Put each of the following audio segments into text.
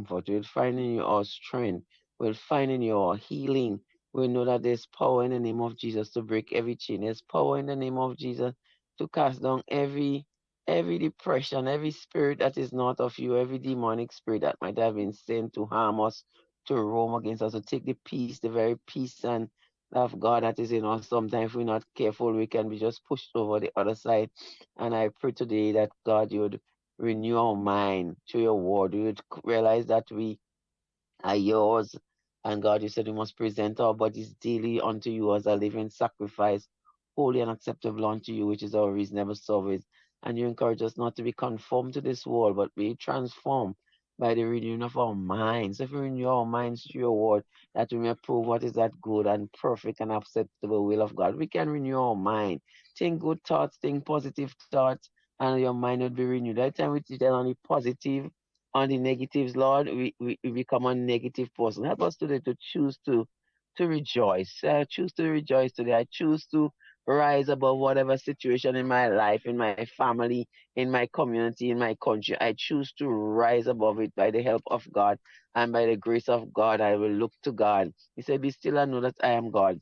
comfort. We'll find in you our strength. We'll find in you our healing. We know that there's power in the name of Jesus to break every chain. There's power in the name of Jesus to cast down every depression, every spirit that is not of you, every demonic spirit that might have been sent to harm us, to roam against us, to take the peace, the very peace and of God that is in us. Sometimes if we're not careful, we can be just pushed over the other side. And I pray today that God, you would renew our mind through your word. We would realize that we are yours. And God, you said we must present our bodies daily unto you as a living sacrifice, holy and acceptable unto you, which is our reasonable service. And you encourage us not to be conformed to this world, but be transformed by the renewing of our minds. If we renew our minds through your word, that we may prove what is that good and perfect and acceptable will of God. We can renew our mind. Think good thoughts, think positive thoughts, and your mind would be renewed. That time we tell only positive on the negatives, Lord, we become a negative person. Help us today to choose to rejoice. I choose to rejoice today. I choose to rise above whatever situation in my life, in my family, in my community, in my country. I choose to rise above it by the help of God and by the grace of God. I will look to God. He said, "Be still and know that I am God.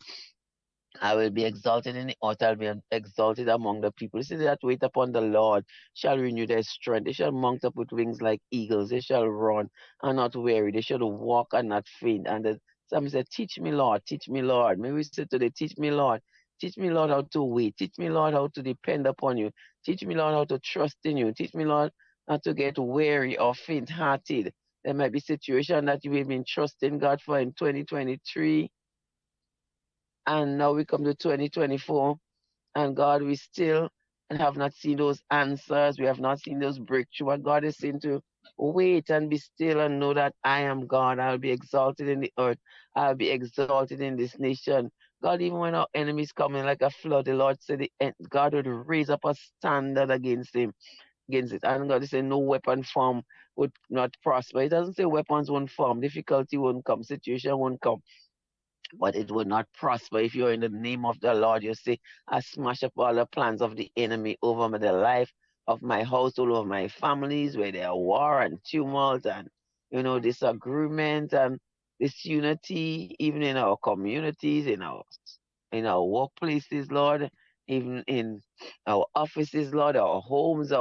I will be exalted in the earth. I'll be exalted among the people. This is that wait upon the Lord shall renew their strength. They shall mount up with wings like eagles. They shall run and not weary. They shall walk and not faint." And the psalmist said, "Teach me, Lord. Teach me, Lord." Maybe we say today, "Teach me, Lord. Teach me, Lord, how to wait. Teach me, Lord, how to depend upon you. Teach me, Lord, how to trust in you. Teach me, Lord, not to get weary or faint-hearted." There might be situation that you have been trusting God for in 2023, and now we come to 2024, and God, we still have not seen those answers. We have not seen those breakthrough. And God is saying to wait and be still and know that I am God. I'll be exalted in the earth. I'll be exalted in this nation. God, even when our enemies come in like a flood, the Lord said God would raise up a standard against him, against it. And God is saying no weapon form would not prosper. It doesn't say weapons won't form, difficulty won't come, situation won't come, but it will not prosper. If you're in the name of the Lord, you say, "I smash up all the plans of the enemy over the life of my household, over my families, where there are war and tumult and, disagreement and disunity, even in our communities, in our workplaces, Lord, even in our offices, Lord, our homes,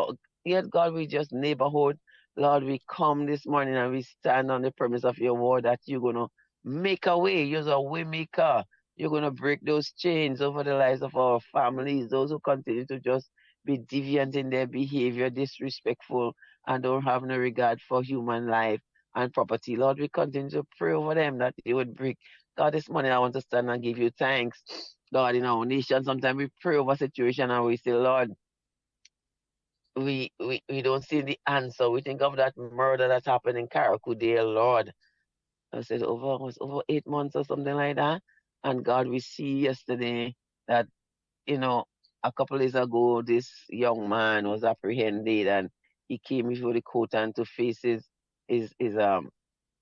yet God, we just neighborhood. Lord, we come this morning and we stand on the premise of your word that you're gonna make a way. You're a way maker. You're going to break those chains over the lives of our families, those who continue to just be deviant in their behavior, disrespectful, and don't have no regard for human life and property. Lord, we continue to pray over them that they would break. God, this morning I want to stand and give you thanks. God, in our nation, sometimes we pray over situation and we say, Lord, we don't see the answer. We think of that murder that happened in Karaku, dear Lord. I said was over 8 months or something like that. And God, we see yesterday that, you know, a couple days ago, this young man was apprehended and he came before the court and to face his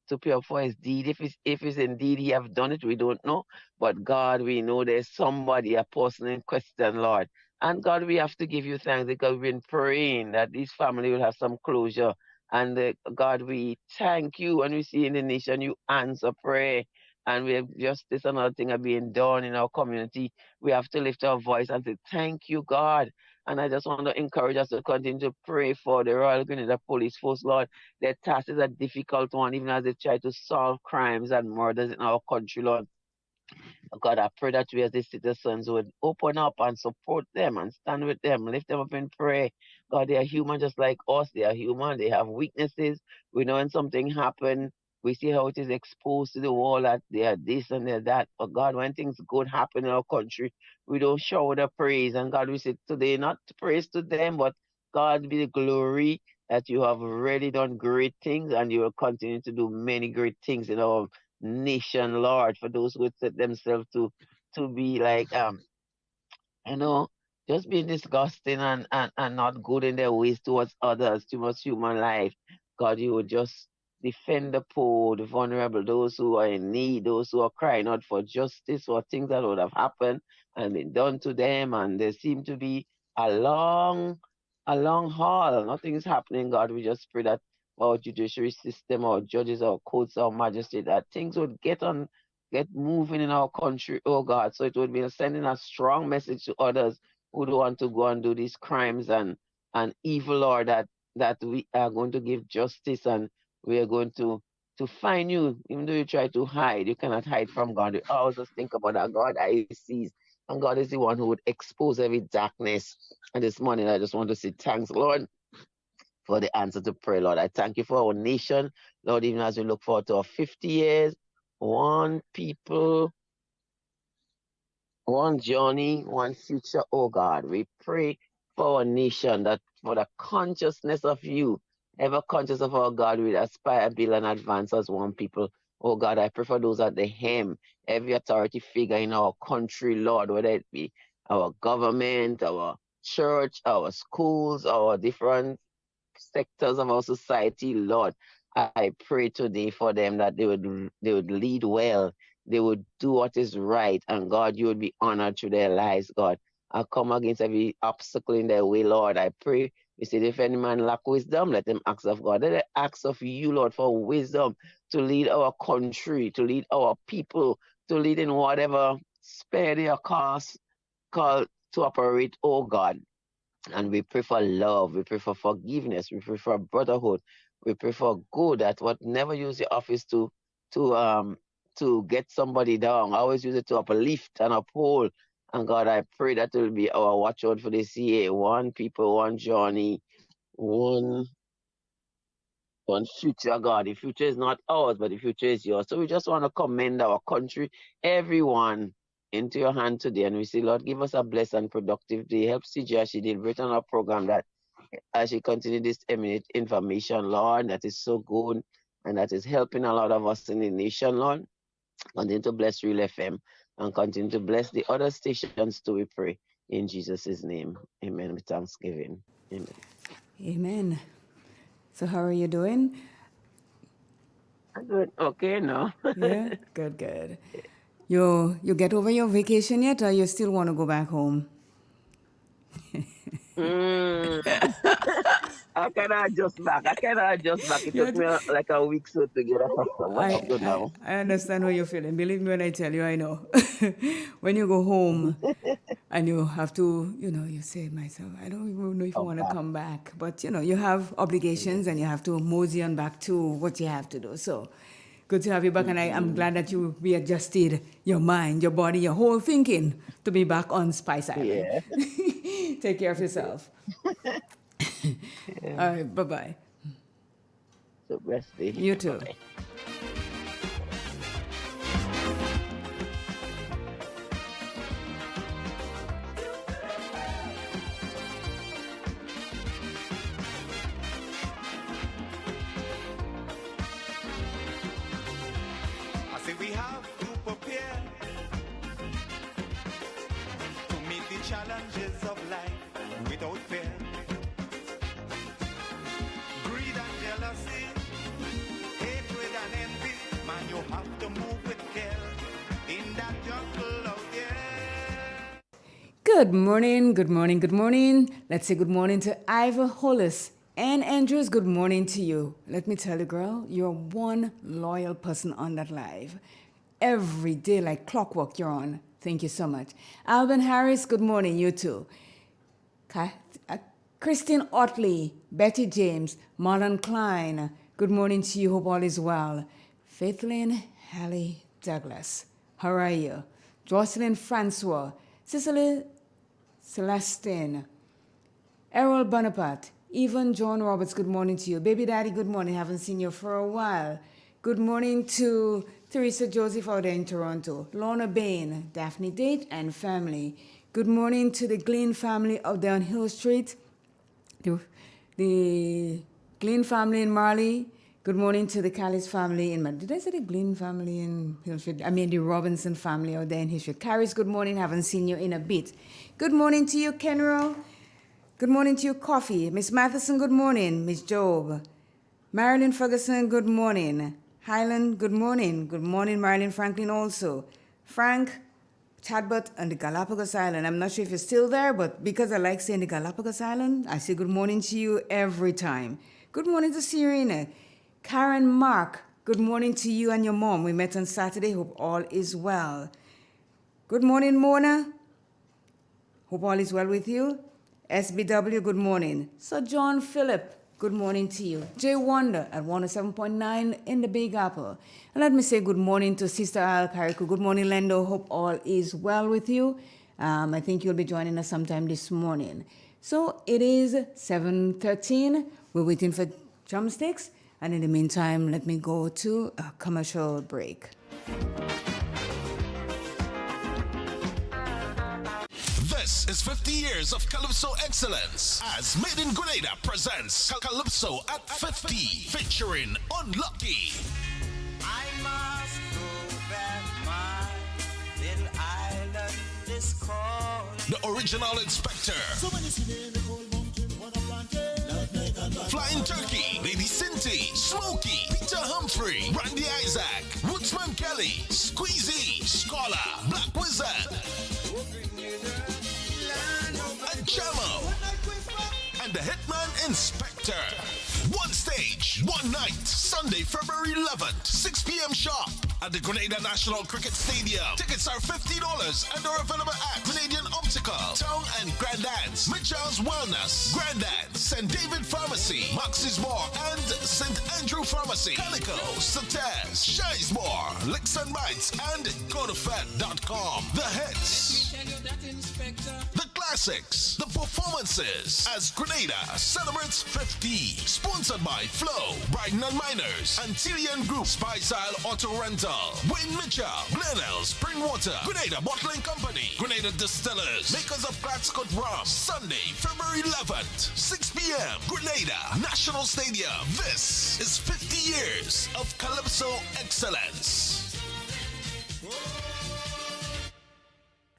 to pay up for his deed. If it's indeed he have done it, we don't know. But God, we know there's somebody, a person in question, Lord. And God, we have to give you thanks because we've been praying that this family will have some closure. And God, we thank you. And we see in the nation you answer prayer. And we have justice and other thing are being done in our community. We have to lift our voice and say, "Thank you, God." And I just want to encourage us to continue to pray for the Royal Grenada Police Force, Lord. Their task is a difficult one, even as they try to solve crimes and murders in our country, Lord. God, I pray that we as the citizens would open up and support them and stand with them, lift them up in prayer. God, they are human just like us. They are human. They have weaknesses. We know when something happens, we see how it is exposed to the world that they are this and they're that. But God, when things good happen in our country, we don't show the praise. And God, we say today, not praise to them, but God be the glory that you have already done great things and you will continue to do many great things in our nation, Lord, for those who would set themselves to be like you know, just being disgusting and not good in their ways towards others, towards human life. God, you would just defend the poor, the vulnerable, those who are in need, those who are crying out for justice or things that would have happened and been done to them. And there seem to be a long, a long haul. Nothing is happening, God. We just pray that our judiciary system, our judges, our courts, our magistrate, that things would get moving in our country, oh God. So it would be sending a strong message to others who don't want to go and do these crimes and evil, Lord, that we are going to give justice and we are going to find you, even though you try to hide, you cannot hide from God. You always just think about that God I sees, and God is the one who would expose every darkness. And this morning, I just want to say thanks, Lord, for the answer to prayer, Lord. I thank you for our nation, Lord, even as we look forward to our 50 years, one people, one journey, one future, oh God. We pray for our nation that for the consciousness of you, ever conscious of our God, we aspire, build, and advance as one people. Oh God, I pray for those at the hem, every authority figure in our country, Lord, whether it be our government, our church, our schools, our different sectors of our society, Lord. I pray today for them that they would lead well, they would do what is right, and God, you would be honored through their lives, God. I come against every obstacle in their way, Lord. I pray. You said, if any man lack wisdom, let them ask of God. Let them ask of you, Lord, for wisdom to lead our country, to lead our people, to lead in whatever sphere they are called to operate, oh God. And we pray for love, we pray for forgiveness, we pray for brotherhood, we pray for good, that what never use your office to to get somebody down. Always use it to uplift and uphold. And God, I pray that will be our watchword for this year. One people, one journey, one one future, God. The future is not ours, but the future is yours. So we just want to commend our country, everyone, into your hand today. And we say, Lord, give us a blessed and productive day. Help CJ as she did written on our program, that as she continue this eminent information, Lord, that is so good and that is helping a lot of us in the nation, Lord. Continue to bless Real FM and continue to bless the other stations too, we pray. In Jesus' name. Amen. With thanksgiving. Amen. Amen. So how are you doing? I'm good. Okay, no. Yeah, good, good. You get over your vacation yet, or you still want to go back home? Mm. I cannot adjust back. I cannot adjust back. It You took had me like a week so to get accustomed, but I'm I, good I now. I understand how you're feeling. Believe me when I tell you, I know. When you go home and you have to, you say to myself, I don't even know if I Come want to back. come back. But you have obligations and you have to mosey on back to what you have to do. So good to have you back, and I'm Mm-hmm. glad that you readjusted your mind, your body, your whole thinking to be back on Spice Island. Yeah. Take care of yourself. Yeah. All right, bye bye. So blessed day. You Bye too. bye. I say we have to prepare to meet the challenges of life without fear. Greed and jealousy, hatred and envy, man, you have to move with care in that jungle out there. Good morning, good morning, good morning. Let's say good morning to Ivor Hollis and Andrews. Good morning to you. Let me tell you, girl, you're one loyal person on that live. Every day, like clockwork, you're on. Thank you so much. Alvin Harris, good morning, you too. Uh, Christine Otley, Betty James, Marlon Klein, good morning to you. Hope all is well. Faithlyn Hallie Douglas, how are you? Jocelyn Francois, Cicely Celestine, Errol Bonaparte, even John Roberts, good morning to you. Baby Daddy, good morning. Haven't seen you for a while. Good morning to Teresa Joseph out there in Toronto. Lorna Bain, Daphne Date, and family. Good morning to the Glean family out there on Hill Street. The, the Glean family in Marley. Good morning to the Callis family in Did I say the Glean family in Hill Street? I mean the Robinson family out there in Hill Street. Caris, good morning. Haven't seen you in a bit. Good morning to you, Kenro. Good morning to you, Coffee. Miss Matheson, good morning. Miss Job. Marilyn Ferguson, good morning. Highland, good morning. Good morning, Marilyn Franklin also. Frank, Chadbot, and the Galapagos Island. I'm not sure if you're still there, but because I like saying the Galapagos Island, I say good morning to you every time. Good morning to Serena. Karen Mark, good morning to you and your mom. We met on Saturday. Hope all is well. Good morning, Mona. Hope all is well with you. SBW, good morning. Sir John Phillip, good morning to you. Jay Wonder at 107.9 in the Big Apple. And let me say good morning to Sister Al Kariku. Good morning, Lendo. Hope all is well with you. I think you'll be joining us sometime this morning. So it is 7:13. We're waiting for drumsticks. And in the meantime, let me go to a commercial break. This is 50 years of Calypso excellence as Made in Grenada presents Calypso at 50 featuring Unlucky. I must go back, my little island is called. The original Inspector. Flying Turkey, Lady Cinty, Smokey, Peter Humphrey, Randy Isaac, Woodsman Kelly, Squeezy, Scholar, Black Wizard, and Jamo, and the Hitman Inspector. One stage, one night, Sunday, February 11th, 6 p.m. sharp at the Grenada National Cricket Stadium. Tickets are $50 and are available at Canadian Optical, Town and Grandance, Mitchell's Wellness, Grandance, St. David Pharmacy, Max's More, and St. Andrew Pharmacy, Calico, Sates, Shizemore, Licks and Bites, and GoToFed.com. The hits, the classics, the performances as Grenada celebrates 50. Sponsored by Flow, Brighton and Miners, Antillean Group, Spy-Style Auto Rental, Wayne Mitchell, Glenelg, Springwater, Grenada Bottling Company, Grenada Distillers, makers of Gladscott Rum. Sunday, February 11th, 6 p.m. Grenada National Stadium. This is 50 years of Calypso excellence.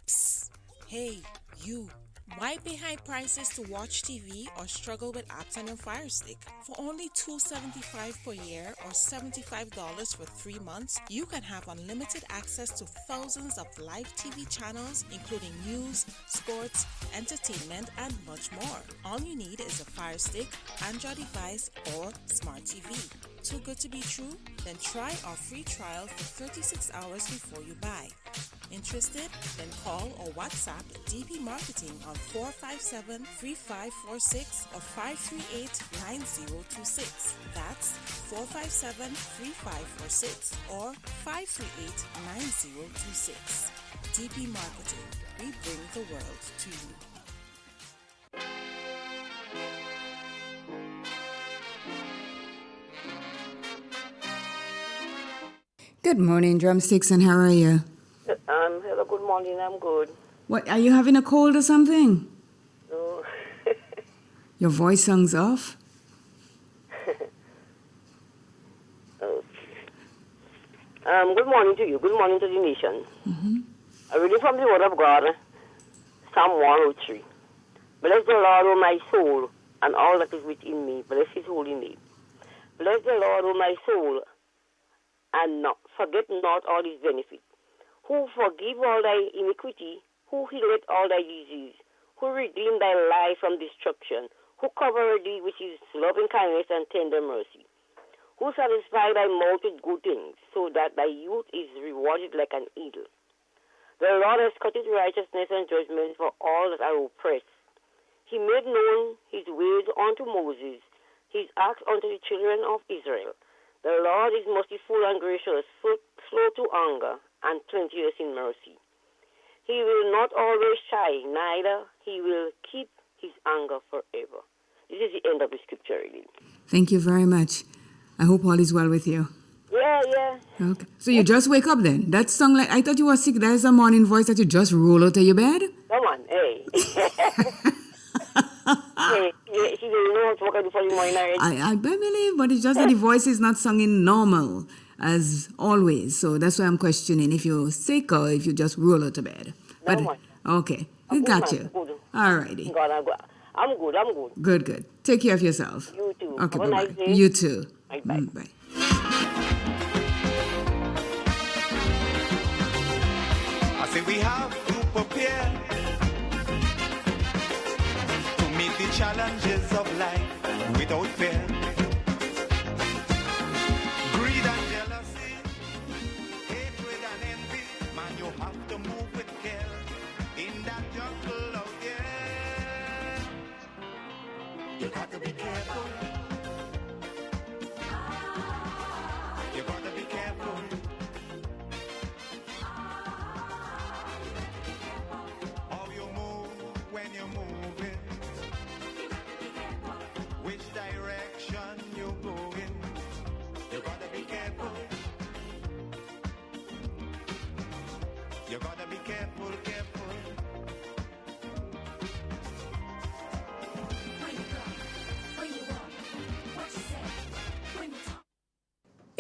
Psst. Hey, you. Why pay high prices to watch TV or struggle with apps on your Fire Stick? For only $2.75 per year or $75 for 3 months, you can have unlimited access to thousands of live TV channels, including news, sports, entertainment, and much more. All you need is a Fire Stick, Android device, or smart TV. Too good to be true? Then try our free trial for 36 hours before you buy. Interested? Then call or WhatsApp DP Marketing on 457-3546 or 538-9026. That's 457-3546 or 538-9026. DP Marketing. We bring the world to you. Good morning, Drumsticks, and how are you? Hello, good morning, I'm good. What, are you having a cold or something? No. Your voice sounds off. Good morning to you. Good morning to the nation. Mm-hmm. I read from the Word of God, Psalm 103. Bless the Lord, O my soul, and all that is within me. Bless his holy name. Bless the Lord, O my soul, and forget not all his benefits. Who forgive all thy iniquity, who healeth all thy disease, who redeemed thy life from destruction, who covered thee with his loving kindness and tender mercy, who satisfied thy mouth with good things, so that thy youth is rewarded like an eagle. The Lord has cut his righteousness and judgment for all that are oppressed. He made known his ways unto Moses, his acts unto the children of Israel. The Lord is merciful and gracious, slow to anger, and plenteous in mercy. He will not always shy, neither he will keep his anger forever. This is the end of the scripture reading. Thank you very much. I hope all is well with you. Yeah. Okay. So you just wake up then? That song, like I thought you were sick. There's a morning voice that you just roll out of your bed? Come on, hey. Hey, she didn't know what to do for the morning already. I believe, but it's just that the voice is not singing normal as always. So that's why I'm questioning if you're sick or if you just roll out of bed. But No, man. okay, we got you. All righty. God, I'm good. Good. Take care of yourself. You too. Okay, Have a bye-bye. nice day. You too. Bye-bye. Bye. I say we have to prepare to meet the challenges of life without fear.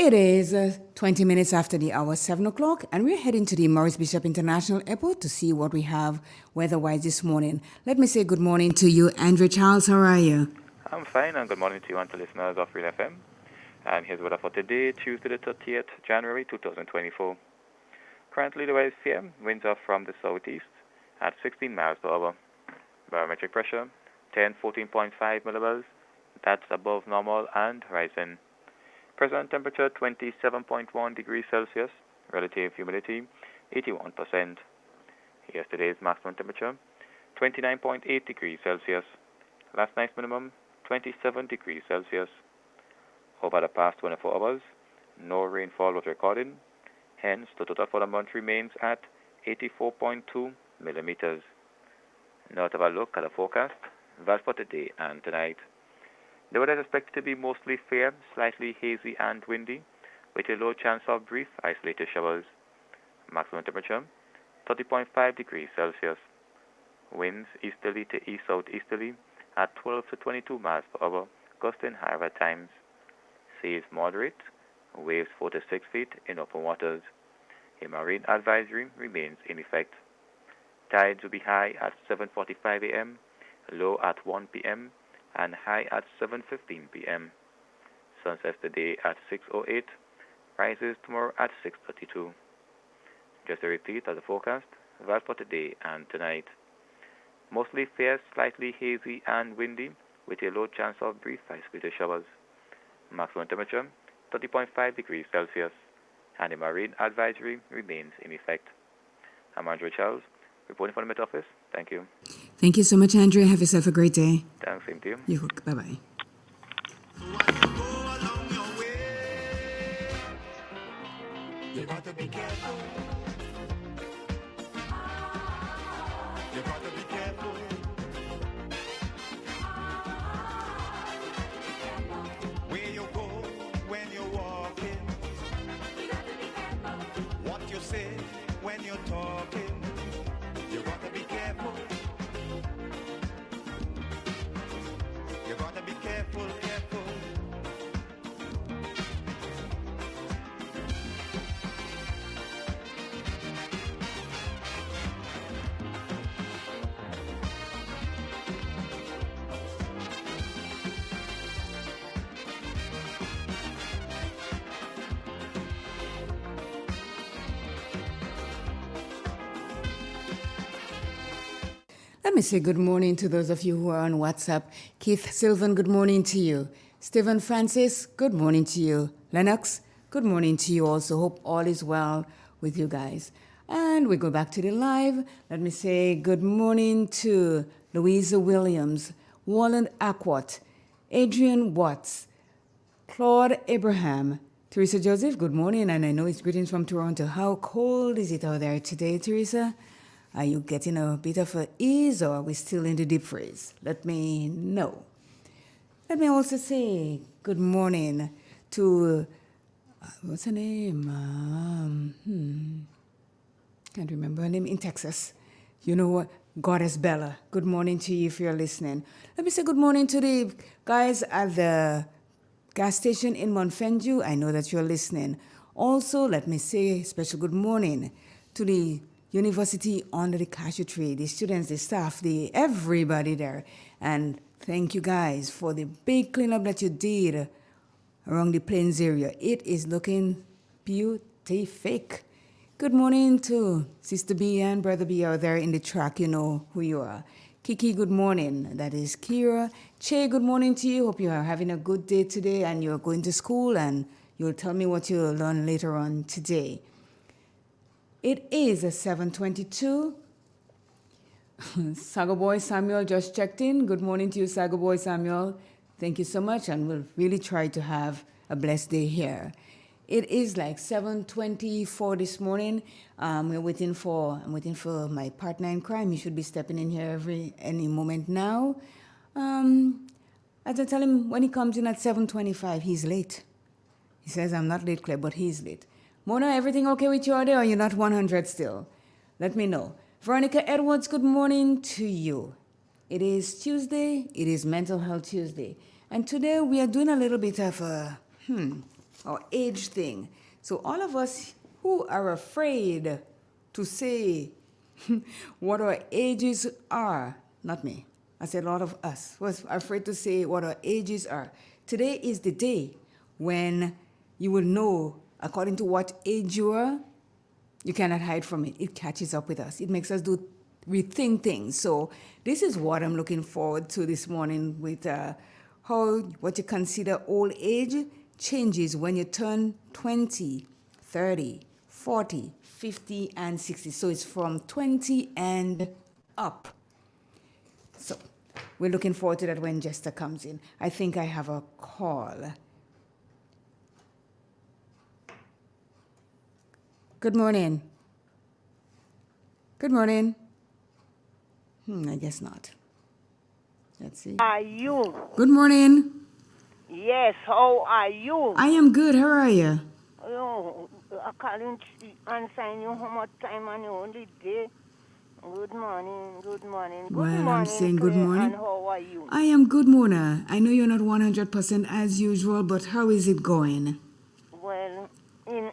It is 20 minutes after the hour, 7 o'clock, and we're heading to the Maurice Bishop International Airport to see what we have weather-wise this morning. Let me say good morning to you, Andrew Charles. How are you? I'm fine, and good morning to you and to listeners of Real FM. And here's weather for today, Tuesday the 30th January 2024. Currently the weather is fair, winds are from the southeast at 16 miles per hour. Barometric pressure, 14.5 millibars, that's above normal and rising. Present temperature 27.1 degrees Celsius, relative humidity 81%. Yesterday's maximum temperature 29.8 degrees Celsius. Last night's minimum 27 degrees Celsius. Over the past 24 hours, no rainfall was recorded, hence the total for the month remains at 84.2 millimeters. Now let's have a look at the forecast, that's for today and tonight. The weather is expected to be mostly fair, slightly hazy and windy, with a low chance of brief isolated showers. Maximum temperature 30.5 degrees Celsius. Winds easterly to east-southeasterly at 12 to 22 miles per hour, gusting higher at times. Seas moderate, waves 4 to 6 feet in open waters. A marine advisory remains in effect. Tides will be high at 7:45 a.m., low at 1 p.m., and high at 7:15 p.m. Sunsets today at 6:08, rises tomorrow at 6:32. Just a repeat of the forecast, that's for today and tonight. Mostly fair, slightly hazy and windy, with a low chance of brief isolated showers. Maximum temperature 30.5 degrees Celsius, and a marine advisory remains in effect. I'm Andrew Charles, reporting from the Met Office. Thank you. Thank you so much, Andrew. Have yourself a great day. Thanks, same to you. You bye-bye. You got to be careful. You got to be careful. Where you go when you're walking. You got to be careful. What you say when you're talking. You got to be careful. You got to be careful, careful. Let me say good morning to those of you who are on WhatsApp. Keith Sylvan, good morning to you. Stephen Francis, good morning to you. Lennox, good morning to you also. Hope all is well with you guys. And we go back to the live. Let me say good morning to Louisa Williams, Wallen Aquat, Adrian Watts, Claude Abraham, Teresa Joseph, good morning. And I know it's greetings from Toronto. How cold is it out there today, Teresa? Are you getting a bit of an ease, or are we still in the deep freeze? Let me know. Let me also say good morning to, what's her name? Can't remember her name, in Texas. You know what? Goddess Bella. Good morning to you if you're listening. Let me say good morning to the guys at the gas station in Montfendu. I know that you're listening. Also, let me say special good morning to the University under the cashew tree, the students, the staff, everybody there. And thank you guys for the big cleanup that you did around the Plains area. It is looking beautiful. Good morning to Sister B and Brother B out there in the track. You know who you are. Kiki, good morning. That is Kira. Che, good morning to you. Hope you are having a good day today and you're going to school, and you'll tell me what you'll learn later on today. It is a 7:22. Sago Boy Samuel just checked in. Good morning to you, Sago Boy Samuel. Thank you so much, and we'll really try to have a blessed day here. It is like 7:24 this morning. I'm waiting for my partner in crime. He should be stepping in here any moment now. As I tell him, when he comes in at 7:25, he's late. He says, I'm not late, Claire, but he's late. Mona, everything okay with you out there, or you're not 100 still? Let me know. Veronica Edwards, good morning to you. It is Tuesday. It is Mental Health Tuesday. And today we are doing a little bit of a, our age thing. So all of us who are afraid to say what our ages are, not me, I said a lot of us was afraid to say what our ages are. Today is the day when you will know, according to what age you are, you cannot hide from it. It catches up with us. It makes us rethink things. So this is what I'm looking forward to this morning with what you consider old age changes when you turn 20, 30, 40, 50, and 60. So it's from 20 and up. So we're looking forward to that when Jester comes in. I think I have a call. Good morning. Good morning. I guess not. Let's see. Are you? Good morning. Yes, how are you? I am good. How are you? Oh, I can't answer you how much time on your only day. Good morning, good morning. Good Well, morning, I'm saying good Claire, morning. and how are you? I am good, Mona. I know you're not 100% as usual, but how is it going? Well, in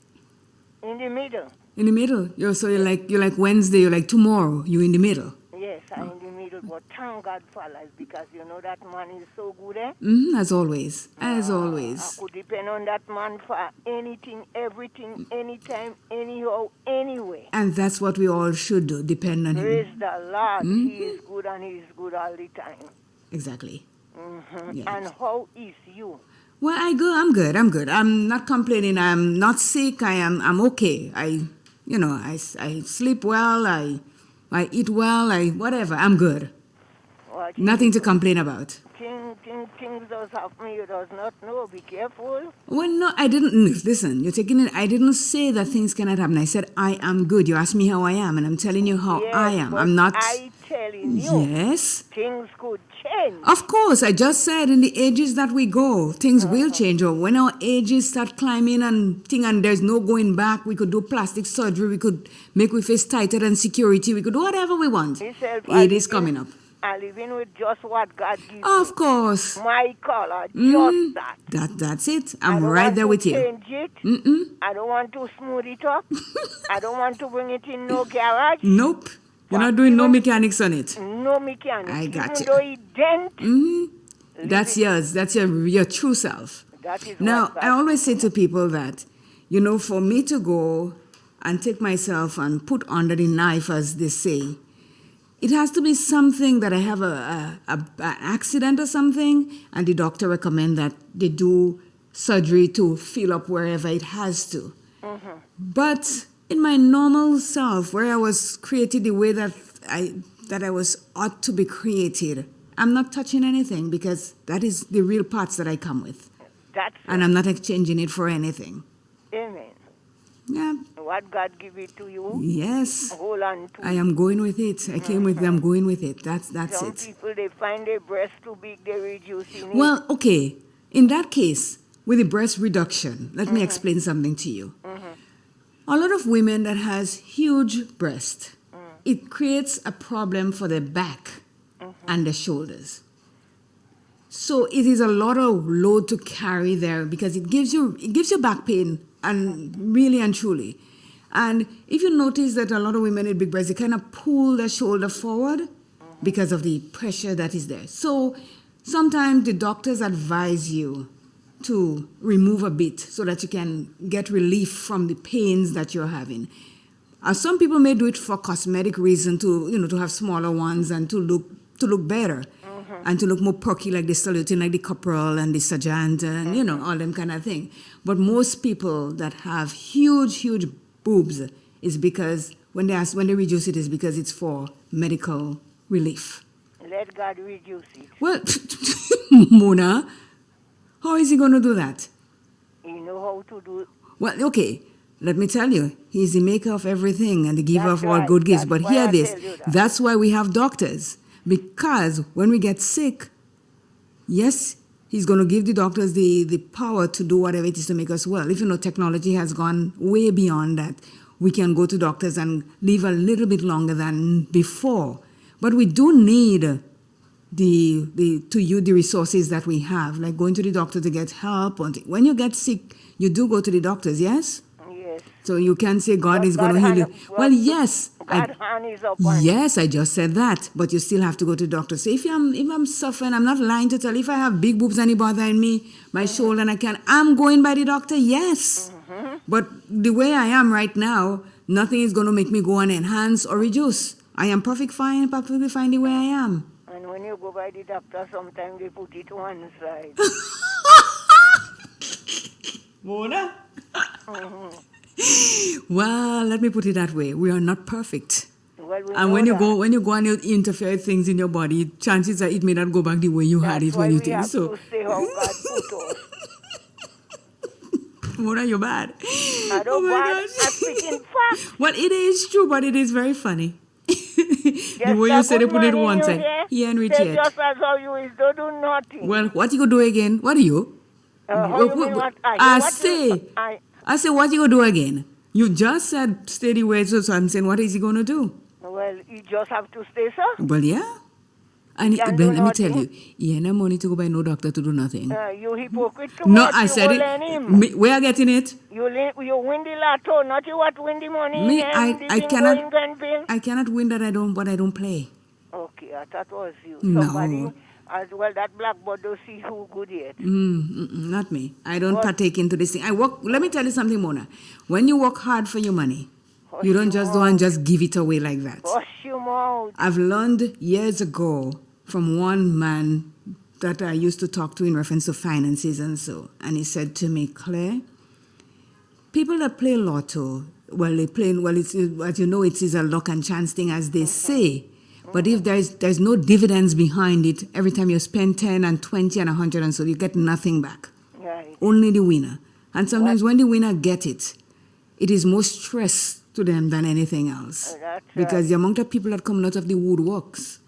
the middle. In the middle. You're like Wednesday. You're like tomorrow. You're in the middle. Yes, I'm in the middle, but thank God for life because you know that man is so good, eh? As always. As I always. could depend on that man for anything, everything, anytime, anyhow, anyway. And that's what we all should do. Depend on Praise him. the Lord. He is good and he is good all the time. Exactly. Yes. And how is you? Well, I'm good. I'm not complaining. I'm not sick. I'm okay. I sleep well. I eat well. Whatever. I'm good. What Nothing to complain about. Things does happen you does not know. Be careful. Well, no, I didn't. Listen, you're taking it. I didn't say that things cannot happen. I said I am good. You asked me how I am, and I'm telling you how Yes, I am. but I'm not. I telling you. Yes. Things could change. Of course, I just said in the ages that we go, things will change. Or when our ages start climbing and there's no going back, we could do plastic surgery. We could make our face tighter than security. We could do whatever we want. Myself, It is coming up. I live in with just what God gives Of course. me. My color, just that. That's it. I I'm don't right want there to with you. change it. I don't want to smooth it up. I don't want to bring it in no garage. Nope. You're not doing no mechanics on it. No mechanics. I got Even you. though it dent. That's yours. That's your true self. That is Now, what God I always say to people that, for me to go and take myself and put under the knife, as they say, it has to be something that I have an accident or something, and the doctor recommend that they do surgery to fill up wherever it has to. But in my normal self, where I was created the way that I was ought to be created, I'm not touching anything because that is the real parts that I come with. And I'm not exchanging it for anything. Amen. Yeah. What God give it to you. Yes. Hold on to I am going with it. I came with it. I'm going with it. That's Some it. people, they find their breast too big, they reducing it. Well, okay. In that case, with the breast reduction, let me explain something to you. A lot of women that has huge breast, it creates a problem for their back and their shoulders. So it is a lot of load to carry there because it gives you back pain, and really and truly. And if you notice that a lot of women with big breasts, they kind of pull their shoulder forward because of the pressure that is there. So sometimes the doctors advise you to remove a bit so that you can get relief from the pains that you're having. Some people may do it for cosmetic reason to have smaller ones and to look better. And to look more perky, like the saluting, like the corporal and the sergeant, and all them kind of thing. But most people that have huge boobs is because when they reduce it is because it's for medical relief. Let God reduce it. Well, Mona, how is he going to do that? He know how to do it. Well, okay. Let me tell you, he's the maker of everything and the giver That's of all right. good gifts. That's But why hear I this. tell you that. That's why we have doctors. Because when we get sick, yes, he's going to give the doctors the power to do whatever it is to make us well. If technology has gone way beyond that, we can go to doctors and live a little bit longer than before. But we do need the resources that we have, like going to the doctor to get help. When you get sick, you do go to the doctors, yes? Yes. So you can say God is going to heal you. Well, yes. God's hand is upon Yes, I just said that, but you still have to go to the doctor. So if I'm suffering, I'm not lying to tell. If I have big boobs and it bothering me, my shoulder, and I'm going by the doctor, yes. But the way I am right now, nothing is going to make me go and enhance or reduce. I am perfectly fine the way I am. And when you go by the doctor, sometimes they put it one side. Mona? Well, let me put it that way. We are not perfect. Well, And when you go and you interfere with things in your body, chances are it may not go back the way you had it when you think so. That's why we have to say how God put us. Mona, you're bad. I don't bad. I'm speaking fact. Well, it is true, but it is very funny. The way you said they put it one side. He ain't rich yet. Just as how you is, don't do nothing. Well, what you gonna do again? What are you? How you mean what I say, what you gonna do again? You just said steady way, so I'm saying, what is he gonna do? Well, you just have to stay, sir. Well, yeah. And Can let do me tell nothing. you, he ain't no money to go buy no doctor to do nothing. You hypocrite to No, what I you said all it. lend him. Where are getting it? You win the lotto, not you what win the money. Me, and the I bingo cannot. in Grand Bill. I cannot win that I don't play. Okay, I thought it was you. No. Somebody, as well, that blackboard don't see who good yet. Not me. I don't What? partake into this thing. Let me tell you something, Mona. When you work hard for your money, Hush you don't your just go and just give it away like that. Hush your mouth. I've learned years ago from one man that I used to talk to in reference to finances and so. And he said to me, Claire, people that play lotto, it's, as you know, it is a luck and chance thing, as they say. But if there's no dividends behind it, every time you spend 10 and 20 and 100 and so, you get nothing back. Right. Only the winner. And sometimes when the winner get it, it is more stress to them than anything else. That's Because the amount of people that come out of the woodworks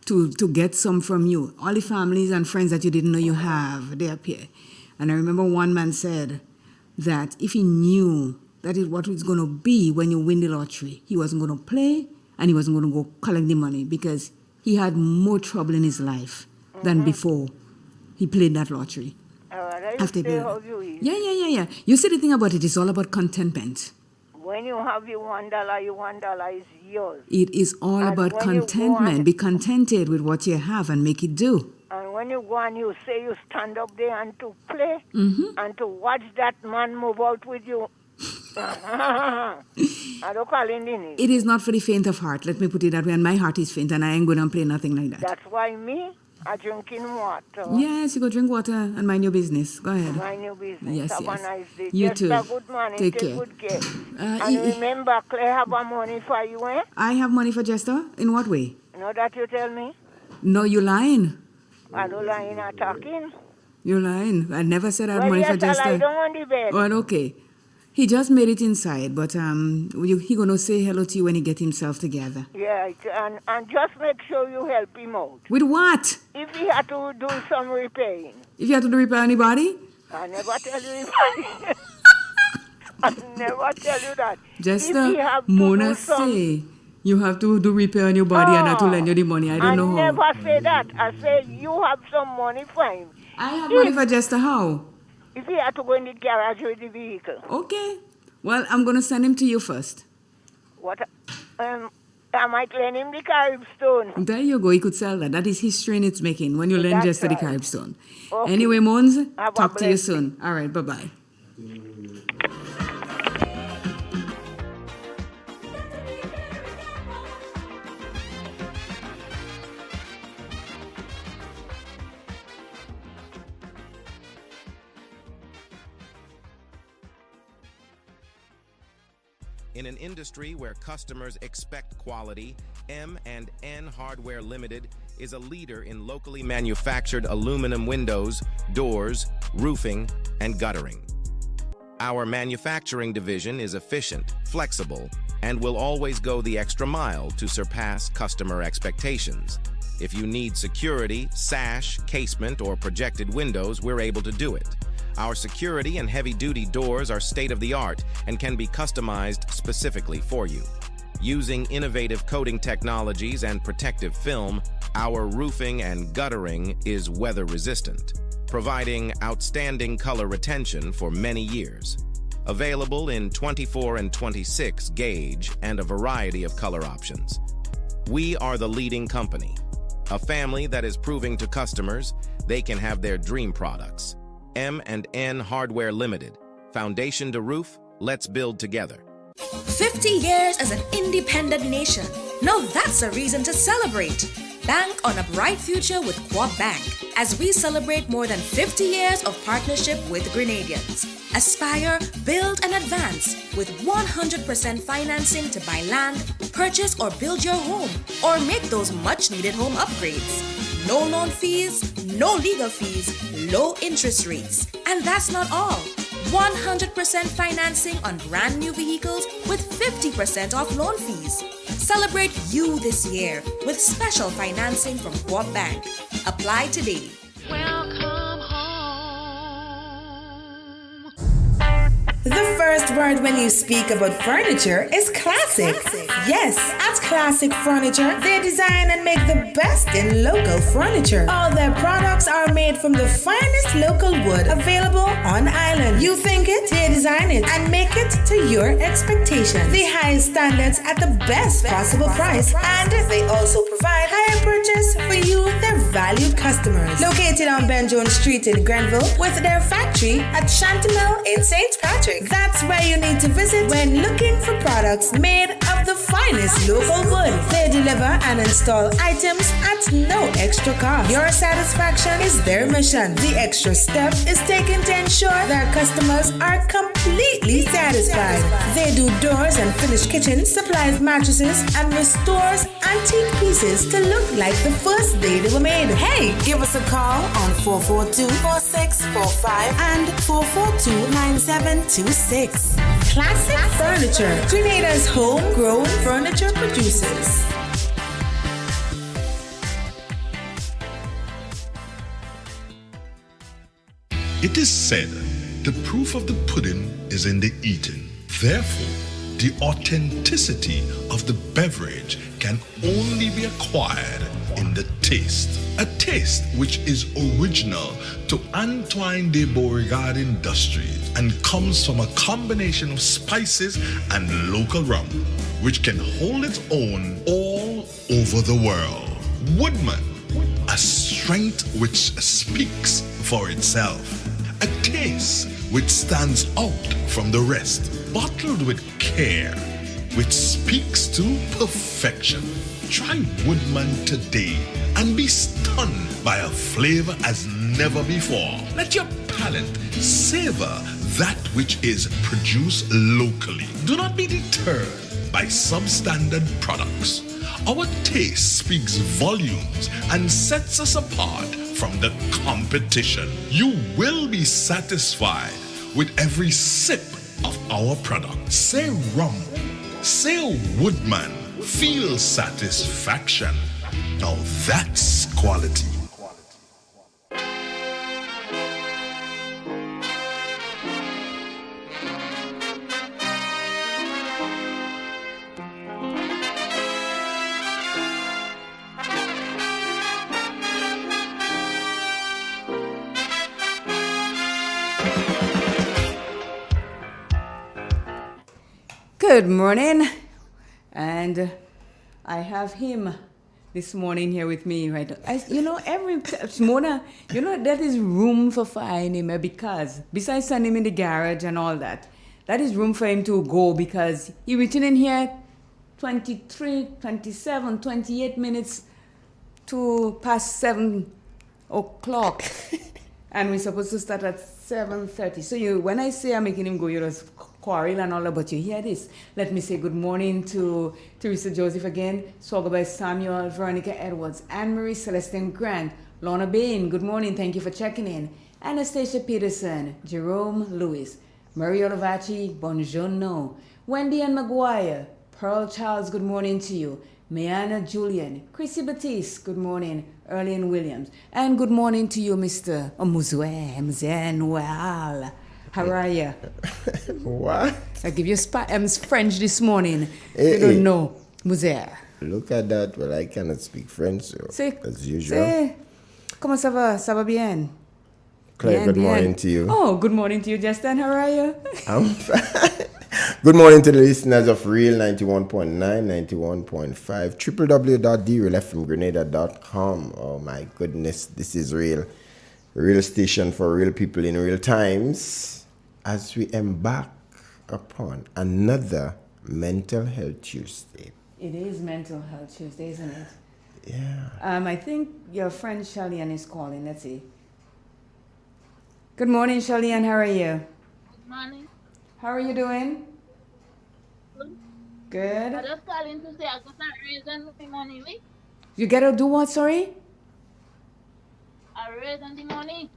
to get some from you, all the families and friends that you didn't know you have, they appear. And I remember one man said that if he knew that is what it's going to be when you win the lottery, he wasn't going to play and he wasn't going to go collect the money because he had more trouble in his life than before he played that lottery. After how you is. Yeah. You see, the thing about it is all about contentment. When you have your $1 is yours. It is all And about when you go contentment. on- Be contented with what you have and make it do. And when you go and you say you stand up there and to play and to watch that man move out with you. I don't call it in it. It is not for the faint of heart. Let me put it that way. And my heart is faint and I ain't going to play nothing like that. That's why me, I drinking water. Yes, you go drink water and mind your business. Go ahead. Mind your business. Yes, Have yes. a nice day. You Just too. a good morning. Take care. Good care. Uh, And remember, Claire have a money for you, eh? I have money for Jester? In what way? You know that you tell me? No, you lying. I don't lie in a talking. You're lying. I never said I had Well, money yes, for Jester. I lie down on the bed. Well, okay. He just made it inside, but he gonna say hello to you when he get himself together. Yeah, and just make sure you help him out. With what? If he had to do some repairing. If you have to do repair anybody? I never tell you I never tell you that. If he Jester, have to Mona do some, say you have to do repair on your body and not to lend you the money. I don't know how. I never say that. I say you have some money for him. I have money for Jester. How? If he had to go in the garage with the vehicle. Okay. Well, I'm going to send him to you first. What? I might lend him the Carib Stone. There you go. He could sell that. That is history in its making when you lend That's Jester the right. Carib Stone. Okay. Anyway, Mons, Have a talk to you blessed soon. All right. Bye-bye. In an industry where customers expect quality, M&N Hardware Limited is a leader in locally manufactured aluminum windows, doors, roofing, and guttering. Our manufacturing division is efficient, flexible, and will always go the extra mile to surpass customer expectations. If you need security, sash, casement, or projected windows, we're able to do it. Our security and heavy-duty doors are state-of-the-art and can be customized specifically for you. Using innovative coating technologies and protective film, our roofing and guttering is weather resistant, providing outstanding color retention for many years. Available in 24 and 26 gauge and a variety of color options. We are the leading company, a family that is proving to customers they can have their dream products. M&N Hardware Limited. Foundation to roof, let's build together. 50 years as an independent nation. Now that's a reason to celebrate. Bank on a bright future with Coop Bank as we celebrate more than 50 years of partnership with Grenadians. Aspire, build, and advance with 100% financing to buy land, purchase or build your home, or make those much-needed home upgrades. No loan fees, no legal fees, low interest rates. And that's not all. 100% financing on brand new vehicles with 50% off loan fees. Celebrate you this year with special financing from Coop Bank. Apply today. Welcome home. The first word when you speak about furniture is classic. Yes, at Classic Furniture, they design and make the best in local furniture. All their products are made from the finest local wood available on island. You think it, they design it, and make it to your expectations. The highest standards at the best possible price, and they also provide higher purchase for you, their valued customers. Located on Ben Jones Street in Grenville, with their factory at Chantimel in St. Patrick. That's where you need to visit when looking for products made of the finest local wood. They deliver and install items at no extra cost. Your satisfaction is their mission. The extra step is taken to ensure their customers are completely satisfied. They do doors and finished kitchens, supplies mattresses, and restores antique pieces to look like the first day they were made. Hey, give us a call on 442-4645 and 442-9726. Classic Furniture, Grenada's homegrown furniture producers. It is said, the proof of the pudding is in the eating. Therefore, the authenticity of the beverage can only be acquired in the taste. A taste which is original to Antoine de Beauregard Industries and comes from a combination of spices and local rum, which can hold its own all over the world. Woodman, a strength which speaks for itself. A taste which stands out from the rest, bottled with care, which speaks to perfection. Try Woodman today and be stunned by a flavor as never before. Let your palate savor that which is produced locally. Do not be deterred by substandard products. Our taste speaks volumes and sets us apart from the competition. You will be satisfied with every sip of our product. Say rum, say Woodman, feel satisfaction. Now that's quality. Good morning, and I have him this morning here with me, right? Mona, that is room for finding him because besides sending him in the garage and all that, that is room for him to go because he reaching in here 23, 27, 28 minutes to past 7 o'clock. And we're supposed to start at 7:30. So when I say I'm making him go, you just quarrel and all that, but you hear this. Let me say good morning to Teresa Joseph again, Swagger by Samuel, Veronica Edwards, Anne-Marie Celestine Grant, Lorna Bain, good morning, thank you for checking in. Anastasia Peterson, Jerome Lewis, Marie Olavachi, Bonjourno, Wendy Ann McGuire, Pearl Charles, good morning to you. Mayana Julian, Chrissy Batiste, good morning. Erlene Williams, and good morning to you, Mr. Omuzwe Noel. How are you? What? I give you French this morning. Hey, you don't hey. know. Mouzer. Look at that. Well, I cannot speak French, so as usual. Comment ça va? Ça va bien? Claire, Bien, good morning to you. Oh, good morning to you, Justin. How are you? I'm fine. Good morning to the listeners of Real 91.9, 91.5, www.realfmgrenada.com. Oh my goodness, this is Real. Real station for real people in real times. As we embark upon another Mental Health Tuesday. It is Mental Health Tuesday, isn't it? Yeah. I think your friend Shalian is calling. Let's see. Good morning, Shalian. How are you? Good morning. How are you doing? Good. I just calling to say I got a raise in the money. You gotta do what, sorry? A raise in the money.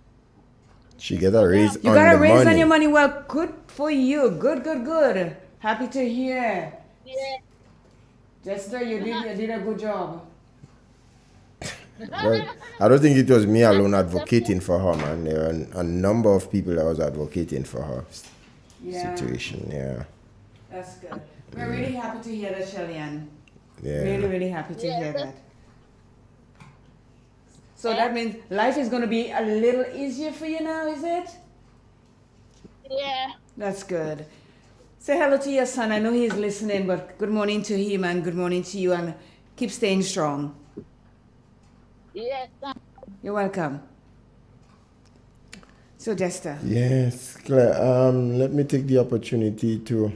She get a raise on the money. You got a raise on your money. Well, good for you. Good. Happy to hear. Yeah. Jester, you did a good job. Well, I don't think it was me alone advocating for her, man. There are a number of people that was advocating for her situation. Yeah. That's good. We're really happy to hear that, Shalian. Yeah. Really happy to hear that. So that means life is going to be a little easier for you now, is it? Yeah. That's good. Say hello to your son. I know he's listening, but good morning to him and good morning to you, and keep staying strong. Yes. You're welcome. So, Jester. Yes, Claire. Let me take the opportunity to,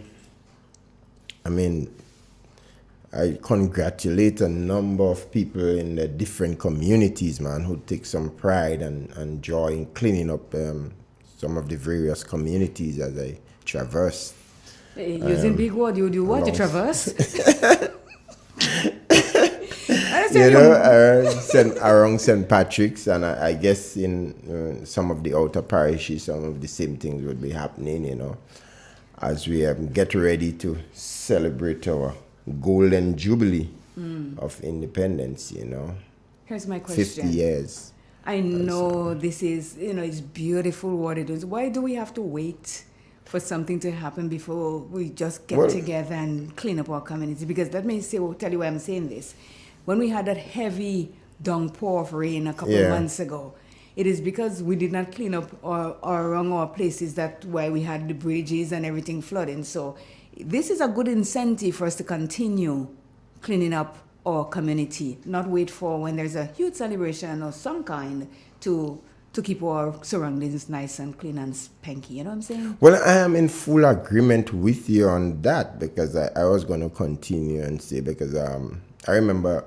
I congratulate a number of people in the different communities, man, who take some pride and joy in cleaning up some of the various communities as I traverse. Using big word, you do what? You traverse? Around St. Patrick's, and I guess in some of the outer parishes, some of the same things would be happening, as we get ready to celebrate our golden jubilee of independence, Here's my question. 50 years. I know this is, it's beautiful what it is. Why do we have to wait for something to happen before we just get together and clean up our community? Because let me tell you why I'm saying this. When we had that heavy downpour of rain a couple of months ago, it is because we did not clean up around our places that why we had the bridges and everything flooding. So this is a good incentive for us to continue cleaning up our community, not wait for when there's a huge celebration of some kind to keep our surroundings nice and clean and spanky. You know what I'm saying? Well, I am in full agreement with you on that, because I was going to continue and say, because I remember,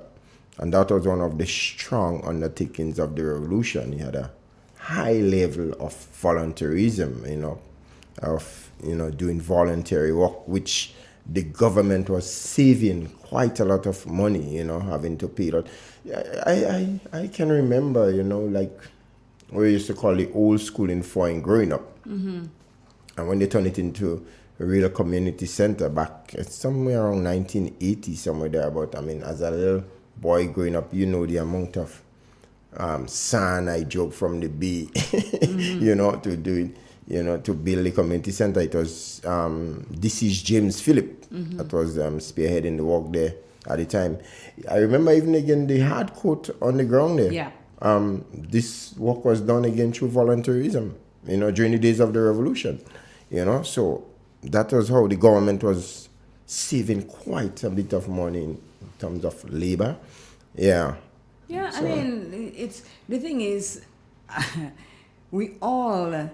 and that was one of the strong undertakings of the revolution. You had a high level of volunteerism, doing voluntary work, which the government was saving quite a lot of money, having to pay it. I can remember, like we used to call it old school in Foyne growing up. Mm-hmm. And when they turned it into a real community center back somewhere around 1980, somewhere there about, as a little boy growing up, the amount of sand I drove from the bay, to do it, to build the community center. It was this is James Phillip that was spearheading the work there at the time. I remember even again the hard coat on the ground there. Yeah. This work was done again through volunteerism, during the days of the revolution, so that was how the government was saving quite a bit of money in terms of labor. Yeah. Yeah, So- it's the thing is, we all,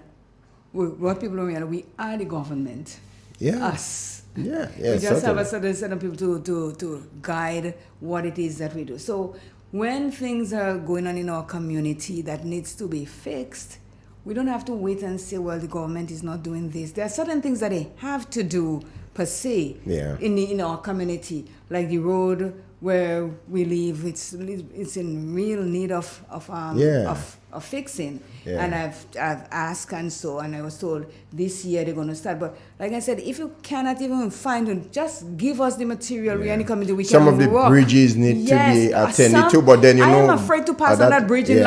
what people don't realize, we are the government. Yeah. Us. Yeah, We just have certainly. a certain set of people to guide what it is that we do. So when things are going on in our community that needs to be fixed, we don't have to wait and say, well, the government is not doing this. There are certain things that they have to do per se Yeah. in our community, like the road where we live, it's in real need of fixing. Yeah. And I've asked and I was told this year they're going to start. But like I said, if you cannot even find it, just give us the material. We any community we Some can of the work. bridges need to be attended to, but then I am afraid to pass on that bridge in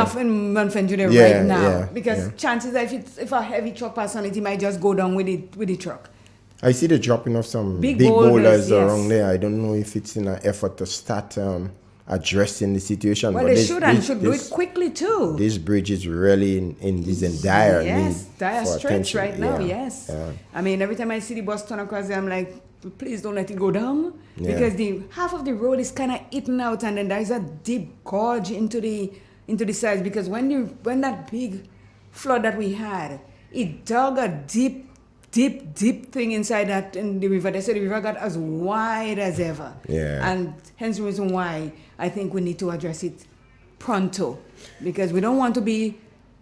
Manfenjune right now because chances are if a heavy truck pass on it, it might just go down with the truck. I see the dropping of some big boulders around there. I don't know if it's in an effort to start addressing the situation. Well, but they should do it quickly too. This bridge is really in this dire need dire for straits attention. right now. Yes, I mean every time I see the bus turn across there, I'm like, please don't let it go down because the half of the road is kind of eaten out, and then there's a deep gorge into the sides because when that big flood that we had, it dug a deep thing inside in the river. They said the river got as wide as ever. Yeah. And hence the reason why I think we need to address it pronto because we don't want to be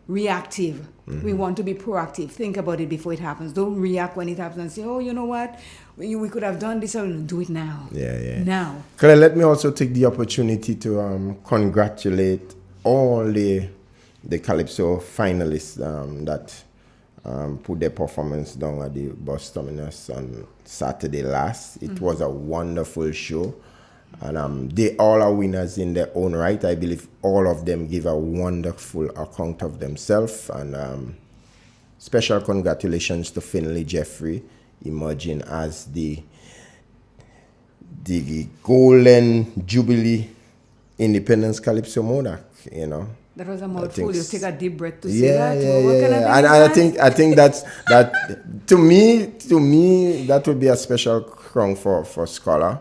reactive. Mm-hmm. We want to be proactive. Think about it before it happens. Don't react when it happens and say, oh, you know what? We could have done this. Do it now. Yeah. Now. Claire, let me also take the opportunity to congratulate all the Calypso finalists that put their performance down at the bus terminus on Saturday last. It was a wonderful show. And they all are winners in their own right. I believe all of them give a wonderful account of themselves. And special congratulations to Finley Jeffrey, emerging as the Golden Jubilee Independence Calypso Monarch, you know. That was a mouthful. You take a deep breath to say that. And I think that to me that would be a special crown for scholar.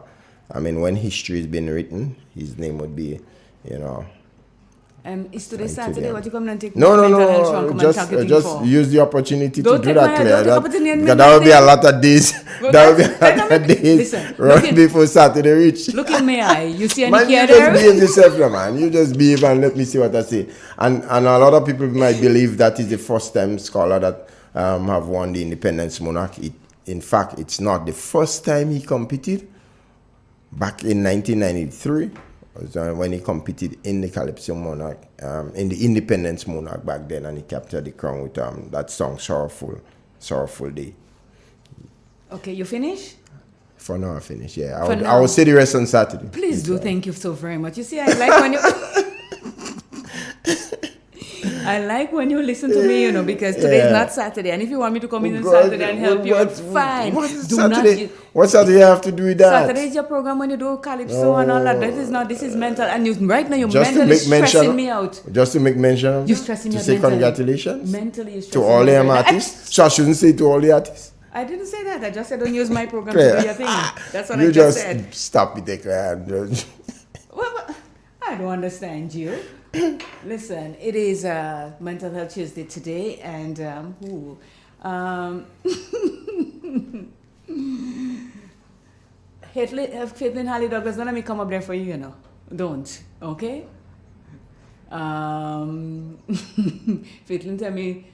I mean, when history has been written, his name would be, you know. Is today Saturday? What you come and take? No. Just use the opportunity to do that, Claire. Because that would be a lot of days. Right before Saturday reach. Look at me, you see any man, kid you there? just behave yourself, man. You just behave and let me see what I say. And a lot of people might believe that is the first time scholar that have won the Independence Monarch. In fact, it's not the first time he competed. Back in 1993, was when he competed in the Calypso Monarch, in the Independence Monarch back then, and he captured the crown with that song, Sorrowful Day. Okay, you finish? For now, I finish, yeah. I will say the rest on Saturday. Please do. Thank you so very much. You see, I like when you... I like when you listen to me, because today is not Saturday. And if you want me to come in on Saturday and help you, it's fine. What Saturday have to do with that? Saturday is your program when you do Calypso and all that. This is mental. And right now you're mentally stressing me out. Just to make mention, you're stressing me out. To say congratulations? Mentally, you're stressing to all the artists? So I shouldn't say to all the artists? I didn't say that. I just said don't use my program to do your thing. That's what I just said. You just stop it, Claire. Well, I don't understand you. Listen, it is Mental Health Tuesday today, and Caitlin Holly Douglas, don't let me come up there for you, Don't, okay? Caitlin tell me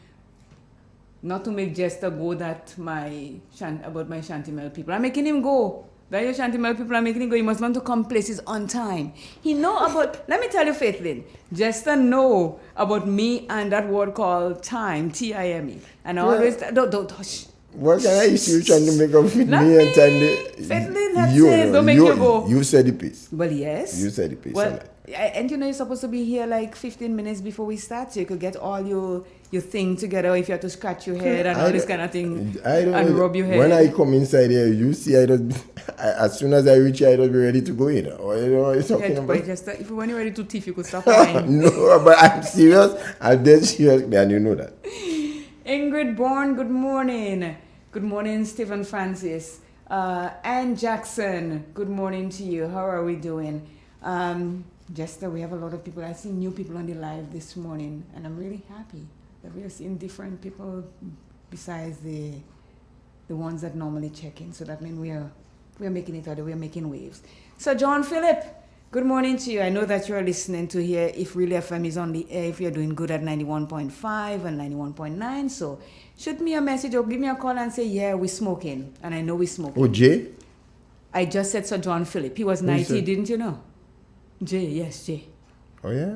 not to make Jester go about my Shantimel people. I'm making him go. That your Shantimel people are making him go. He must learn to come places on time. He know about, let me tell you, Faithlin, Jester know about me and that word called time, T-I-M-E. And I always, don't hush. What can I see you trying to make up with me and time? Faithlin had said, don't make you go. You said the piece. Well, yes. You said the piece. Well, and you're supposed to be here like 15 minutes before we start, so you could get all your thing together if you have to scratch your head and all this kind of thing and rub your head. When I come inside here, you see, as soon as I reach here, I don't be ready to go in. Or, you're talking about. If when you're ready to thief, you could stop crying. No, but I'm serious. I'm dead serious, and you know that. Ingrid Bourne, good morning. Good morning, Stephen Francis. Ann Jackson, good morning to you. How are we doing? Jester, we have a lot of people. I see new people on the live this morning, and I'm really happy that we are seeing different people besides the ones that normally check in. So that means we are making it out. We are making waves. So John Phillip, good morning to you. I know that you are listening to hear if Really FM is on the air. If you're doing good at 91.5 and 91.9, so shoot me a message or give me a call and say, yeah, we're smoking, and I know we're smoking. Oh, Jay? I just said Sir John Phillip. He was 90, didn't you know? Jay, yes, Jay. Oh, yeah?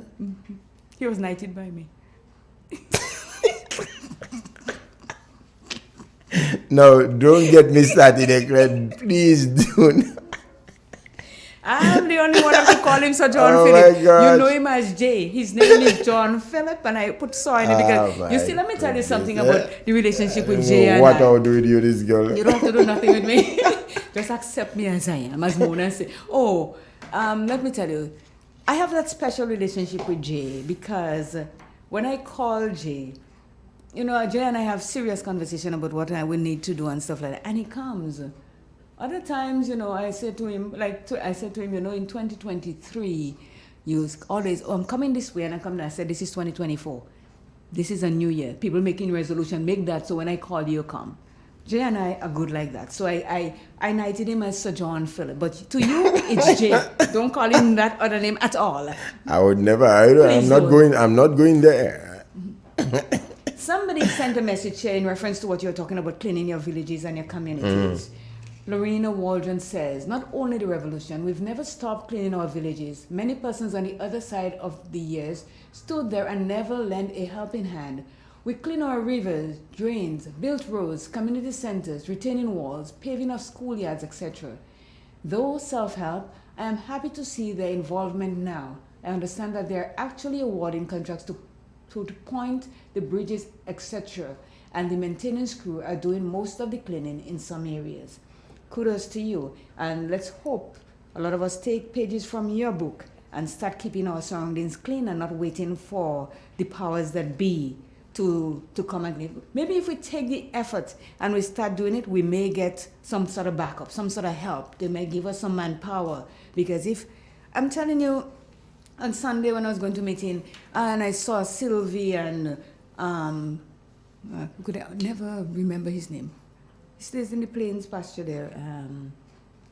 He was knighted by me. No, don't get me started, Ekred. Please don't. I'm the only one that could call him Sir John Oh Philip. my gosh. You know him as Jay. His name is John Philip, and I put Sir in it because Oh you see. my Let me tell you something goodness. about the relationship with Jay and What I. I'll do with you, this girl. You don't have to do nothing with me. Just accept me as I am, as Mona said. Oh, let me tell you, I have that special relationship with Jay because when I call Jay, you know, Jay and I have serious conversation about what I will need to do and stuff like that, and he comes. Other times, you know, I said to him, you know, in 2023, you always, oh, I'm coming this way, and I come and I said, this is 2024. This is a new year. People making resolution, make that so when I call you, come. Jay and I are good like that. So I knighted him as Sir John Philip. But to you, it's Jay. Don't call him that other name at all. I would never. Please don't. I'm not going there. Somebody sent a message here in reference to what you're talking about, cleaning your villages and your communities. Lorena Waldron says, not only the revolution, we've never stopped cleaning our villages. Many persons on the other side of the years stood there and never lent a helping hand. We clean our rivers, drains, built roads, community centers, retaining walls, paving of schoolyards, etc. Though self-help, I am happy to see their involvement now. I understand that they are actually awarding contracts to point the bridges, etc. And the maintenance crew are doing most of the cleaning in some areas. Kudos to you, and let's hope a lot of us take pages from your book and start keeping our surroundings clean and not waiting for the powers that be to come and live. Maybe if we take the effort and we start doing it, we may get some sort of backup, some sort of help. They may give us some manpower, because if, I'm telling you, on Sunday when I was going to meeting and I saw Sylvie and could I never remember his name. He stays in the plains pasture there.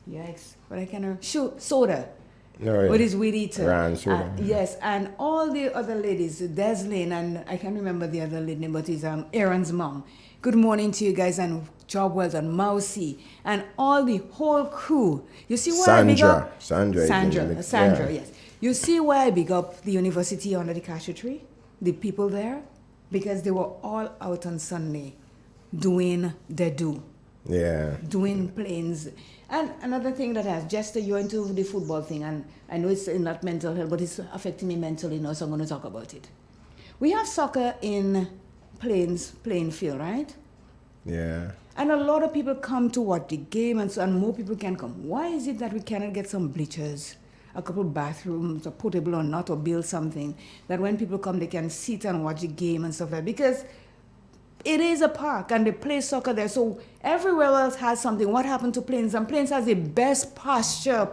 Yikes. But I cannot. Soda. No, yeah. With his weed eater. Soda. Yes, and all the other ladies, Deslane, and I can't remember the other lady name, but it's Aaron's mom. Good morning to you guys, and job well done, Mousy, and all the whole crew. You see why I big up? Sandra, yes. You see why I big up the university under the cashew tree? The people there? Because they were all out on Sunday doing their due. Yeah. Doing planes. And another thing that has, Jester, you're into the football thing, and I know it's not mental health, but it's affecting me mentally now, so I'm going to talk about it. We have soccer in playing field, right? Yeah. And a lot of people come to watch the game, and so and more people can come. Why is it that we cannot get some bleachers, a couple bathrooms, or portable or not, or build something that when people come, they can sit and watch the game and stuff like that? Because it is a park, and they play soccer there. So everywhere else has something. What happened to Plains? And Plains has the best pasture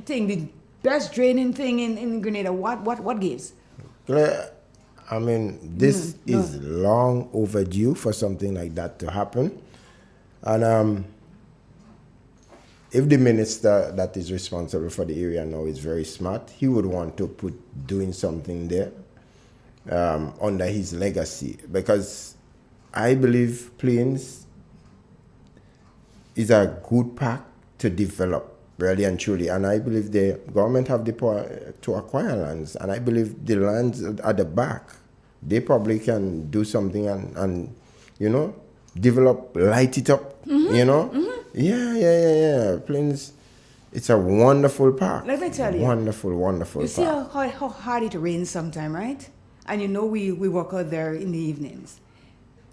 thing, the best draining thing in Grenada. What gives? Claire, I mean, this is long overdue for something like that to happen. And if the minister that is responsible for the area now is very smart, he would want to put doing something there under his legacy, because I believe Plains is a good park to develop, really and truly. And I believe the government have the power to acquire lands. And I believe the lands at the back, they probably can do something and you know, develop, light it up, you know? Yeah. Plains, it's a wonderful park. Let me tell you. Wonderful park. You see how hard it rains sometimes, right? And you know we work out there in the evenings.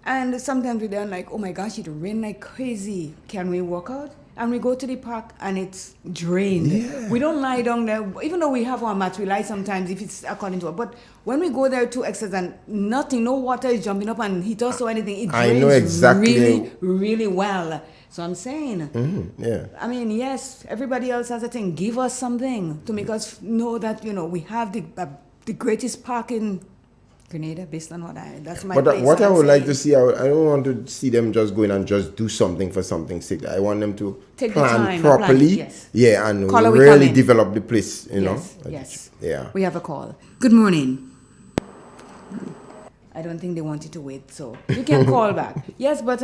And sometimes we're there like, oh my gosh, it rained like crazy. Can we walk out? And we go to the park and it's drained. Yeah. We don't lie down there. Even though we have our mats, we lie sometimes if it's according to it. But when we go there to exercise and nothing, no water is jumping up and hit us or anything, it drains really, really well. So I'm saying, yeah. I mean, yes, everybody else has a thing. Give us something to make us know that, you know, we have the greatest park in Grenada, based on that's my But place. what I would like to see, I don't want to see them just going and just do something for something's sake. I want them to take plan properly, yes. Yeah, and really develop the place, you know. Yes. Yeah. We have a call. Good morning. I don't think they wanted to wait, so you can call back. Yes, but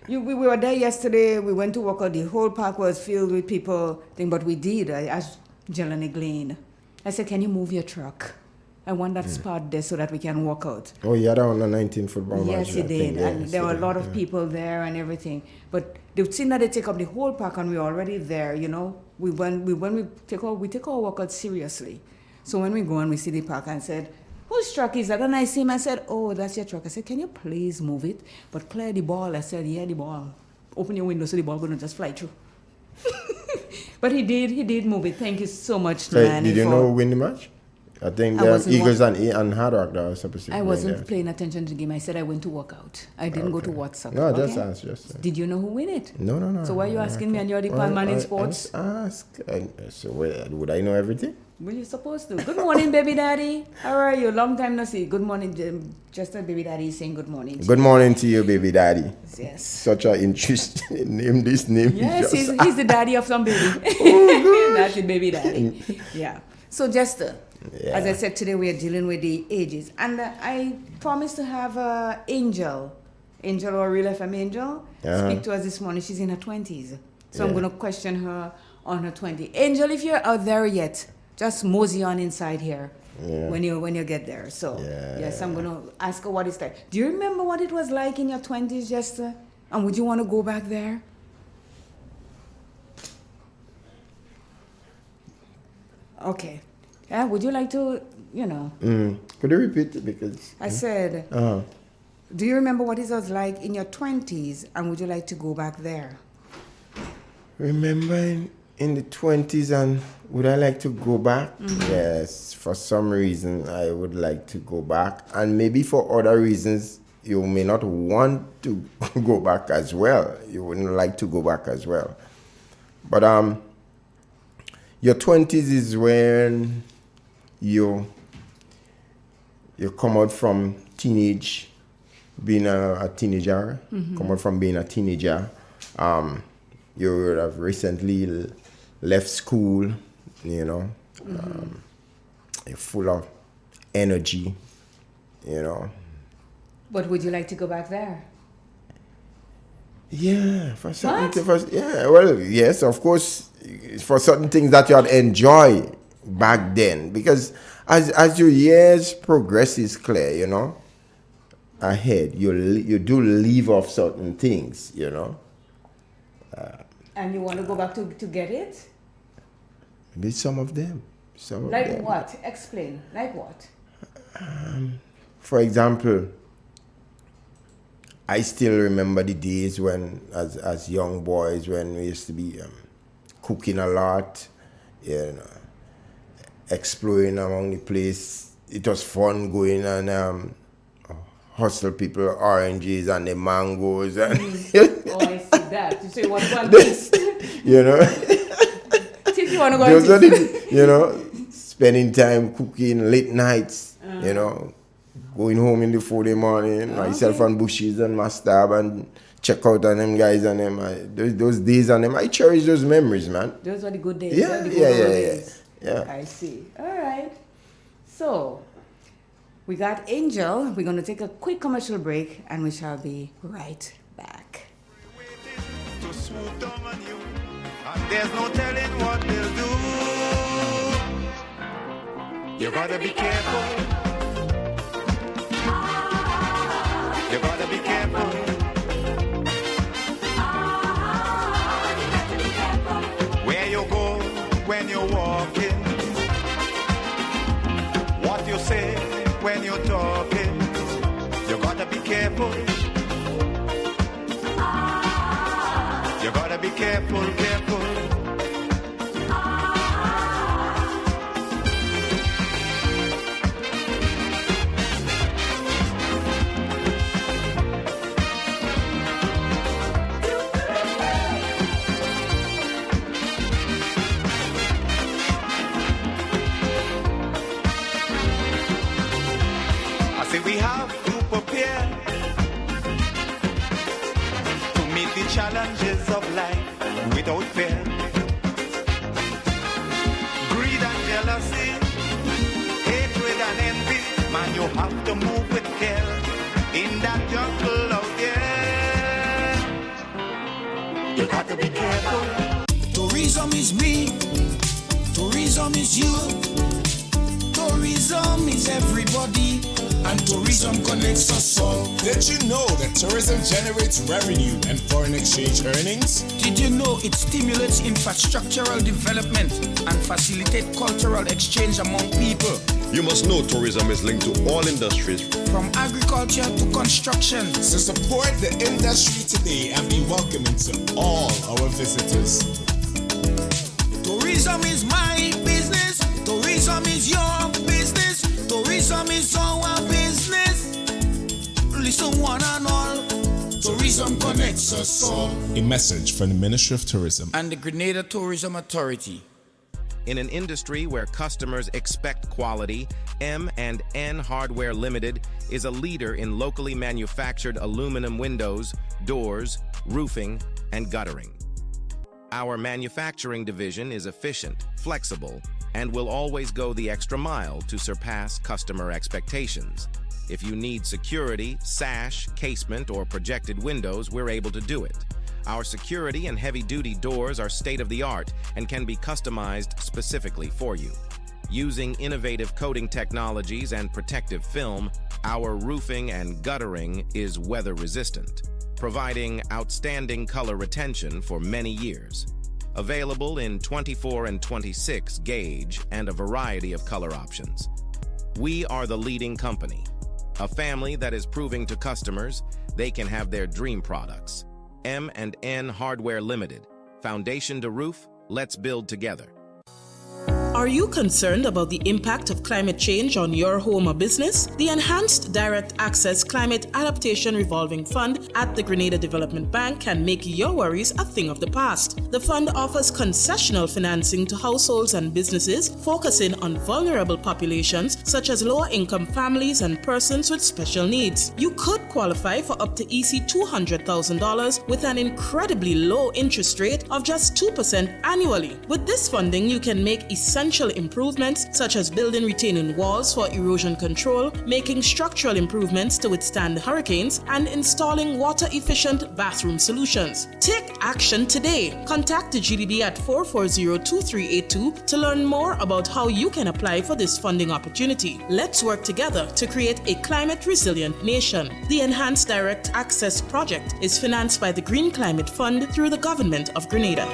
we were there yesterday. We went to walk out. The whole park was filled with people. But we did. Jelani Glen. I said, can you move your truck? I want that spot there so that we can walk out. Oh, yeah, that on the 19 football match. Yes, he I did. think, And yes, there were a lot of yeah. people there and everything. But they've seen that they take up the whole park and we're already there, you know. When we take our workout seriously. So when we go and we see the park and said, whose truck is that? And I see him, I said, oh, that's your truck. I said, can you please move it? But clear the ball. I said, yeah, the ball. Open your window so the ball going to just fly through. But he did move it. Thank you so much, So, Manny. did you know who win the match? I think Eagles and Hard Rock that was supposed to be I wasn't there. paying attention to the game. I said I went to work out. I didn't go to WhatsApp. No, okay? just Did you know who win it? No. So why are you asking me and you're the palm man in sports? Would I know everything? Well, you're supposed to. Good morning, baby daddy. How are you? Long time no see. Good morning. Just a baby daddy is saying good morning. Good morning to you, baby daddy. Yes. Such an interesting name, this name. Yes, he's the daddy of some baby. Oh, that's the baby daddy. Yeah. So just, as I said, today we are dealing with the ages. And I promised to have Angel or Real FM Angel, speak to us this morning. She's in her 20s. So I'm going to question her on her 20s. Angel, if you're out there yet, just mosey on inside here when you get there. So, yes, I'm going to ask her what it's like. Do you remember what it was like in your 20s, Jester? And would you want to go back there? Okay. Yeah, would you like to, Could you repeat it? Because I said, do you remember what it was like in your 20s, and would you like to go back there? Remember in the 20s, and would I like to go back? Mm-hmm. Yes, for some reason I would like to go back, and maybe for other reasons you may not want to go back as well. You wouldn't like to go back as well. But your 20s is when you come out from teenage, being a teenager, come out from being a teenager. You would have recently left school, you're full of energy, But would you like to go back there? Yeah, for certain yes, of course, for certain things that you had enjoy back then, because as your years progresses, Claire, ahead, you do leave off certain things, And you want to go back to get it? Maybe some of them. Like what? Explain. Like what? For example, I still remember the days when, as young boys, when we used to be cooking a lot, exploring around the place. It was fun going and hustle people oranges and the mangoes. And Oh, I see that. You say what one piece? If you want to go spending time cooking late nights, going home in the 4 morning, myself and Bushes and Mastab and check out on them guys and them. Those days and them, I cherish those memories, man. Those were the good days. Yeah. I see. All right. So, we got Angel. We're going to take a quick commercial break and we shall be right back. To swoop down on you, and there's no telling what they'll do. You gotta be careful. You gotta be careful. Where you go when you're walking, what you say when you're talking, you gotta be careful. You gotta be careful, careful. I say we have to prepare to meet the challenges of life without fear. Greed and jealousy, hatred and envy, man, you have to move with care in that jungle out there. You got to be careful. Tourism is me. Tourism Tourism is you. Tourism is everybody. And tourism connects us all. Did you know that tourism generates revenue and foreign exchange earnings? Did you know it stimulates infrastructural development and facilitate cultural exchange among people? You must know tourism is linked to all industries, from agriculture to construction. So support the industry today and be welcoming to all our visitors. Tourism is my business. Tourism is your business. Tourism is our business. Listen one and all. Tourism connects us all. A message from the Ministry of Tourism and the Grenada Tourism Authority. In an industry where customers expect quality, M&N Hardware Limited is a leader in locally manufactured aluminum windows, doors, roofing, and guttering. Our manufacturing division is efficient, flexible, and will always go the extra mile to surpass customer expectations. If you need security, sash, casement, or projected windows, we're able to do it. Our security and heavy-duty doors are state-of-the-art and can be customized specifically for you. Using innovative coating technologies and protective film, our roofing and guttering is weather-resistant, providing outstanding color retention for many years. Available in 24 and 26 gauge and a variety of color options. We are the leading company, a family that is proving to customers they can have their dream products. M&N Hardware Limited. Foundation to roof, let's build together. Are you concerned about the impact of climate change on your home or business? The Enhanced Direct Access Climate Adaptation Revolving Fund at the Grenada Development Bank can make your worries a thing of the past. The fund offers concessional financing to households and businesses, focusing on vulnerable populations such as lower-income families and persons with special needs. You could qualify for up to EC $200,000 with an incredibly low interest rate of just 2% annually. With this funding, you can make essential improvements such as building retaining walls for erosion control, making structural improvements to withstand hurricanes, and installing water-efficient bathroom solutions. Take action today. Contact the GDB at 440-2382 to learn more about how you can apply for this funding opportunity. Let's work together to create a climate-resilient nation. The Enhanced Direct Access Project is financed by the Green Climate Fund through the Government of Grenada.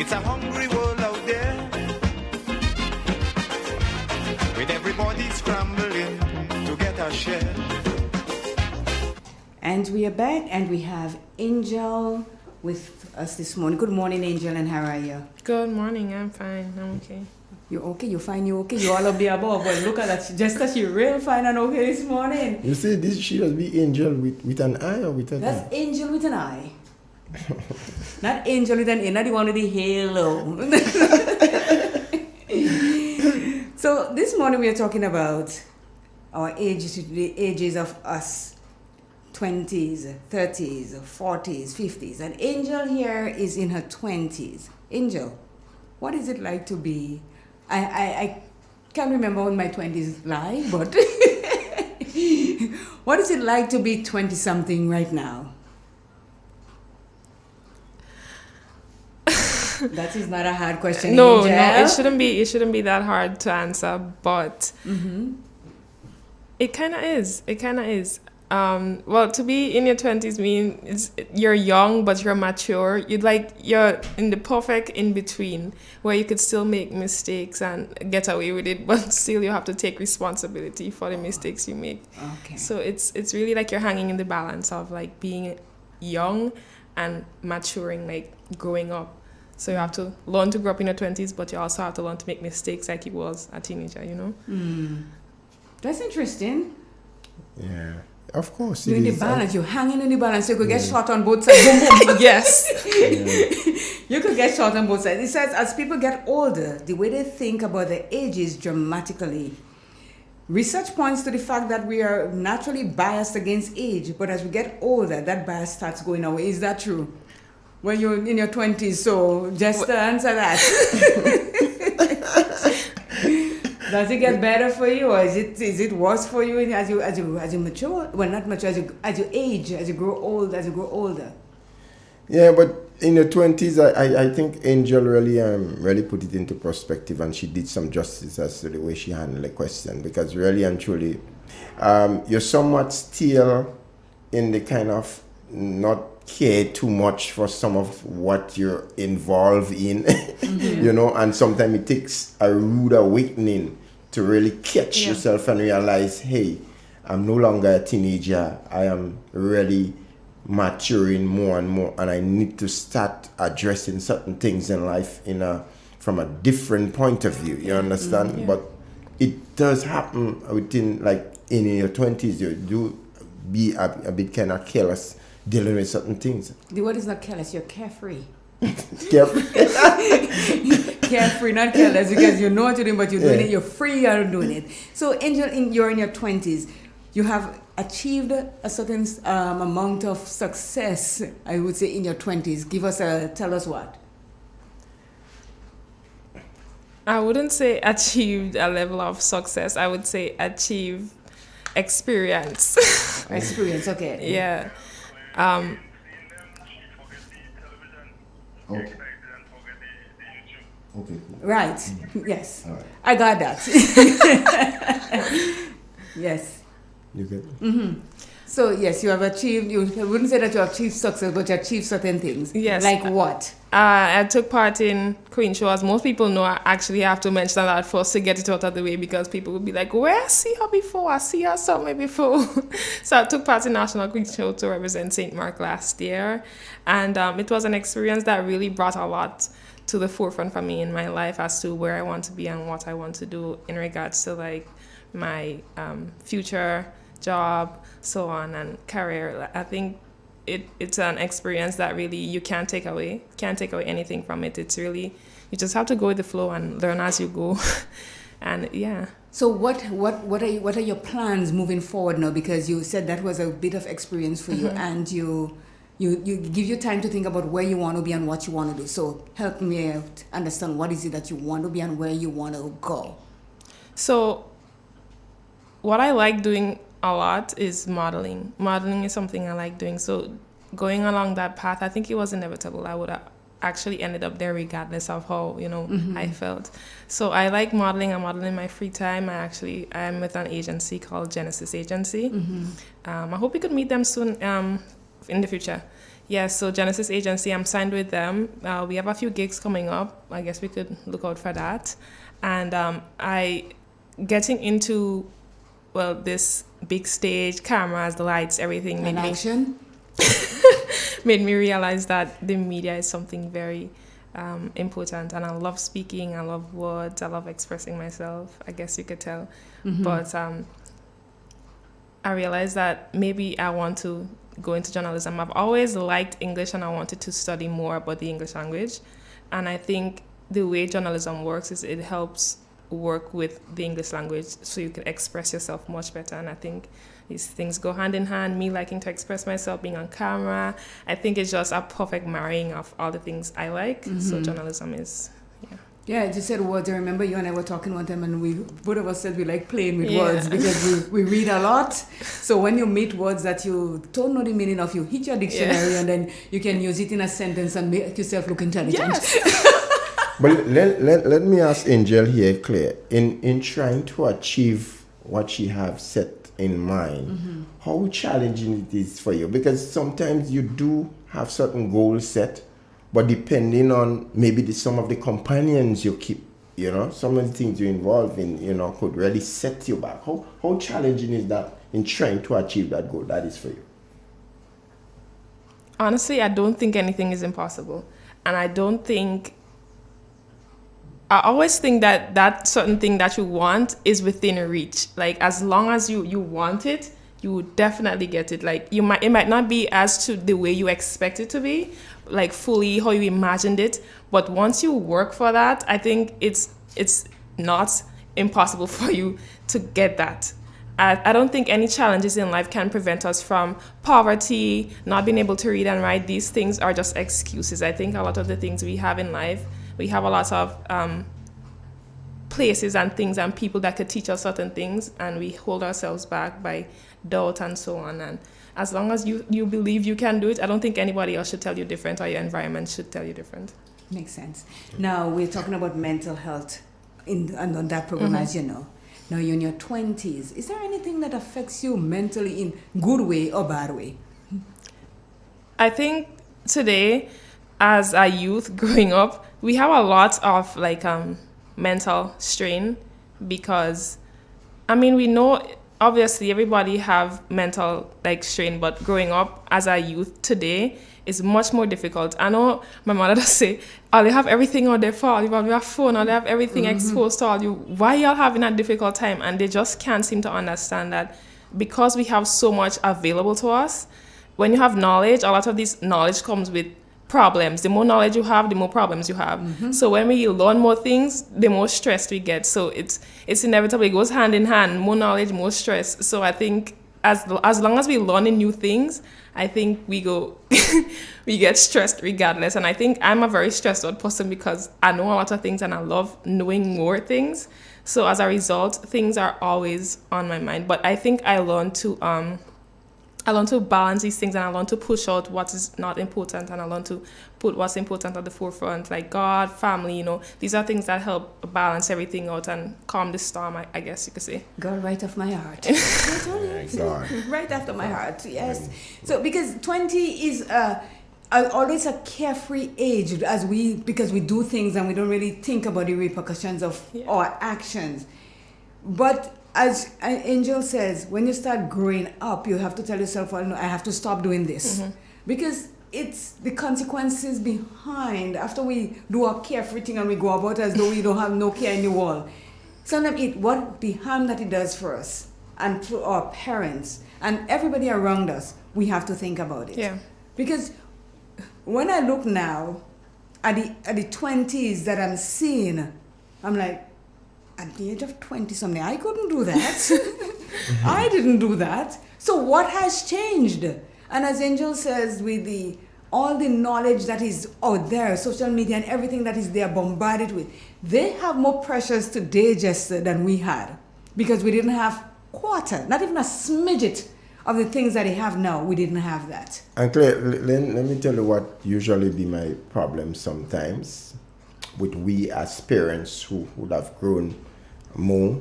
It's a hungry world out there, with everybody scrambling to get a share. And we are back, and we have Angel with us this morning. Good morning, Angel, and how are you? Good morning, I'm fine, I'm okay. You're okay, you're fine, you're okay, you're all of the above. But look at that, just that you're real fine and okay this morning. You say this she must be Angel with an eye or with an eye? That's Angel with an eye. Not Angel with an A, not the one with the halo. So this morning we are talking about our ages, the ages of us 20s, 30s, 40s, 50s. And Angel here is in her 20s. Angel, what is it like to be... I can't remember when my 20s lie, but what is it like to be 20-something right now? That is not a hard question. No, Angel. no, it shouldn't be that hard to answer, but it kind of is. It kind of is. Well, to be in your 20s means you're young, but you're mature. You're in the perfect in-between where you could still make mistakes and get away with it, but still you have to take responsibility for the mistakes you make. Okay. So it's really like you're hanging in the balance of like being young and maturing, like growing up. So you have to learn to grow up in your 20s, but you also have to learn to make mistakes like you was a teenager, you know? That's interesting. Yeah, of course. You're in the is. balance, you're hanging in the balance, so you could get shot on both sides. Boom, boom. Yes. You could get shot on both sides. It says as people get older, the way they think about their ages dramatically. Research points to the fact that we are naturally biased against age, but as we get older, that bias starts going away. Is that true? When you're in your 20s, so just to answer that. Does it get better for you, or is it worse for you as you mature? Well, not mature, as you age, as you grow older. Yeah, but in the 20s, I think Angel really put it into perspective, and she did some justice as to the way she handled the question, because really and truly, you're somewhat still in the kind of not care too much for some of what you're involved in, you know, and sometimes it takes a rude awakening to really catch yourself and realize, hey, I'm no longer a teenager. I am really maturing more and more, and I need to start addressing certain things in life from a different point of view. You understand? But it does happen within, like, in your 20s, you do be a bit kind of careless dealing with certain things. The word is not careless, you're carefree. Carefree. Carefree, not careless, because you know what you're doing, but you're doing it, you're free, you're doing it. So, Angel, you're in your 20s. You have achieved a certain amount of success, I would say, in your 20s. Tell us what. I wouldn't say achieved a level of success. I would say achieve experience. Experience, okay. Yeah. Okay. Okay. Right. Yes. All right. I got that. Yes. You get it? Mm-hmm. So, yes, you have achieved, you wouldn't say that you have achieved success, but you achieved certain things. Yes. Like what? I took part in Queen Show. As most people know, I actually have to mention that first to get it out of the way, because people would be like, where I see her before? I see her somewhere before. So I took part in National Queen Show to represent St. Mark last year. And it was an experience that really brought a lot to the forefront for me in my life as to where I want to be and what I want to do in regards to, like, my future job, so on, and career. I think it's an experience that really you can't take away anything from it. It's really, you just have to go with the flow and learn as you go. And yeah. So what are your plans moving forward now? Because you said that was a bit of experience for you, and you give you time to think about where you want to be and what you want to do. So help me out understand, what is it that you want to be and where you want to go. So what I like doing a lot is modeling. Modeling is something I like doing. So going along that path, I think it was inevitable. I would have actually ended up there regardless of how, I felt. So I like modeling. I model in my free time. I'm with an agency called Genesis Agency. I hope we could meet them soon in the future. Yes, so Genesis Agency, I'm signed with them. We have a few gigs coming up. I guess we could look out for that. And getting into, this big stage, cameras, the lights, everything made me realize that the media is something very important. And I love speaking, I love words, I love expressing myself, I guess you could tell. But I realized that maybe I want to go into journalism. I've always liked English, and I wanted to study more about the English language. And I think the way journalism works is it helps work with the English language so you can express yourself much better. And I think these things go hand in hand. Me liking to express myself, being on camera, I think it's just a perfect marrying of all the things I like. So journalism is, Yeah, you said words. I remember you and I were talking one time, and both of us said we like playing with words because we read a lot. So when you meet words that you don't know the meaning of, you hit your dictionary and then you can use it in a sentence and make yourself look intelligent. Yes. But let me ask Angel here, Claire, in trying to achieve what she have set in mind, how challenging it is for you? Because sometimes you do have certain goals set, but depending on maybe some of the companions you keep, some of the things you're involved in, could really set you back. How challenging is that in trying to achieve that goal that is for you? Honestly, I don't think anything is impossible. And I always think that certain thing that you want is within reach. Like, as long as you want it, you will definitely get it. Like, it might not be as to the way you expect it to be, like fully how you imagined it. But once you work for that, I think it's not impossible for you to get that. I don't think any challenges in life can prevent us from poverty, not being able to read and write. These things are just excuses. I think a lot of the things we have in life, we have a lot of places and things and people that could teach us certain things, and we hold ourselves back by doubt and so on. And as long as you believe you can do it, I don't think anybody else should tell you different, or your environment should tell you different. Makes sense. Now, we're talking about mental health on that program, as you know. Now, you're in your 20s. Is there anything that affects you mentally in good way or bad way? I think today, as a youth growing up, we have a lot of mental strain because, I mean, we know obviously everybody have mental strain, but growing up as a youth today is much more difficult. I know my mother does say, oh, they have everything on their phone, you have your phone, or they have everything exposed to all you. Why y'all having a difficult time? And they just can't seem to understand that because we have so much available to us, when you have knowledge, a lot of this knowledge comes with problems. The more knowledge you have, the more problems you have. So when we learn more things, the more stressed we get. So it's inevitable. It goes hand in hand. More knowledge, more stress. So I think as long as we learn new things, I think we get stressed regardless. And I think I'm a very stressed out person because I know a lot of things and I love knowing more things. So as a result, things are always on my mind. But I think I learned to balance these things, and I learned to push out what is not important, and I learned to put what's important at the forefront, like God, family, these are things that help balance everything out and calm the storm, I guess you could say. God, right off my heart. God. Right after my heart, yes. So because 20 is always a carefree age because we do things and we don't really think about the repercussions of our actions. But as Angel says, when you start growing up, you have to tell yourself, well, no, I have to stop doing this. Because it's the consequences behind, after we do our carefree thing and we go about as though we don't have no care in the world. Sometimes what the harm that it does for us and to our parents and everybody around us, we have to think about it. Yeah. Because when I look now at the 20s that I'm seeing, I'm like, at the age of 20-something, I couldn't do that. I didn't do that. So what has changed? And as Angel says, with all the knowledge that is out there, social media and everything that is there bombarded with, they have more pressures to digest than we had. Because we didn't have quarter, not even a smidget of the things that they have now. We didn't have that. And Claire, let me tell you what usually be my problem sometimes with we as parents who would have grown more.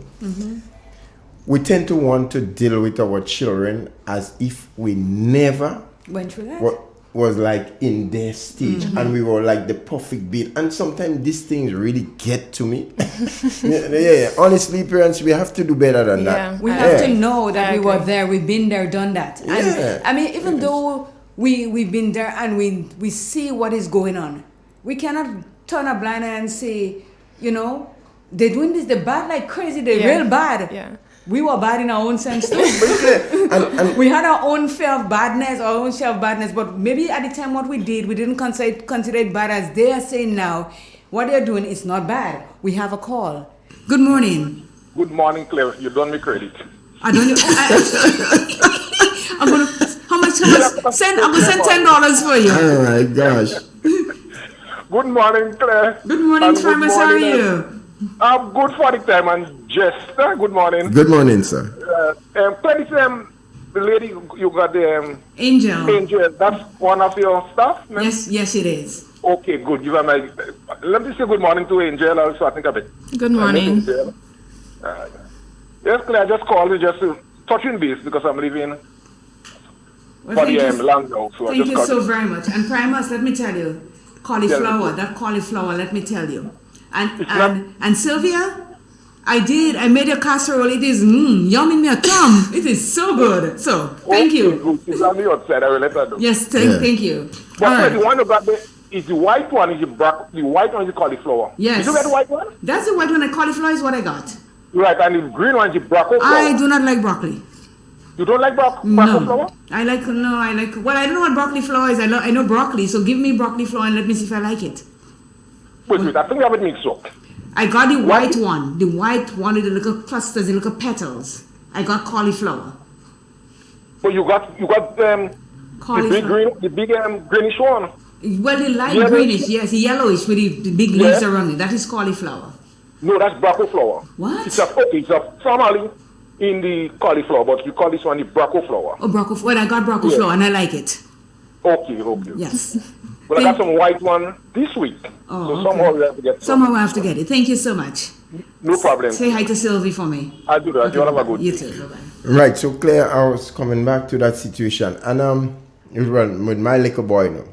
We tend to want to deal with our children as if we never went through that. Was like in their stage and we were like the perfect being. And sometimes these things really get to me. Honestly, parents, we have to do better than that. We have to know that we were there, we've been there, done that. And I mean, even though we've been there and we see what is going on, we cannot turn a blind eye and say, they're doing this, they're bad like crazy, they're real bad. Yeah. We were bad in our own sense too. and we had our own fear of badness, our own share of badness, but maybe at the time what we did, we didn't consider it bad as they are saying now. What they're doing is not bad. We have a call. Good morning. Good morning, Claire. You done me credit. I don't know. I'm gonna how much? I'm gonna send $10 for you. Oh my gosh. Good morning, Claire. Good morning, Thomas. How are you? I'm good for the time and Jester. Good morning. Good morning, sir. The lady you got the Angel. Angel. That's one of your stuff. No? Yes, it is. Okay, good. Give her my. Let me say good morning to Angel. Also, I think of it. Good morning. Yes, Claire. I just called you just to touching base because I'm leaving. Well, thank you so very much. And Primus, let me tell you, cauliflower. That cauliflower. Let me tell you. And Sylvia, I did. I made a casserole. It is yum in my tongue. It is so good. So, thank you. Good. She's on the outside. I will let her know. Yes, thank you. But All right. the one about is the white one, is the white one is the cauliflower. Yes. Did you get the white one? That's the white one. The cauliflower is what I got. Right, and the green one is the broccoli flower. I do not like broccoli. You don't like broccoli flower? I like, well, I don't know what broccoli flower is. I know broccoli, so give me broccoli flower and let me see if I like it. Wait, I think you have it mixed up. I got the white one. The white one with the little clusters, the little petals. I got cauliflower. But you got the big greenish one. Well, the light greenish, yes, the yellowish with the big leaves around it. That is cauliflower. No, that's broccoli flower. What? It's a family in the cauliflower, but you call this one the broccoli flower. Oh, broccoli. Well, I got broccoli flower and I like it. Okay. Yes. Well, I got some white one this week. Oh, so somehow we have to get it. Somehow I have to get it. Thank you so much. No problem. Say hi to Sylvie for me. I'll do that. Okay. You have a good You day. too. Bye-bye. Right, so Claire, I was coming back to that situation, and with my little boy now,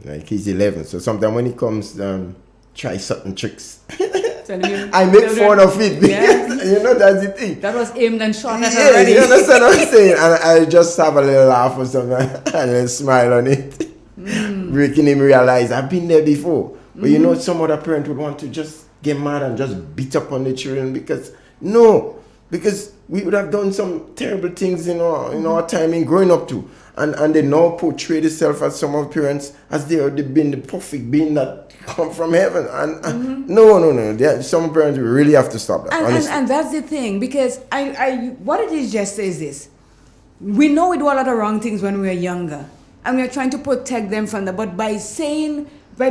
like he's 11, so sometimes when he comes, try certain tricks. I make fun of it because you know that's the thing. That was aimed and shot at Yeah, already. you understand what I'm saying? And I just have a little laugh or something and then smile on it, making him realize I've been there before. But you know, some other parent would want to just get mad and just beat up on the children because we would have done some terrible things in our time in growing up too. And they now portray themselves as some of parents as they've been the perfect being that come from heaven. And no. Some parents really have to stop that. And that's the thing, because what it is just is this. We know we do a lot of wrong things when we are younger. And we are trying to protect them from that. But by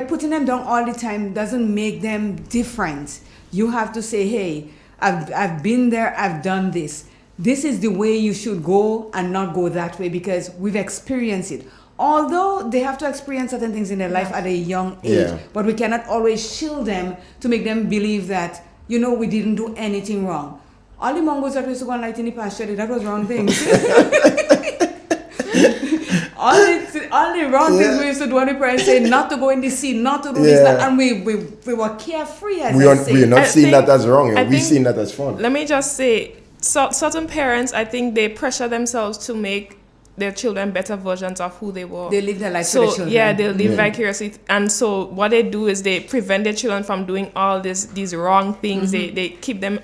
putting them down all the time doesn't make them different. You have to say, hey, I've been there, I've done this. This is the way you should go and not go that way because we've experienced it. Although they have to experience certain things in their life at a young age, but we cannot always shield them to make them believe that, we didn't do anything wrong. All the mongols that used to go and light in the pasture, that was wrong things. all the wrong things we used to do when the parents say not to go in the sea, not to do this, that, and we were carefree as we're not seeing that as wrong, we're seeing that as fun. Let me just say, certain parents, I think they pressure themselves to make their children better versions of who they were. They live their life for the children. Yeah, they live vicariously. And so what they do is they prevent their children from doing all these wrong things. They keep them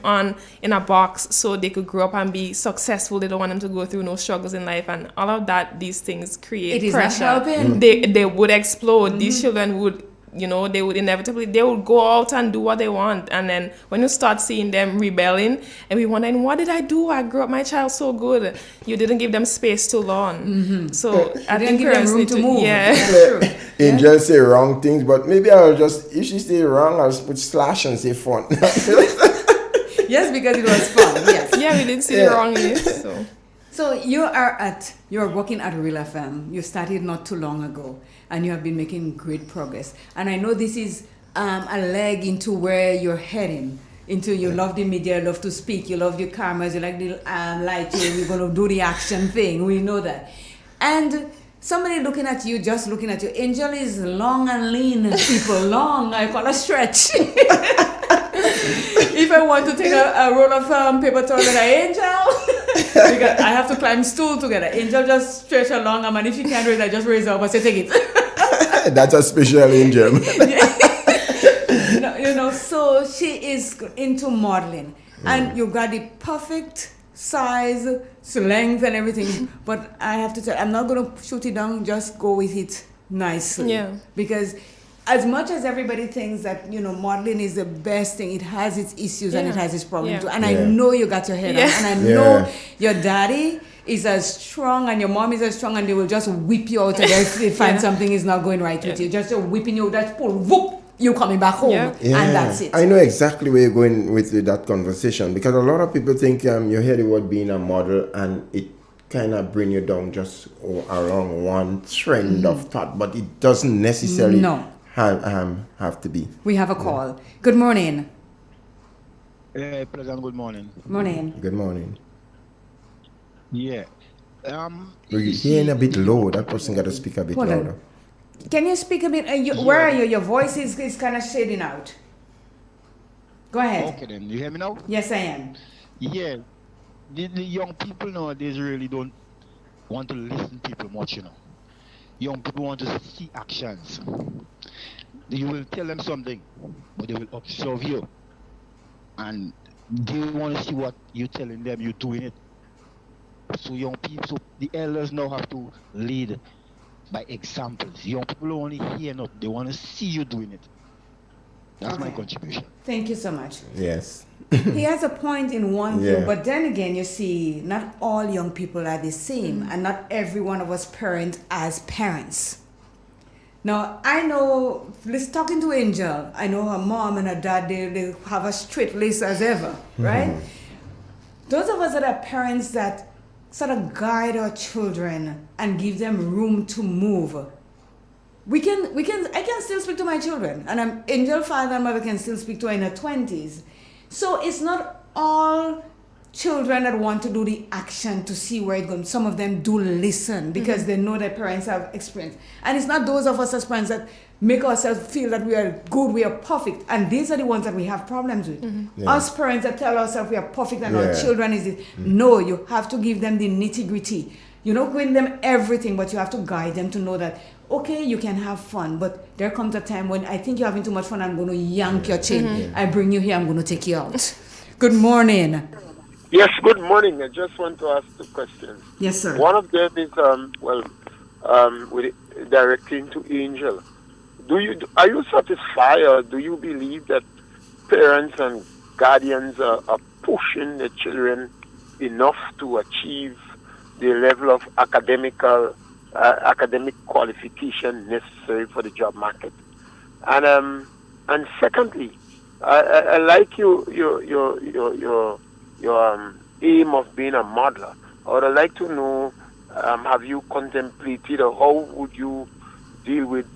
in a box so they could grow up and be successful. They don't want them to go through no struggles in life. And all of that, these things create pressure. Not helping. They would explode. These children would... they would inevitably, they would go out and do what they want. And then when you start seeing them rebelling and we wondering, what did I do? I grew up my child so good. You didn't give them space too long. So I think parents need to move. Yeah. Angel say wrong things, but maybe if she say wrong, I'll put slash and say fun. Yes, because it was fun. Yes. Yeah, we didn't see the wrong in it. So you're working at Real FM. You started not too long ago, and you have been making great progress. And I know this is a leg into where you're heading. Into you love the media, you love to speak, you love your cameras, you like the lighting, you're going to do the action thing. We know that. And somebody looking at you, just looking at you. Angel is long and lean, people. Long, I call a stretch. If I want to take a roll of paper towel with an Angel, because I have to climb stool together. Angel just stretch along, and if you can't raise, I just raise up and say, take it. That's a special angel. So she is into modeling, and you got the perfect size, length, and everything. But I have to tell, I'm not going to shoot it down. Just go with it nicely. Yeah. Because as much as everybody thinks that, modeling is the best thing, it has its issues and it has its problems too. And I know you got your head on. And I know your daddy is as strong and your mom is as strong, and they will just whip you out if they find something is not going right with you. Just whipping you, just pull, whoop, you coming back home. And that's it. I know exactly where you're going with that conversation, because a lot of people think you hear the word being a model and it kind of bring you down just along one trend of thought, but it doesn't necessarily have to be. We have a call. Good morning. Hey, President, good morning. Morning. Good morning. Yeah. You're hearing a bit low. That person got to speak a bit louder. Can you speak a bit? Where are you? Your voice is kind of shading out. Go ahead. Okay, then. You hear me now? Yes, I am. Yeah. The young people nowadays really don't want to listen to people much, Young people want to see actions. You will tell them something, but they will observe you. And they want to see what you're telling them, you're doing it. So young people, so the elders now have to lead by examples. Young people don't only hear enough, they want to see you doing it. That's my contribution. Thank you so much. Yes. He has a point in one Yeah. thing, but then again, you see, not all young people are the same, and not every one of us parent as parents. Now, I know, talking to Angel, I know her mom and her dad, they have a straight list as ever, right? Those of us that are parents that sort of guide our children and give them room to move. I can still speak to my children, and Angel father and mother can still speak to her in her 20s. So it's not all children that want to do the action to see where it goes. Some of them do listen because they know their parents have experience. And it's not those of us as parents that make ourselves feel that we are good, we are perfect. And these are the ones that we have problems with. Yeah. Us parents that tell ourselves we are perfect and our Yeah. children is this. No, you have to give them the nitty-gritty. You don't give them everything, but you have to guide them to know that, okay, you can have fun, but there comes a time when I think you're having too much fun, I'm going to yank your chain. I bring you here, I'm going to take you out. Good morning. Yes, good morning. I just want to ask two questions. Yes, sir. One of them is, with directing to Angel. Are you satisfied, or do you believe that parents and guardians are pushing the children enough to achieve the level of academic qualification necessary for the job market? And secondly, I like your aim of being a modeler. I would like to know, have you contemplated, or how would you deal with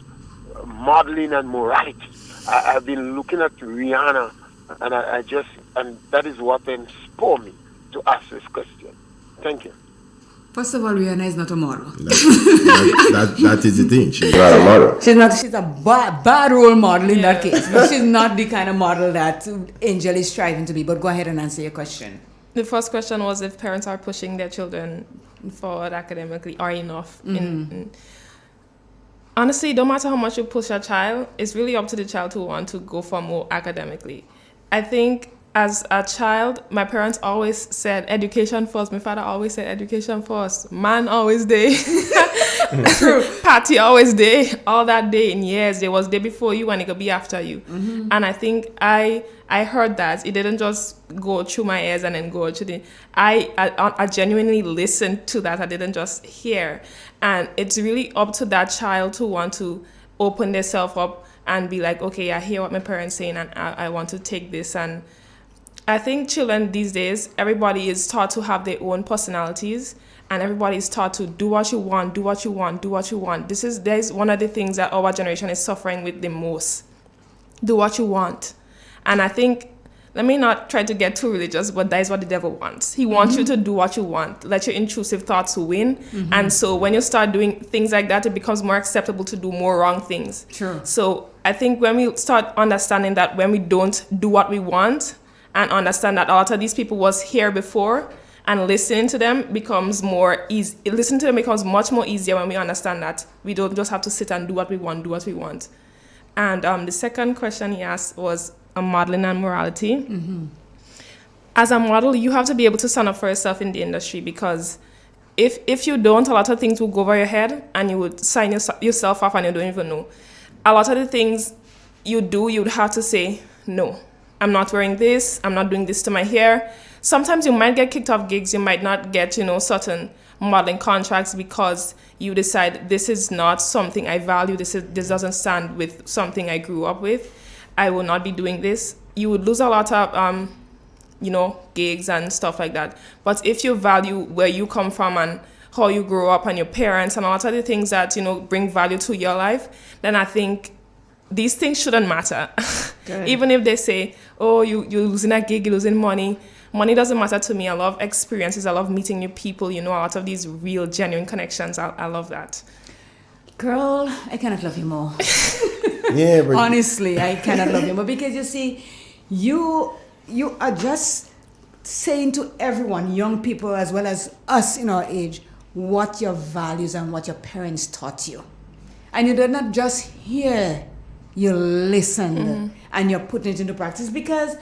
modeling and morality? I've been looking at Rihanna, and that is what inspired me to ask this question. Thank you. First of all, Rihanna is not a model. That is the thing. She's not a model. She's a bad role model in that case. But she's not the kind of model that Angel is striving to be. But go ahead and answer your question. The first question was if parents are pushing their children forward academically or enough. Honestly, no matter how much you push a child, it's really up to the child to want to go for more academically. I think as a child, my parents always said education first. My father always said education first. Man always day. Party always day. All that day in years. There was day before you and it could be after you. And I think I heard that. It didn't just go through my ears and then go through the... I genuinely listened to that. I didn't just hear. And it's really up to that child to want to open themselves up and be like, okay, I hear what my parents saying and I want to take this. And I think children these days, everybody is taught to have their own personalities, and everybody is taught to do what you want, do what you want, do what you want. There's one of the things that our generation is suffering with the most. Do what you want. And I think, let me not try to get too religious, but that is what the devil wants. He wants you to do what you want. Let your intrusive thoughts win. And so when you start doing things like that, it becomes more acceptable to do more wrong things. True. So I think when we start understanding that when we don't do what we want, and understand that a lot of these people was here before, and listening to them becomes more easy. Listening to them becomes much more easier when we understand that we don't just have to sit and do what we want, And the second question he asked was modeling and morality. As a model, you have to be able to stand up for yourself in the industry, because if you don't, a lot of things will go over your head and you would sign yourself off and you don't even know. A lot of the things you do, you'd have to say, no, I'm not wearing this, I'm not doing this to my hair. Sometimes you might get kicked off gigs, you might not get, certain modeling contracts because you decide this is not something I value, this doesn't stand with something I grew up with. I will not be doing this. You would lose a lot of, gigs and stuff like that. But if you value where you come from and how you grew up and your parents and a lot of the things that, bring value to your life, then I think these things shouldn't matter. Even if they say, oh, you're losing a gig, you're losing money. Money doesn't matter to me. I love experiences. I love meeting new people, a lot of these real, genuine connections. I love that. Girl, I cannot love you more. Yeah, but honestly, I cannot love you more because you see, You are just saying to everyone, young people as well as us in our age, what your values and what your parents taught you. And you did not just hear, you listened and you're putting it into practice. Because,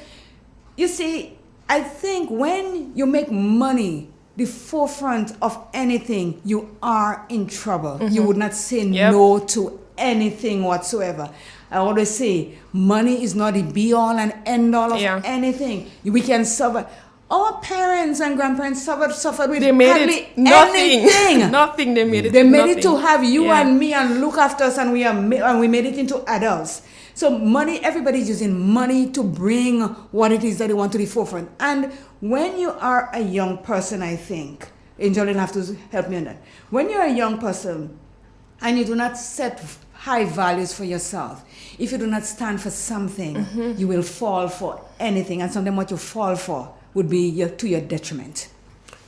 you see, I think when you make money the forefront of anything, you are in trouble. You would not say no to anything whatsoever. I always say, money is not the be-all and end-all of anything. We can suffer. Our parents and grandparents suffered with hardly anything. Nothing. They made it. They made it to have you and me and look after us, and we made it into adults. So money, everybody's using money to bring what it is that they want to the forefront. And when you are a young person, I think, Angel will have to help me on that. When you're a young person and you do not set high values for yourself, if you do not stand for something, you will fall for anything. And sometimes what you fall for would be to your detriment.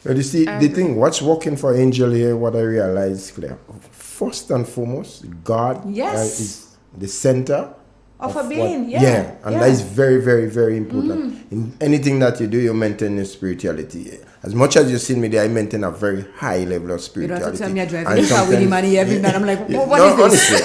But you see, the thing, what's working for Angel here, what I realize, Claire, first and foremost, God is the center of a being. That is very, very, very important. In anything that you do, you maintain your spirituality. As much as you see me there, I maintain a very high level of spirituality. You don't have to tell me I drive in car with the money every night. I'm like, what is this?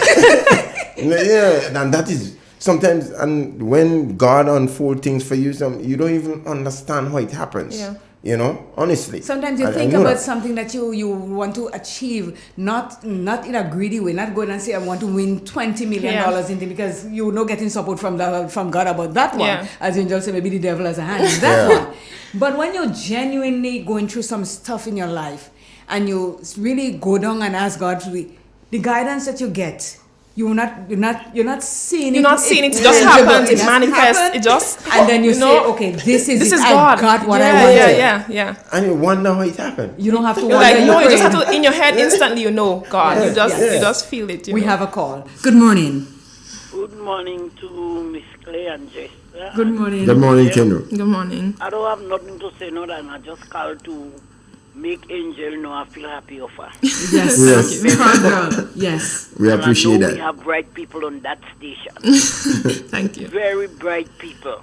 Honestly. And that is sometimes, and when God unfolds things for you, you don't even understand how it happens. You know, honestly. Sometimes you think about something that you want to achieve, not in a greedy way, not going and say I want to win $20 million in it, because you're not getting support from God about that one. As Angel said, maybe the devil has a hand in that one. But when you're genuinely going through some stuff in your life and you really go down and ask God to the guidance that you get, you're not seeing it. You're not seeing it. It just happens. It manifests. It just, and then you say, okay, this is God. I got what I wanted. Yeah. And you wonder how it happened. You don't have to wonder. Like, no, you just have to, in your head, instantly you know God. You just feel it. We have a call. Good morning. Good morning to Miss Clay and Jess. Good morning. Good morning, Kendra. Good morning. I don't have nothing to say, no, than I just called to make Angel know I feel happy of her. Yes. We appreciate that. We have bright people on that station. Thank you. Very bright people.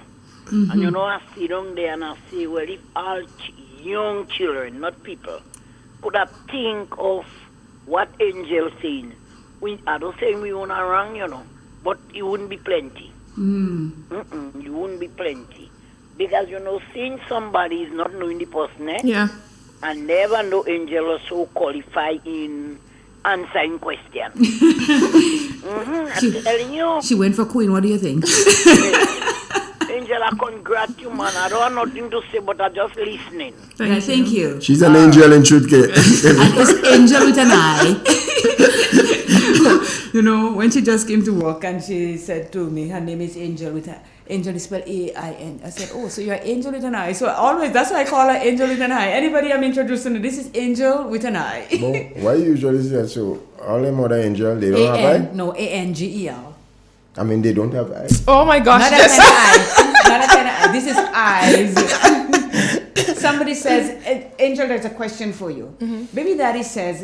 And you know, I sit down there and I say, well, if all young children, not people, could have think of what Angel saying, I don't say we want to wrong, you know, but it wouldn't be plenty. You wouldn't be plenty. Because, you know, seeing somebody is not knowing the person, I never know Angel was so qualified in answering questions. I'm telling you. She went for Queen. What do you think? Angel, I congrats you, man. I don't have nothing to say, but I'm just listening. Thank you. She's an angel in truth. And it's Angel with an eye. You know, when she just came to work and she said to me, her name is Angel with an Angel is spelled A-I-N. I said, oh, so you're Angel with an eye. So always, that's why I call her Angel with an eye. Anybody I'm introducing to, this is Angel with an eye. But why you usually say so? All them other angel, they don't have eye? No, A-N-G-E-L. I mean, they don't have eyes. Oh my gosh. Not that kind of eye. This is eyes. Somebody says, Angel, there's a question for you. Baby Daddy says,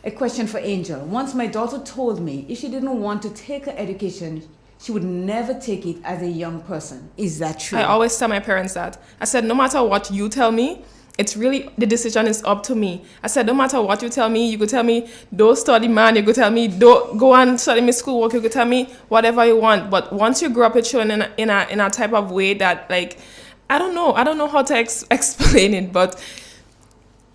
a question for Angel. Once my daughter told me if she didn't want to take her education, she would never take it as a young person. Is that true? I always tell my parents that. I said, no matter what you tell me, it's really, the decision is up to me. I said, no matter what you tell me, you could tell me, don't study, man. You could tell me, don't go and study me schoolwork. You could tell me whatever you want. But once you grow up with children in a type of way that, like, I don't know how to explain it, but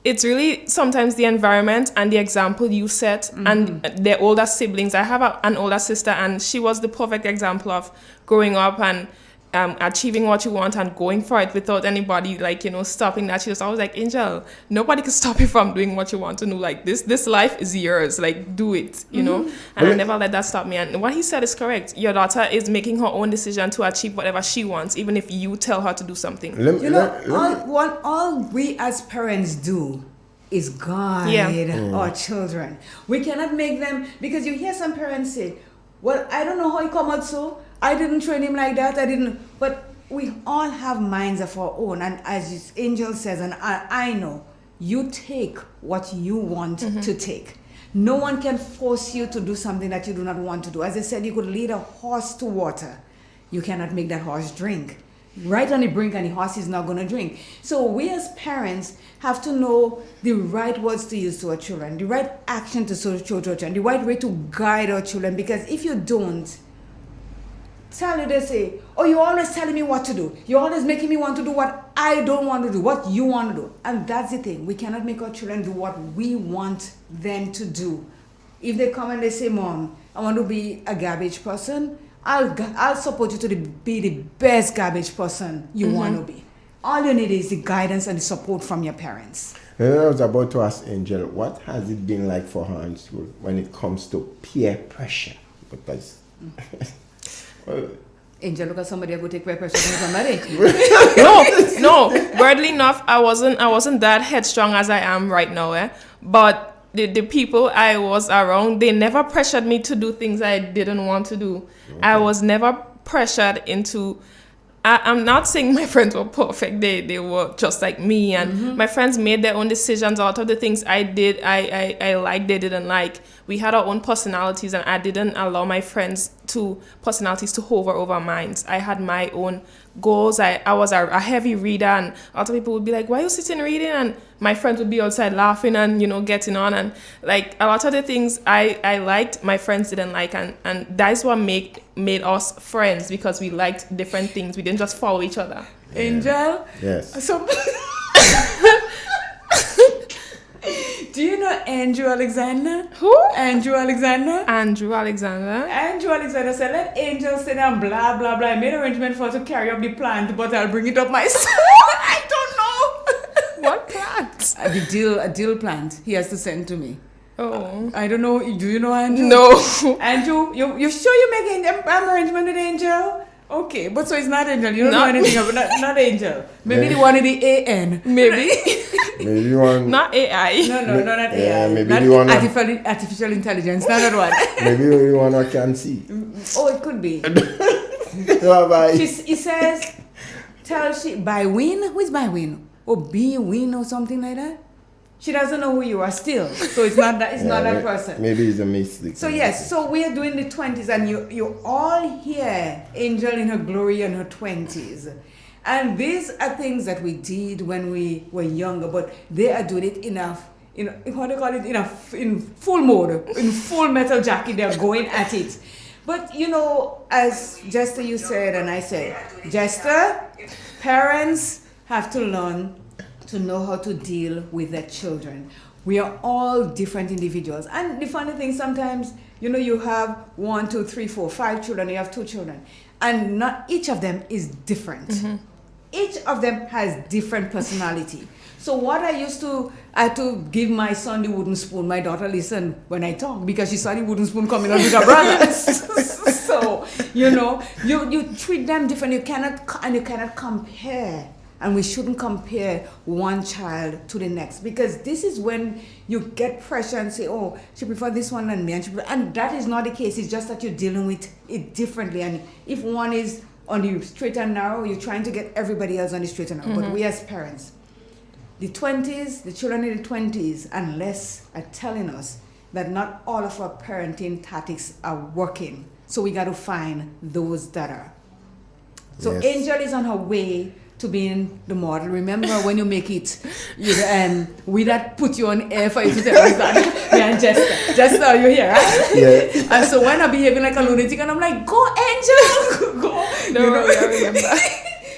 it's really sometimes the environment and the example you set and their older siblings. I have an older sister, and she was the perfect example of growing up and achieving what you want and going for it without anybody, like, you know, stopping that. She was always like, Angel, nobody can stop you from doing what you want to do. Like, this life is yours. Like, do it, you know? And I never let that stop me. And what he said is correct. Your daughter is making her own decision to achieve whatever she wants, even if you tell her to do something. All we as parents do is guide our children. We cannot make them, because you hear some parents say, well, I don't know how he come out so. I didn't train him like that. But we all have minds of our own. And as Angel says, and I know, you take what you want to take. No one can force you to do something that you do not want to do. As I said, you could lead a horse to water. You cannot make that horse drink. right on the brink and the horse is not going to drink. So we as parents have to know the right words to use to our children, the right action to show to our children, the right way to guide our children. Because if you don't, they say, oh, you're always telling me what to do. You're always making me want to do what I don't want to do, what you want to do. And that's the thing. We cannot make our children do what we want them to do. If they come and they say, Mom, I want to be a garbage person, I'll support you to be the best garbage person you want to be. All you need is the guidance and the support from your parents. I was about to ask Angel, what has it been like for her in school when it comes to peer pressure? Because Angel, look at somebody who take peer pressure from somebody. No. Weirdly enough, I wasn't that headstrong as I am right now. But the people I was around, they never pressured me to do things I didn't want to do. Okay. I was never pressured into. I'm not saying my friends were perfect. They were just like me, and my friends made their own decisions. A lot of the things I did, I liked, they didn't like. We had our own personalities, and I didn't allow my friends' personalities to hover over mine. I had my own goals. I was a heavy reader, and a lot of people would be like, why are you sitting reading? And my friends would be outside laughing and, getting on. And like a lot of the things I liked, my friends didn't like. And that's what made us friends, because we liked different things. We didn't just follow each other. Yeah. Angel? Yes. So, do you know Andrew Alexander? Who? Andrew Alexander. Andrew Alexander said, let Angel sit down, blah, blah, blah. I made arrangement for her to carry up the plant, but I'll bring it up myself. I don't know. What plant? A dill plant he has to send to me. Oh. I don't know. Do you know Andrew? No. Andrew, you sure you're making an arrangement with Angel? Okay, but so it's not Angel. You don't know anything about not Angel. Maybe the one in the AN. Maybe. Maybe the one. Not AI. No, not AI. Maybe not the one. Artificial intelligence. Not that one. Maybe the one I can see. Oh, it could be. He says, by Win? Who is by Win? Or B Win or something like that? She doesn't know who you are still. So it's not that not that person. Maybe it's a mistake. So yes, so we are doing the 20s, and you all hear Angel in her glory in her 20s. And these are things that we did when we were younger, but they are doing it enough. What do you call it? In full mode, in full metal jacket, they're going at it. But as Jester you said, and I said, Jester, parents have to learn to know how to deal with their children. We are all different individuals. And the funny thing, sometimes, you have 1, 2, 3, 4, 5 children, you have 2 children. And not each of them is different. Mm-hmm. Each of them has different personality. So what I had to give my son the wooden spoon. My daughter listened when I talk because she saw the wooden spoon coming out with her brothers. So, you treat them different. You cannot compare. And we shouldn't compare one child to the next, because this is when you get pressure and say, oh, she prefers this one than me. And that is not the case. It's just that you're dealing with it differently. And if one is on the straight and narrow, you're trying to get everybody else on the straight and narrow. Mm-hmm. But we as parents, the children in the 20s and less are telling us that not all of our parenting tactics are working. So we got to find those that are. So yes. Angel is on her way to being the model. Remember when you make it, we that put you on air for you to tell us that. Me and Jester, are you here, right? Yeah. And so when I'm behaving like a lunatic, and I'm like, go Angel, go. I remember.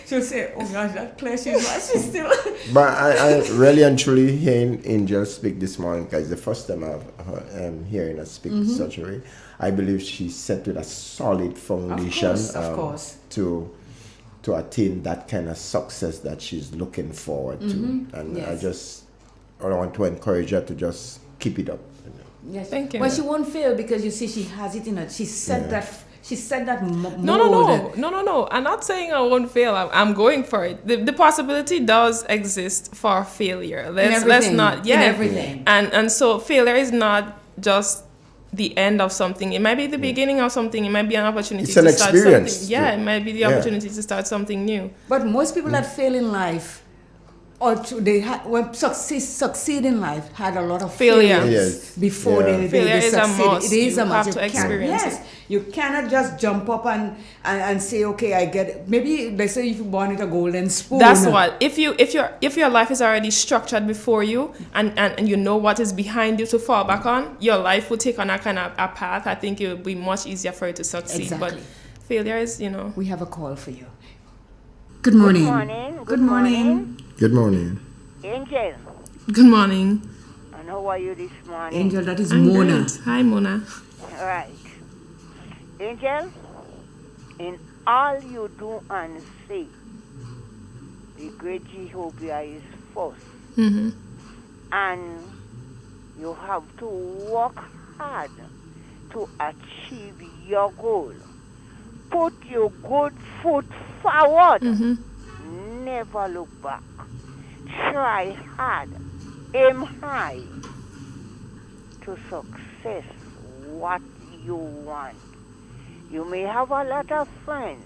She'll say, oh gosh, that Claire, she's still. But I really and truly hearing Angel speak this morning, because the first time I'm hearing her speak such a way, I believe she's set with a solid foundation. Of course. To attain that kind of success that she's looking forward to. And yes. I want to encourage her to just keep it up. Yes, thank you. Well, she won't fail because you see she has it in her. She said that. She said that. No. I'm not saying I won't fail. I'm going for it. The possibility does exist for failure. Let's not. Yeah. In everything. And so failure is not just the end of something. It might be the beginning of something. It might be an opportunity to start something. Yeah, it might be the opportunity to start something new. But most people that fail in life or they when succeed in life had a lot of Failure. failures before they Failure is a succeed. must. It is You a must. have to experience it. You cannot just jump up and say, okay, I get it. Maybe they say if you're born with a golden spoon. That's what. If your life is already structured before you and you know what is behind you to fall back on, your life will take on a kind of a path. I think it will be much easier for you to succeed. Exactly. But failure is, We have a call for you. Good morning. Good morning. Good morning. Good morning. Angel, Good morning. and how are you this morning? Angel, that is I'm Mona. great. Hi, Mona. All right. Angel, in all you do and say, the great Jehovah is first. Mm-hmm. And you have to work hard to achieve your goal. Put your good foot forward. Mm-hmm. Never look back. Try hard. Aim high to success what you want. You may have a lot of friends.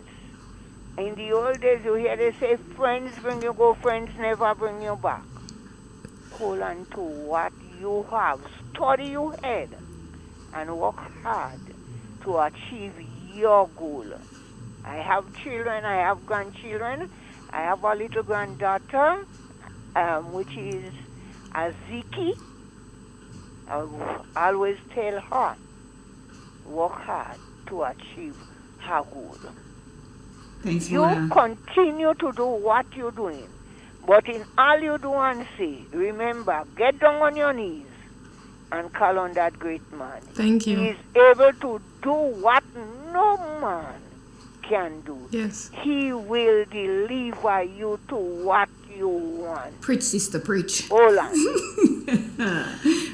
In the old days, you hear they say, friends bring you go, friends never bring you back. Hold on to what you have. Study your head and work hard to achieve your goal. I have children, I have grandchildren. I have a little granddaughter, which is Aziki. I always tell her, work hard to achieve her goal. Thanks, You Mona. continue to do what you're doing, but in all you do and say, remember, get down on your knees and call on that great man. Thank you. He is able to do what no man can do. Yes. He will deliver you to what you want. Preach, sister, preach. Hold on.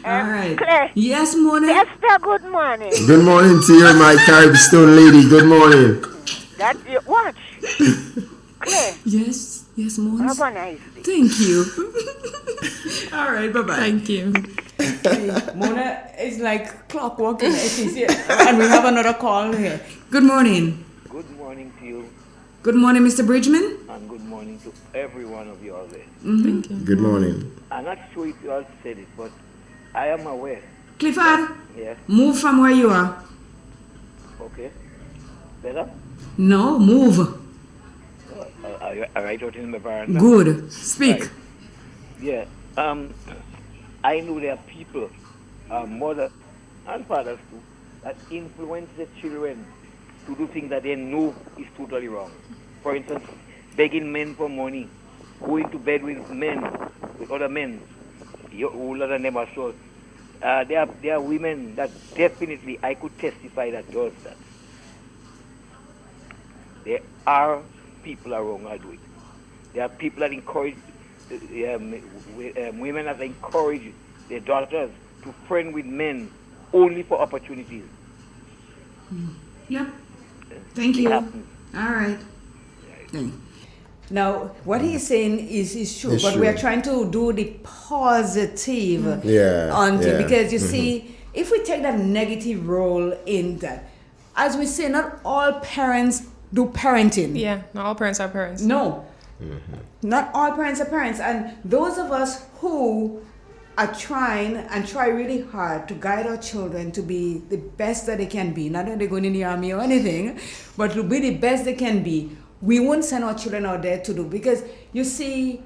All right. Claire, Yes, Mona. Esther, good morning. Good morning to you, my Carib Stone lady. Good morning. That's it. Watch. Claire, Yes, Mona. have a nice day. Thank you. All right, bye-bye. Thank you. Mona is like clockwork in and we have another call here. Good morning. Good morning to you, Good morning, Mr. Bridgman. and good morning to every one of you all there. Thank you. Good morning. I'm not sure if you all said it, but I am aware. Clifford, Yes. move from where you are. Okay. Better? No, move. I write out in my veranda. Good. Speak. Right. Yeah. I know there are people, mothers and fathers too, that influence their children to do things that they know is totally wrong. For instance, begging men for money, going to bed with men, with other men, older than them or so. There are women that definitely I could testify that does that. There are people around that do it. There are people that encourage women that encourage their daughters to friend with men only for opportunities. Yep. Thank you. All happens. right. Now, what he's saying is true, It's but we are true. trying to do the positive Yeah, onto yeah. because you see, if we take that negative role in that, as we say, not all parents do parenting. Yeah, not all parents are parents. No. Not all parents are parents. And those of us who are trying and try really hard to guide our children to be the best that they can be, not that they're going in the army or anything, but to be the best they can be, we won't send our children out there to do. Because you see,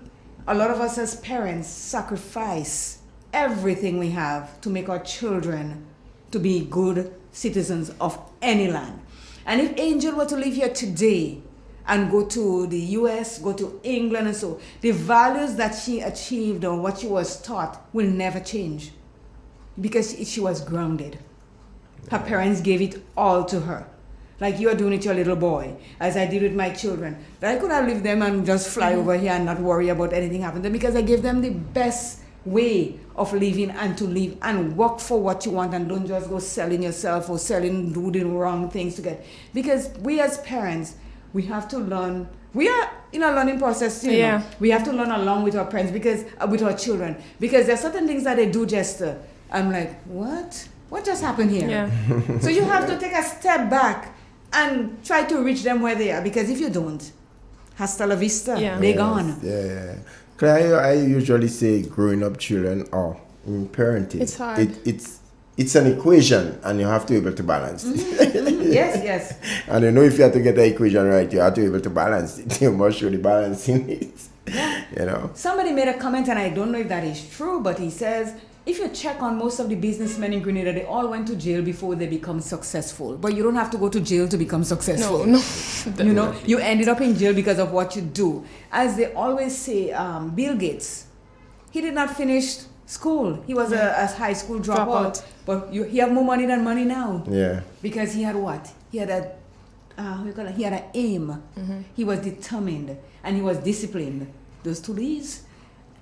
a lot of us as parents sacrifice everything we have to make our children to be good citizens of any land. And if Angel were to live here today and go to the US, go to England and so, the values that she achieved or what she was taught will never change because she was grounded. Her parents gave it all to her. Like you are doing it to your little boy, as I did with my children. But I could have left them and just fly over here and not worry about anything happening to them because I gave them the best way of living and to live and work for what you want and don't just go selling yourself or selling, do the wrong things to get. Because we as parents, we have to learn. We are in a learning process, you know. We have to learn along with our parents because with our children. Because there are certain things that they do just, I'm like, what? What just happened here? Yeah. So you have to take a step back and try to reach them where they are. Because if you don't, hasta la vista, they're gone. Yeah. I usually say growing up children or parenting. It's hard. It's an equation, and you have to be able to balance it. Yes. And if you have to get the equation right, you have to be able to balance it. You must show the balancing it. Yeah. Somebody made a comment, and I don't know if that is true, but he says, if you check on most of the businessmen in Grenada, they all went to jail before they become successful. But you don't have to go to jail to become successful. No. You ended up in jail because of what you do. As they always say, Bill Gates, he did not finish school. He was a high school dropout. But he have more money than money now. Yeah. Because he had what? He had he had an aim. Mm-hmm. He was determined and he was disciplined. Those 2 D's,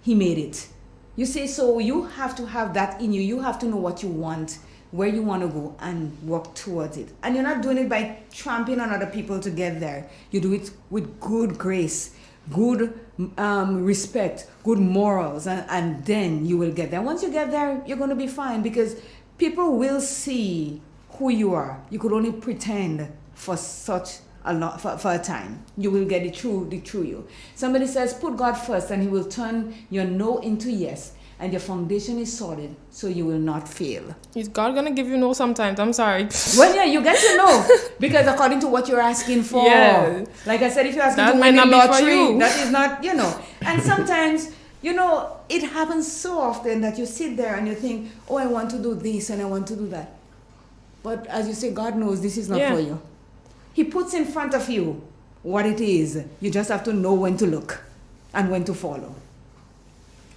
he made it. You see, so you have to have that in you. You have to know what you want, where you want to go, and work towards it. And you're not doing it by tramping on other people to get there. You do it with good grace, good respect, good morals, and then you will get there. Once you get there, you're going to be fine because people will see who you are. You could only pretend for for a time. You will get the true you. Somebody says, put God first and he will turn your no into yes, and your foundation is solid, so you will not fail. Is God gonna give you no sometimes? I'm sorry. Well, yeah, you get to know because according to what you're asking for. Yeah. Like I said, if you're asking that to might win the not be for lottery, you. that is not, And sometimes, it happens so often that you sit there and you think, oh, I want to do this and I want to do that. But as you say, God knows this is not for you. He puts in front of you what it is. You just have to know when to look and when to follow.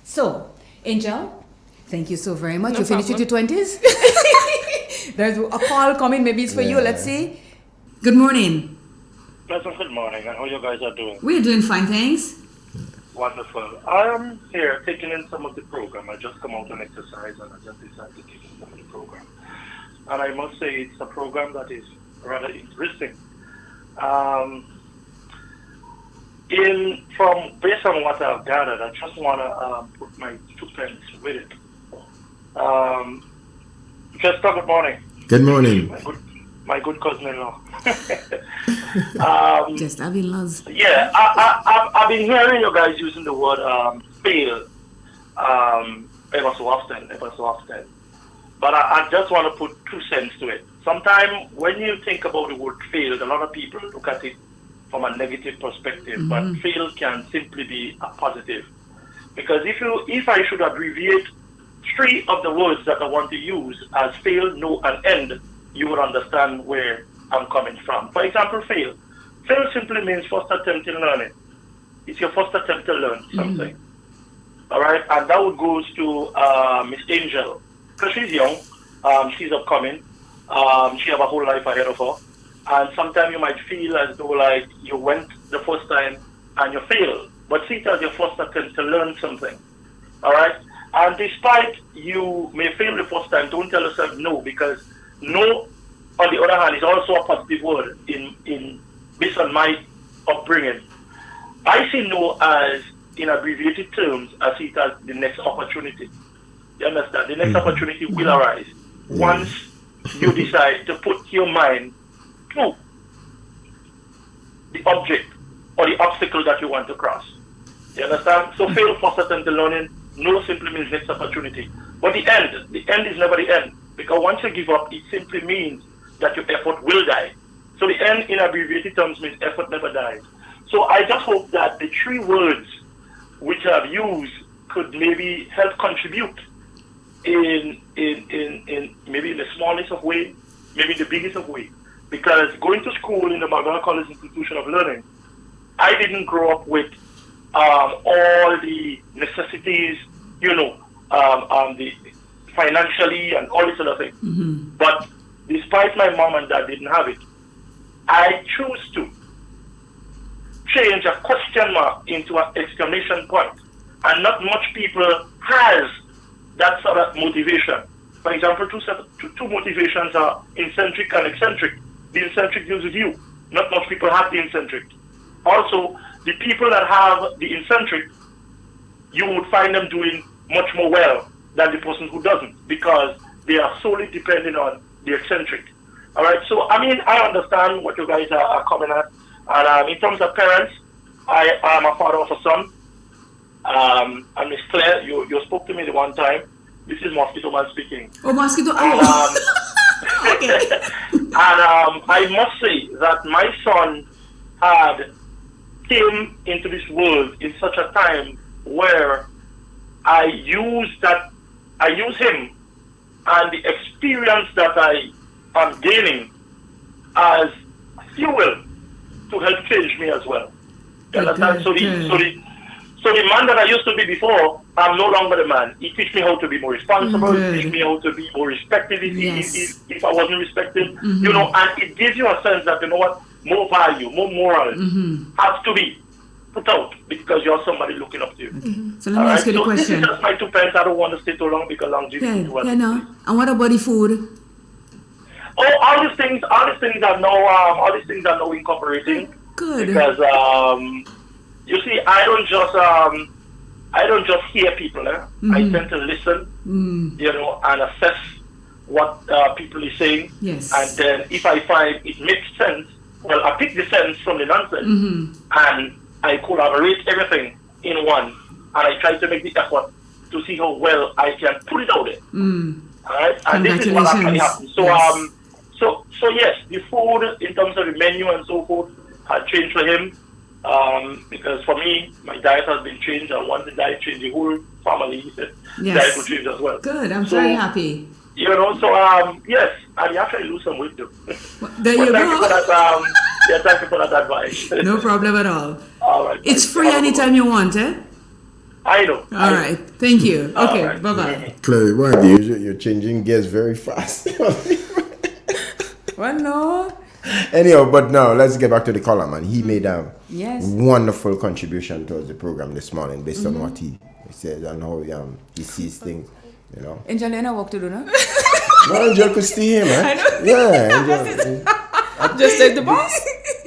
So, Angel, thank you so very much. No you finished with your 20s? There's a call coming. Maybe it's for you. Let's see. Good morning. Pleasant good morning, and how you guys are doing? We're doing fine, thanks. Wonderful. I am here taking in some of the program. I just come out and exercise, and I just decided to take in some of the program. And I must say it's a program that is rather interesting. Based on what I've gathered, I just want to put my 2 pence with it. Chester, good morning. Good morning. My good cousin-in-law. Just having loves. Yeah, I've been hearing you guys using the word fail ever so often. But I just want to put 2 cents to it. Sometimes when you think about the word failed, a lot of people look at it from a negative perspective, but fail can simply be a positive. Because if I should abbreviate 3 of the words that I want to use as fail, no, and end, you would understand where I'm coming from. For example, fail. Fail simply means first attempt in learning. It's your first attempt to learn something. All right? And that would goes to Miss Angel. Because she's young, she's upcoming, she have a whole life ahead of her. And sometimes you might feel as though like you went the first time and you failed. But see it as your first attempt to learn something. All right? And despite you may fail the first time, don't tell yourself no, because no, on the other hand, is also a positive word in based on my upbringing. I see no as, in abbreviated terms, I see it as the next opportunity. You understand? The next opportunity will arise once you decide to put your mind to the object or the obstacle that you want to cross. You understand? So fail first attempt to learning, no simply means next opportunity. But the end is never the end. Because once you give up, it simply means that your effort will die. So the end in abbreviated terms means effort never dies. So I just hope that the 3 words which I've used could maybe help contribute in maybe in the smallest of way, maybe the biggest of way. Because going to school in the Magdalene College Institution of Learning, I didn't grow up with all the necessities, the financially and all this other thing. But despite my mom and dad didn't have it, I choose to change a question mark into an exclamation point. And not much people has that sort of motivation. For example, two motivations are eccentric and eccentric. The eccentric deals with you. Not much people have the eccentric. Also, the people that have the eccentric, you would find them doing much more well than the person who doesn't, because they are solely dependent on the eccentric. All right, so I understand what you guys are coming at. And in terms of parents, I am a father of a son. And Miss Claire, you spoke to me the one time. This is Mosquito Man speaking. Oh, Mosquito. And, Oh. okay. And I must say that my son had came into this world in such a time where I use him and the experience that I am gaining as fuel to help change me as well. You understand? So the man that I used to be before, I'm no longer the man. He teach me how to be more responsible. He teach me how to be more respected if I wasn't respected. You know, and it gives you a sense that, you know what, more value, more moral has to be put out because you're somebody looking up to you. So let me ask you the question. This is just my 2 pence. I don't want to stay too long because longevity Yeah, no. And what about the food? Oh, all these things are now incorporating. Good. Because you see, I don't just hear people. I tend to listen, you know, and assess what people are saying. Yes. And then if I find it makes sense, well, I pick the sense from the nonsense, and I collaborate everything in one, and I try to make the effort to see how well I can put it out there. All right, and this is what actually happens. So, yes. So yes, the food in terms of the menu and so forth had changed for him. Because for me, my diet has been changed, and once the diet changed, the whole family diet will change as well. Good, I'm very happy. You know, so yes, and you actually lose some weight too. There you thank go. You for that, thank you for that advice. No problem at all. All right. It's free anytime you want, eh? I know. All right, thank you. Okay, right. bye-bye. Chloe, why are you're changing gears very fast? Well, no. Anyhow, but now let's get back to the caller, man. He made a Yes. wonderful contribution towards the program this morning based on what he said and how he sees things, you know. Angel, you know what to do now? No, Angel could stay here, man. I know. Yeah, Angel. Just like the boss?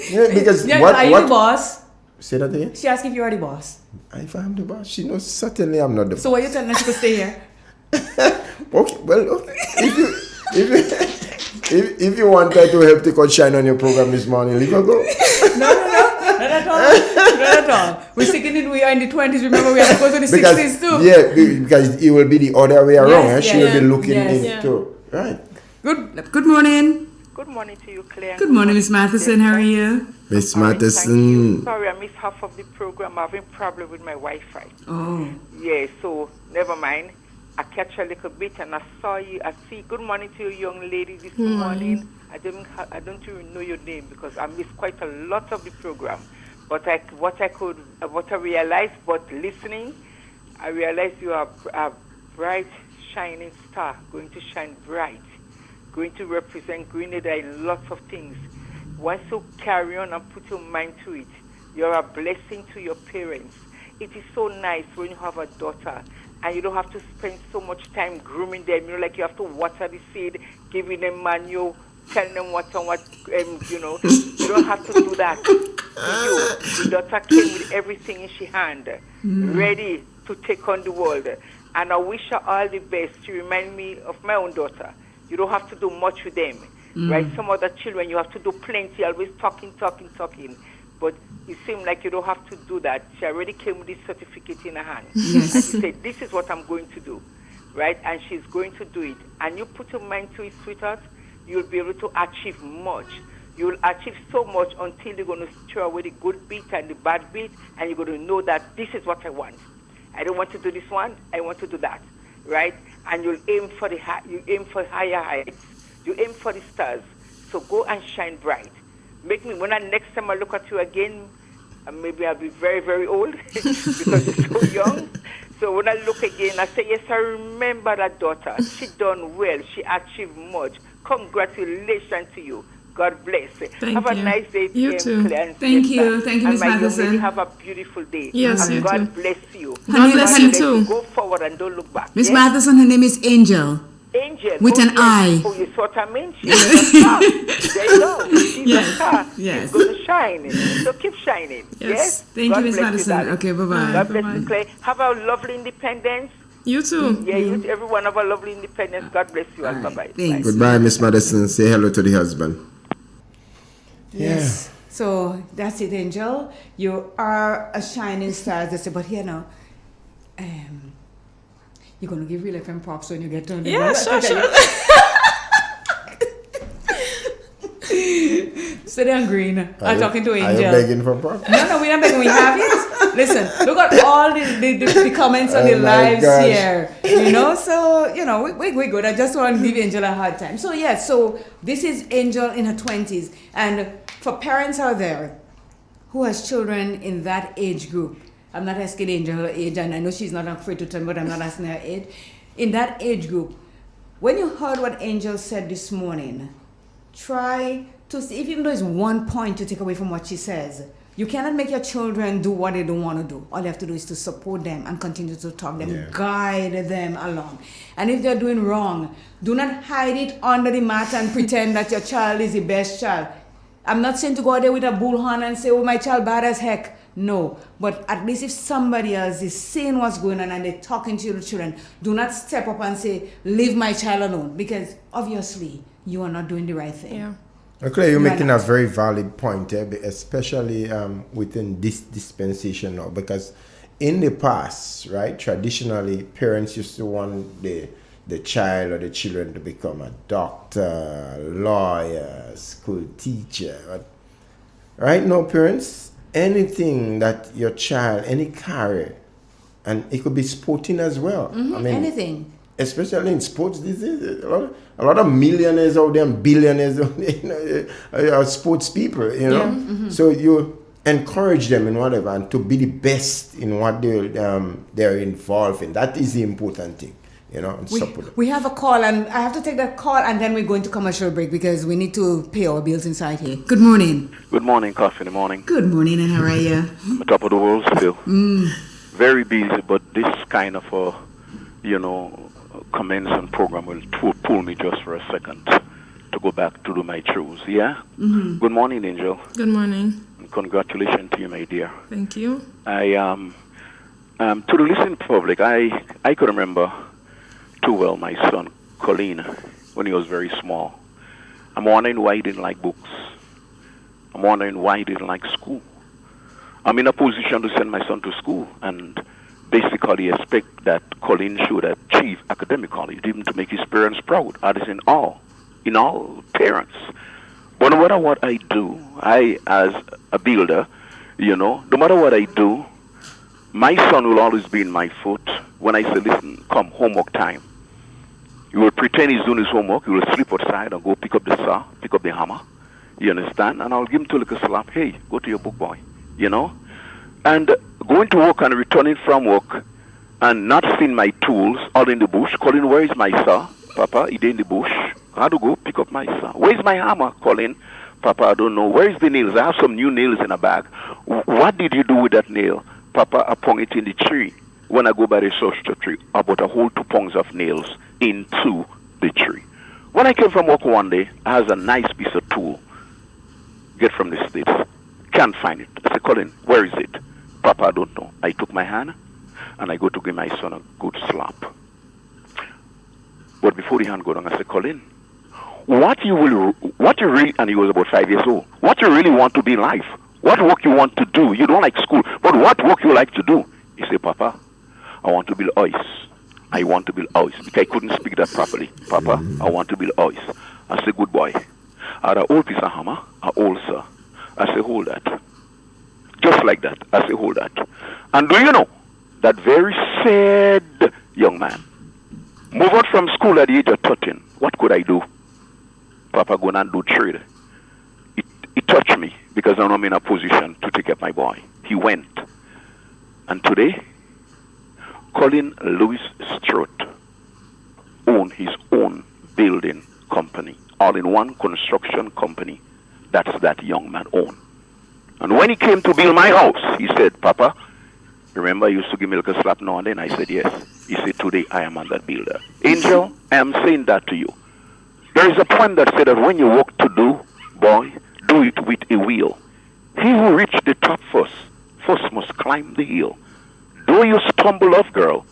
Yeah, because yeah, what? Are you the boss? Say that again? She asked if you are the boss. If I'm the boss, she knows certainly I'm not the boss. So why you telling her she could stay here? Okay, well, if you want her to help take out shine on your program this morning, leave her go. No, not at all. Not at all. We're sticking in, we are in the 20s. Remember, we have to go to the 60s too. Yeah, because it will be the other way around. Yes, She will be looking into. Right. Good morning. Good morning to you, Claire. Good morning, Miss Matheson. How are you? Miss Matheson. Sorry, I missed half of the program. I'm having problem with my Wi-Fi. Oh. Yeah, so never mind. I catch a little bit and I saw you. I see. Good morning to you, young lady, this morning. I don't even know your name because I missed quite a lot of the program. But what I realized, but listening, I realized you are a bright, shining star, going to shine bright, going to represent Grenada in lots of things. Once you carry on and put your mind to it, you're a blessing to your parents. It is so nice when you have a daughter and you don't have to spend so much time grooming them. You know, like you have to water the seed, giving them manual, telling them what and what, you know. You don't have to do that. The daughter came with everything in her hand, ready to take on the world. And I wish her all the best. She reminds me of my own daughter. You don't have to do much with them, right? Some other children, you have to do plenty, always talking. But it seemed like you don't have to do that. She already came with this certificate in her hand. Yes. And she said, this is what I'm going to do, right? And she's going to do it. And you put your mind to it, sweetheart, you'll be able to achieve much. You'll achieve so much until you're going to throw away the good bit and the bad bit, and you're going to know that this is what I want. I don't want to do this one, I want to do that, right? And you'll aim for higher heights. You aim for the stars. So go and shine bright. Make me, next time I look at you again, maybe I'll be very, very old because you're so young. So when I look again, I say, yes, I remember that daughter. She done well. She achieved much. Congratulations to you. God bless. Have a nice day. You too. Thank you, Miss Matheson. Have a beautiful day. Yes, and you God too. bless you. God bless you too. Go forward and don't look back. Miss Matheson, her name is Angel. Angel. With an I. Oh, you saw what I mean? She's a star. There you go. She's a star. Yes. She's going to shine. So keep shining. Yes. Thank you, Miss Matheson. Okay, bye-bye. God bless you, Clay. Have a lovely independence. You too. Yeah, you too. Everyone have a lovely independence. God bless you all. Bye-bye. Thanks. Goodbye, Miss Matheson. Say hello to the husband. Yes. So that's it, Angel. You are a shining star, but you know, You're going to give Real FM props when you get done. Yeah, sure. Sit down, Green. I'm talking to Angel. Are you begging for props? No, we're not begging. We have it. Listen, look at all the comments on the lives here. You know, so, you know, we're good. I just want to give Angel a hard time. So, yeah, so this is Angel in her 20s. And for parents out there who has children in that age group, I'm not asking Angel her age, and I know she's not afraid to tell me, but I'm not asking her age. In that age group, when you heard what Angel said this morning, try to see, if even though it's 1 point to take away from what she says, you cannot make your children do what they don't want to do. All you have to do is to support them and continue to talk them, guide them along. And if they're doing wrong, do not hide it under the mat and pretend that your child is the best child. I'm not saying to go out there with a bullhorn and say, oh, my child bad as heck. No, but at least if somebody else is seeing what's going on and they're talking to your children, do not step up and say, leave my child alone, because obviously you are not doing the right thing. Yeah. Okay, you're making a very valid point, especially within this dispensation now, because in the past, right, traditionally, parents used to want the child or the children to become a doctor, lawyer, school teacher. But right now, parents, anything that your child, any career, and it could be sporting as well. Mm-hmm, I mean, anything. Especially in sports, this is a lot of millionaires out there and billionaires out there, are sports people, you know. Yeah, mm-hmm. So you encourage them in whatever and to be the best in what they're involved in. That is the important thing. You know, we have a call, and I have to take that call, and then we're going to commercial break because we need to pay our bills inside here. Good morning. Good morning, coffee in the morning. Good morning, and how are you? I'm top of the world still. Very busy, but this kind of a, comments and program will pull me just for a second to go back to do my chores. Yeah. Mm-hmm. Good morning, Angel. Good morning. And congratulations to you, my dear. Thank you. To the listening public, I could remember too well my son Colleen when he was very small. I'm wondering why he didn't like books. I'm wondering why he didn't like school. I'm in a position to send my son to school and basically expect that Colleen should achieve academically, even to make his parents proud. That is in all parents. But no matter what I do, I as a builder, no matter what I do, my son will always be in my foot when I say, listen, come, homework time. He will pretend he's doing his homework. He will sleep outside and go pick up the saw, pick up the hammer. You understand? And I'll give him to like a slap. Hey, go to your book, boy. And going to work and returning from work and not seeing my tools all in the bush. Colin, where is my saw? Papa, it in the bush. I had to go pick up my saw. Where's my hammer, Colin? Papa, I don't know. Where is the nails? I have some new nails in a bag. What did you do with that nail? Papa, I hung it in the tree. When I go by the social tree, I bought a whole 2 pounds of nails into the tree. When I came from work one day, I had a nice piece of tool. Get from the States. Can't find it. I said, Colin, where is it? Papa, I don't know. I took my hand and I go to give my son a good slap. But before the hand go down, I said, Colin, what you really, and he was about 5 years old, what you really want to be in life, what work you want to do, you don't like school, but what work you like to do? He said, Papa, I want to build ice. I want to build ice. Because I couldn't speak that properly. Papa, I want to build ice. I said, good boy. I had an old piece of hammer, an old saw. I said, hold that. Just like that. I said, hold that. And do you know, that very sad young man, move out from school at the age of 13. What could I do? Papa, go and do trade. It touched me because I'm not in a position to take care of my boy. He went. And today, Colin Lewis Strott owned his own building company, all-in-one construction company. That's that young man owned. And when he came to build my house, he said, Papa, remember you used to give me like a slap now and then? I said, yes. He said, today I am on that builder. Angel, I am saying that to you. There is a point that said that when you walk to do, boy, do it with a will. He who reached the top first must climb the hill. Though you stumble off, girl,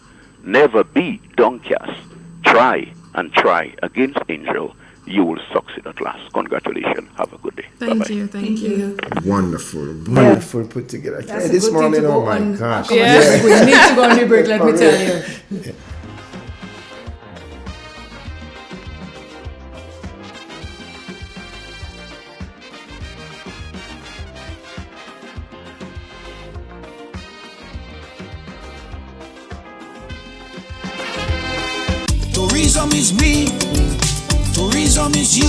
never be downcast. Try and try against Angel. you will succeed at last. Congratulations. Have a good day. Thank you. Thank you. Wonderful put together. That's This a good morning, thing to oh go my on. gosh. We need to go on the break, let me tell you. Yeah. Tourism is me, tourism is you,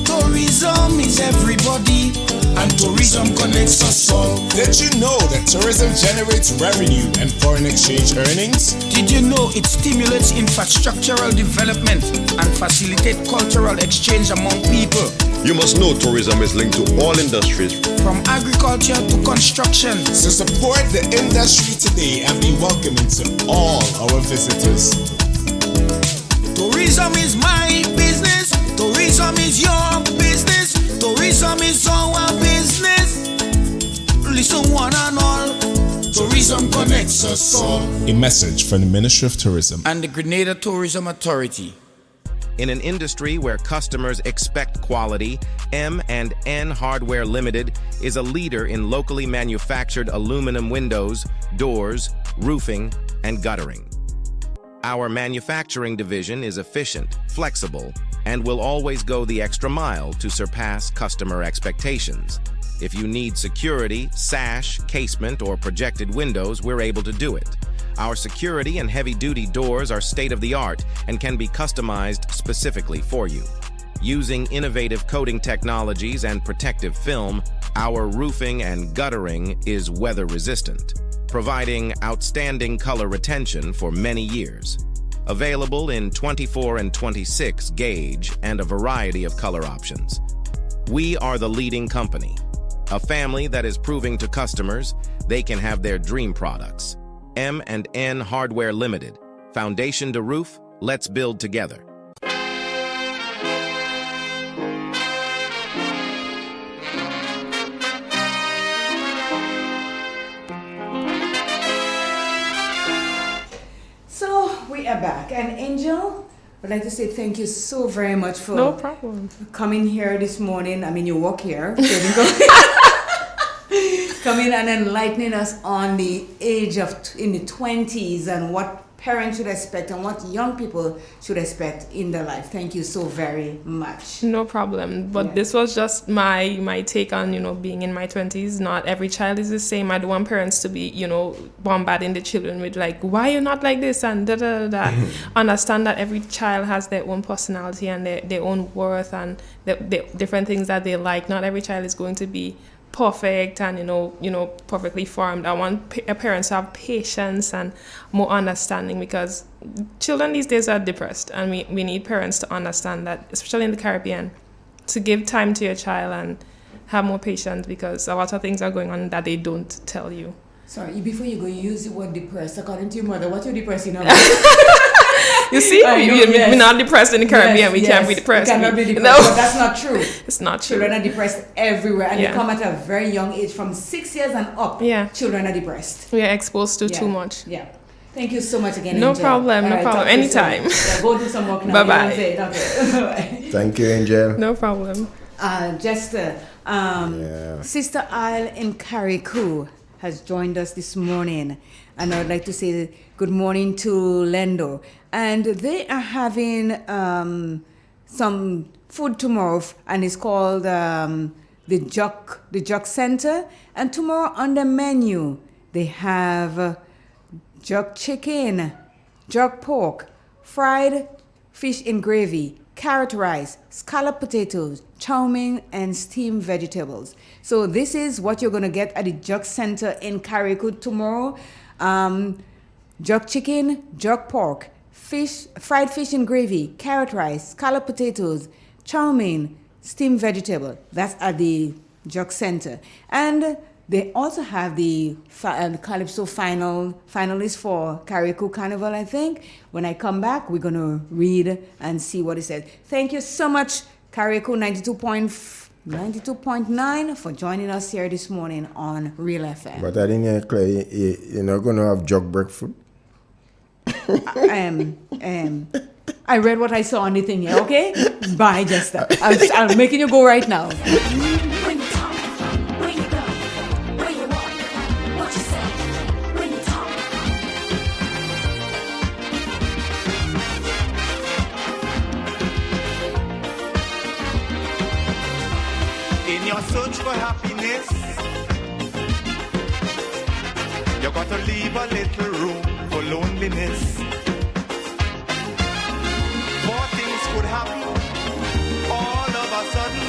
tourism is everybody, and tourism connects us all. Did you know that tourism generates revenue and foreign exchange earnings? Did you know it stimulates infrastructural development and facilitate cultural exchange among people? You must know tourism is linked to all industries, from agriculture to construction. So support the industry today and be welcoming to all our visitors. Tourism is my business, tourism is your business, tourism is our business. Listen one and all, tourism connects us all. A message from the Ministry of Tourism and the Grenada Tourism Authority. In an industry where customers expect quality, M&N Hardware Limited is a leader in locally manufactured aluminum windows, doors, roofing, and guttering. Our manufacturing division is efficient, flexible, and will always go the extra mile to surpass customer expectations. If you need security, sash, casement, or projected windows, we're able to do it. Our security and heavy-duty doors are state-of-the-art and can be customized specifically for you. Using innovative coating technologies and protective film, our roofing and guttering is weather-resistant, providing outstanding color retention for many years. Available in 24 and 26 gauge and a variety of color options. We are the leading company, a family that is proving to customers they can have their dream products. M&N Hardware Limited. Foundation to roof, let's build together. So we are back, and Angel, I'd like to say thank you so very much for No problem. coming here this morning. I mean, you walk here. Coming and enlightening us on the age of in the 20s and what parents should expect and what young people should expect in their life. Thank you so very much. No problem. But this was just my take on, being in my 20s. Not every child is the same. I don't want parents to be, bombarding the children with like, why you not like this and da-da-da-da. Understand that every child has their own personality and their own worth and the different things that they like. Not every child is going to be perfect and perfectly formed. I want parents to have patience and more understanding, because children these days are depressed, and we need parents to understand that, especially in the Caribbean, to give time to your child and have more patience, because a lot of things are going on that they don't tell you. Sorry, before you go, you use the word depressed. According to your mother, what you're depressed about? You see, we're not depressed in the Caribbean. We can't be depressed. We cannot be depressed. No. But that's not true. It's not true. Children are depressed everywhere, and they come at a very young age, from 6 years and up. Yeah. Children are depressed. We are exposed to too much. Yeah. Thank you so much again. No Angel. problem. No problem. Anytime. Go do some work now. Bye-bye. Okay. Thank you, Angel. No problem. Sister Isle in Carriacou has joined us this morning, and I would like to say good morning to Lendo. And they are having some food tomorrow, and it's called the Juck Center. And tomorrow on the menu they have Juck chicken, Juck pork, fried fish in gravy, carrot rice, scallop potatoes, chow mein, and steamed vegetables. So this is what you're going to get at the Juck Center in Carriacou tomorrow. Juck chicken, Juck pork, fried fish in gravy, carrot rice, scallop potatoes, chow mein, steamed vegetable. That's at the Juck Center. And they also have the Calypso finalists for Carriacou Carnival, I think. When I come back, we're going to read and see what it says. Thank you so much, Carriacou 92.9, for joining us here this morning on Real FM. But I didn't hear clear, you're not going to have jug breakfast? I read what I saw on the thing here, okay? Bye, Jester. I'm making you go right now. When you talk, when you go, when you walk, what you say, when you talk. In your search for happiness, you got to leave a little room for loneliness. More things could happen all of a sudden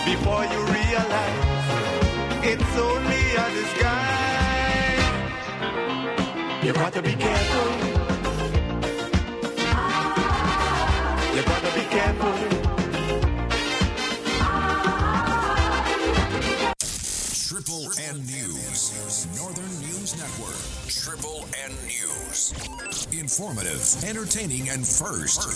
before you realize it's only a disguise. You got to be careful. You got to be careful. Triple N News, Northern News Network. Triple N News. Informative, entertaining, and first.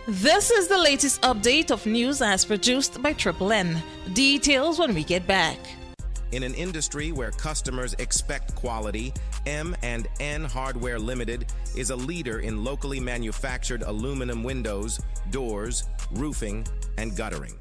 This is the latest update of news as produced by Triple N. Details when we get back. In an industry where customers expect quality, M&N Hardware Limited is a leader in locally manufactured aluminum windows, doors, roofing, and guttering.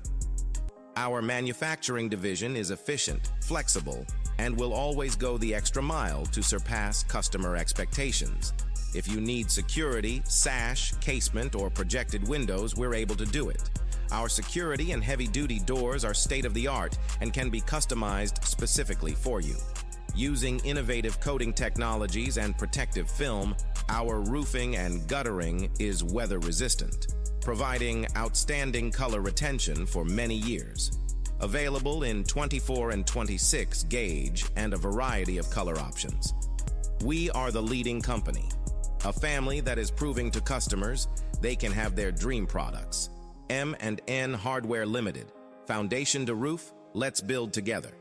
Our manufacturing division is efficient, flexible, and will always go the extra mile to surpass customer expectations. If you need security, sash, casement, or projected windows, we're able to do it. Our security and heavy-duty doors are state-of-the-art and can be customized specifically for you. Using innovative coating technologies and protective film, our roofing and guttering is weather-resistant, providing outstanding color retention for many years. Available in 24 and 26 gauge and a variety of color options. We are the leading company, a family that is proving to customers they can have their dream products. M&N Hardware Limited. Foundation to roof, let's build together.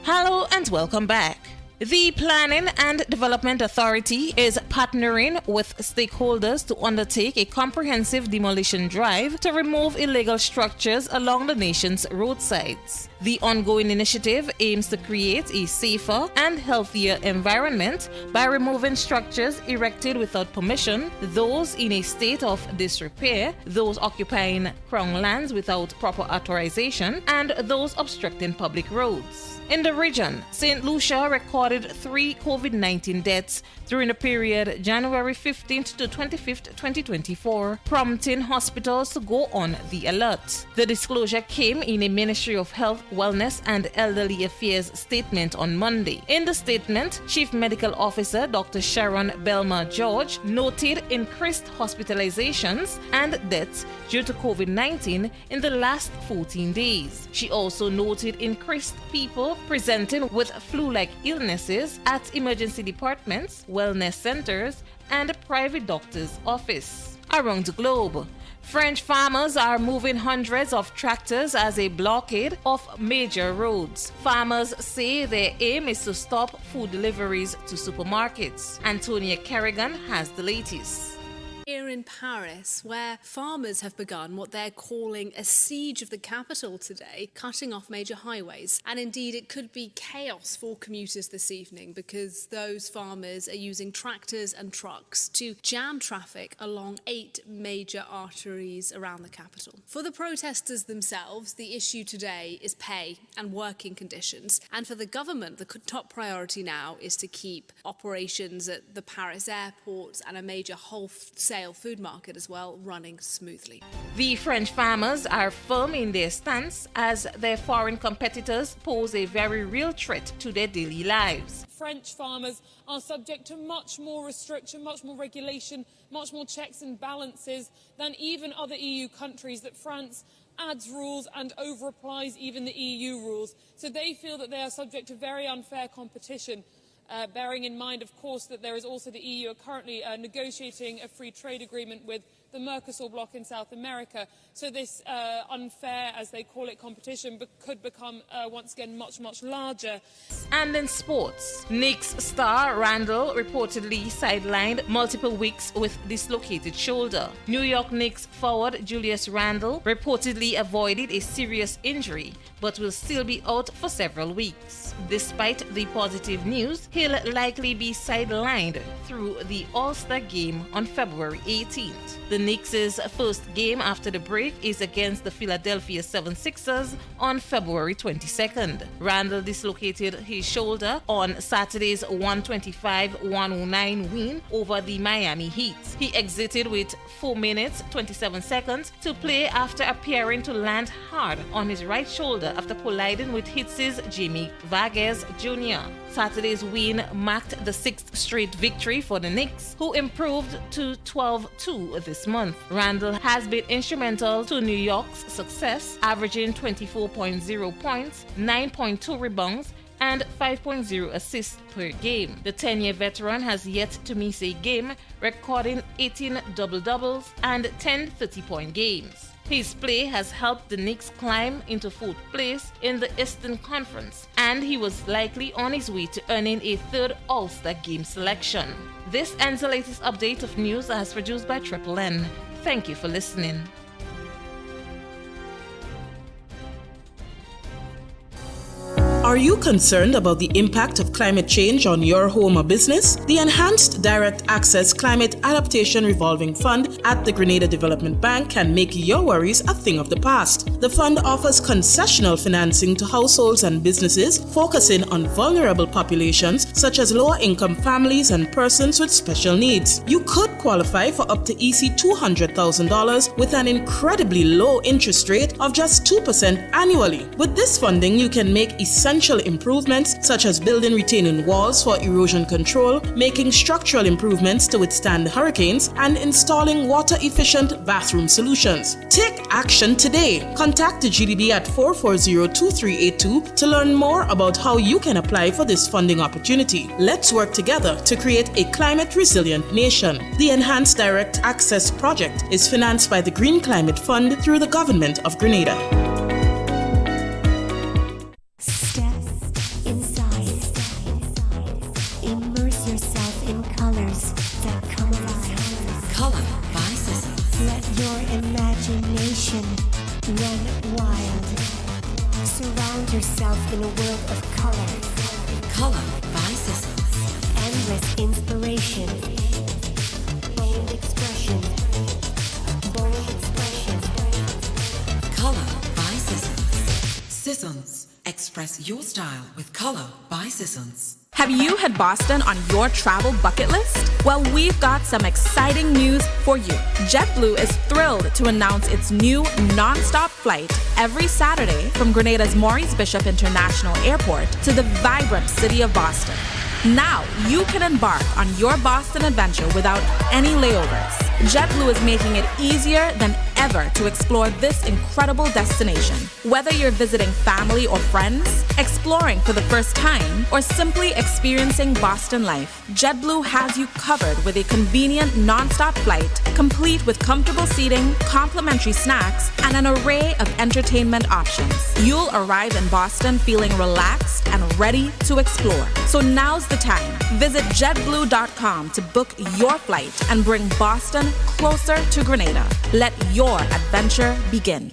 Hello and welcome back. The Planning and Development Authority is partnering with stakeholders to undertake a comprehensive demolition drive to remove illegal structures along the nation's roadsides. The ongoing initiative aims to create a safer and healthier environment by removing structures erected without permission, those in a state of disrepair, those occupying crown lands without proper authorization, and those obstructing public roads. In the region, St. Lucia recorded 3 COVID-19 deaths during the period January 15th to 25th, 2024, prompting hospitals to go on the alert. The disclosure came in a Ministry of Health, Wellness and Elderly Affairs statement on Monday. In the statement, Chief Medical Officer Dr. Sharon Belma George noted increased hospitalizations and deaths due to COVID-19 in the last 14 days. She also noted increased people presenting with flu-like illnesses at emergency departments, wellness centers, and private doctors' office. Around the globe, French farmers are moving hundreds of tractors as a blockade of major roads. Farmers say their aim is to stop food deliveries to supermarkets. Antonia Kerrigan has the latest. Here in Paris, where farmers have begun what they're calling a siege of the capital today, cutting off major highways. And indeed, it could be chaos for commuters this evening because those farmers are using tractors and trucks to jam traffic along 8 major arteries around the capital. For the protesters themselves, the issue today is pay and working conditions. And for the government, the top priority now is to keep operations at the Paris airport and a major wholesale food market as well running smoothly. The French farmers are firm in their stance as their foreign competitors pose a very real threat to their daily lives. French farmers are subject to much more restriction, much more regulation, much more checks and balances than even other EU countries, that France adds rules and over-applies even the EU rules. So they feel that they are subject to very unfair competition. bearing in mind, of course, that there is also the EU are currently negotiating a free trade agreement with the Mercosur bloc in South America. So this unfair, as they call it, competition could become once again much, much larger. And in sports, Knicks star Randall reportedly sidelined multiple weeks with dislocated shoulder. New York Knicks forward Julius Randle reportedly avoided a serious injury but will still be out for several weeks. Despite the positive news, he'll likely be sidelined through the All-Star game on February 18th. The Knicks' first game after the break is against the Philadelphia 76ers on February 22nd. Randle dislocated his shoulder on Saturday's 125-109 win over the Miami Heat. He exited with 4 minutes 27 seconds to play after appearing to land hard on his right shoulder after colliding with Heat's Jimmy Vargas Jr. Saturday's win marked the 6th straight victory for the Knicks, who improved to 12-2 this month. Randle has been instrumental to New York's success, averaging 24.0 points, 9.2 rebounds, and 5.0 assists per game. The 10-year veteran has yet to miss a game, recording 18 double-doubles and 10 30-point games. His play has helped the Knicks climb into 4th place in the Eastern Conference, and he was likely on his way to earning a 3rd All-Star Game selection. This ends the latest update of news as produced by Triple N. Thank you for listening. Are you concerned about the impact of climate change on your home or business? The Enhanced Direct Access Climate Adaptation Revolving Fund at the Grenada Development Bank can make your worries a thing of the past. The fund offers concessional financing to households and businesses, focusing on vulnerable populations such as lower-income families and persons with special needs. You could qualify for up to EC $200,000 with an incredibly low interest rate of just 2% annually. With this funding, you can make essential improvements such as building retaining walls for erosion control, making structural improvements to withstand hurricanes, and installing water-efficient bathroom solutions. Take action today. Contact the GDB at 440-2382 to learn more about how you can apply for this funding opportunity. Let's work together to create a climate-resilient nation. The Enhanced Direct Access Project is financed by the Green Climate Fund through the Government of Grenada. Run wild. Surround yourself in a world of color. Color by Sissons. Endless inspiration. Bold expression. Bold expression. Color by Sissons. Sissons. Express your style with Color by Sissons. Have you had Boston on your travel bucket list? Well, we've got some exciting news for you. JetBlue is thrilled to announce its new non-stop flight every Saturday from Grenada's Maurice Bishop International Airport to the vibrant city of Boston. Now you can embark on your Boston adventure without any layovers. JetBlue is making it easier than ever to explore this incredible destination. Whether you're visiting family or friends, exploring for the first time, or simply experiencing Boston life, JetBlue has you covered with a convenient non-stop flight, complete with comfortable seating, complimentary snacks, and an array of entertainment options. You'll arrive in Boston feeling relaxed and ready to explore. So now's the time. Visit jetblue.com to book your flight and bring Boston closer to Grenada. Let your adventure begin.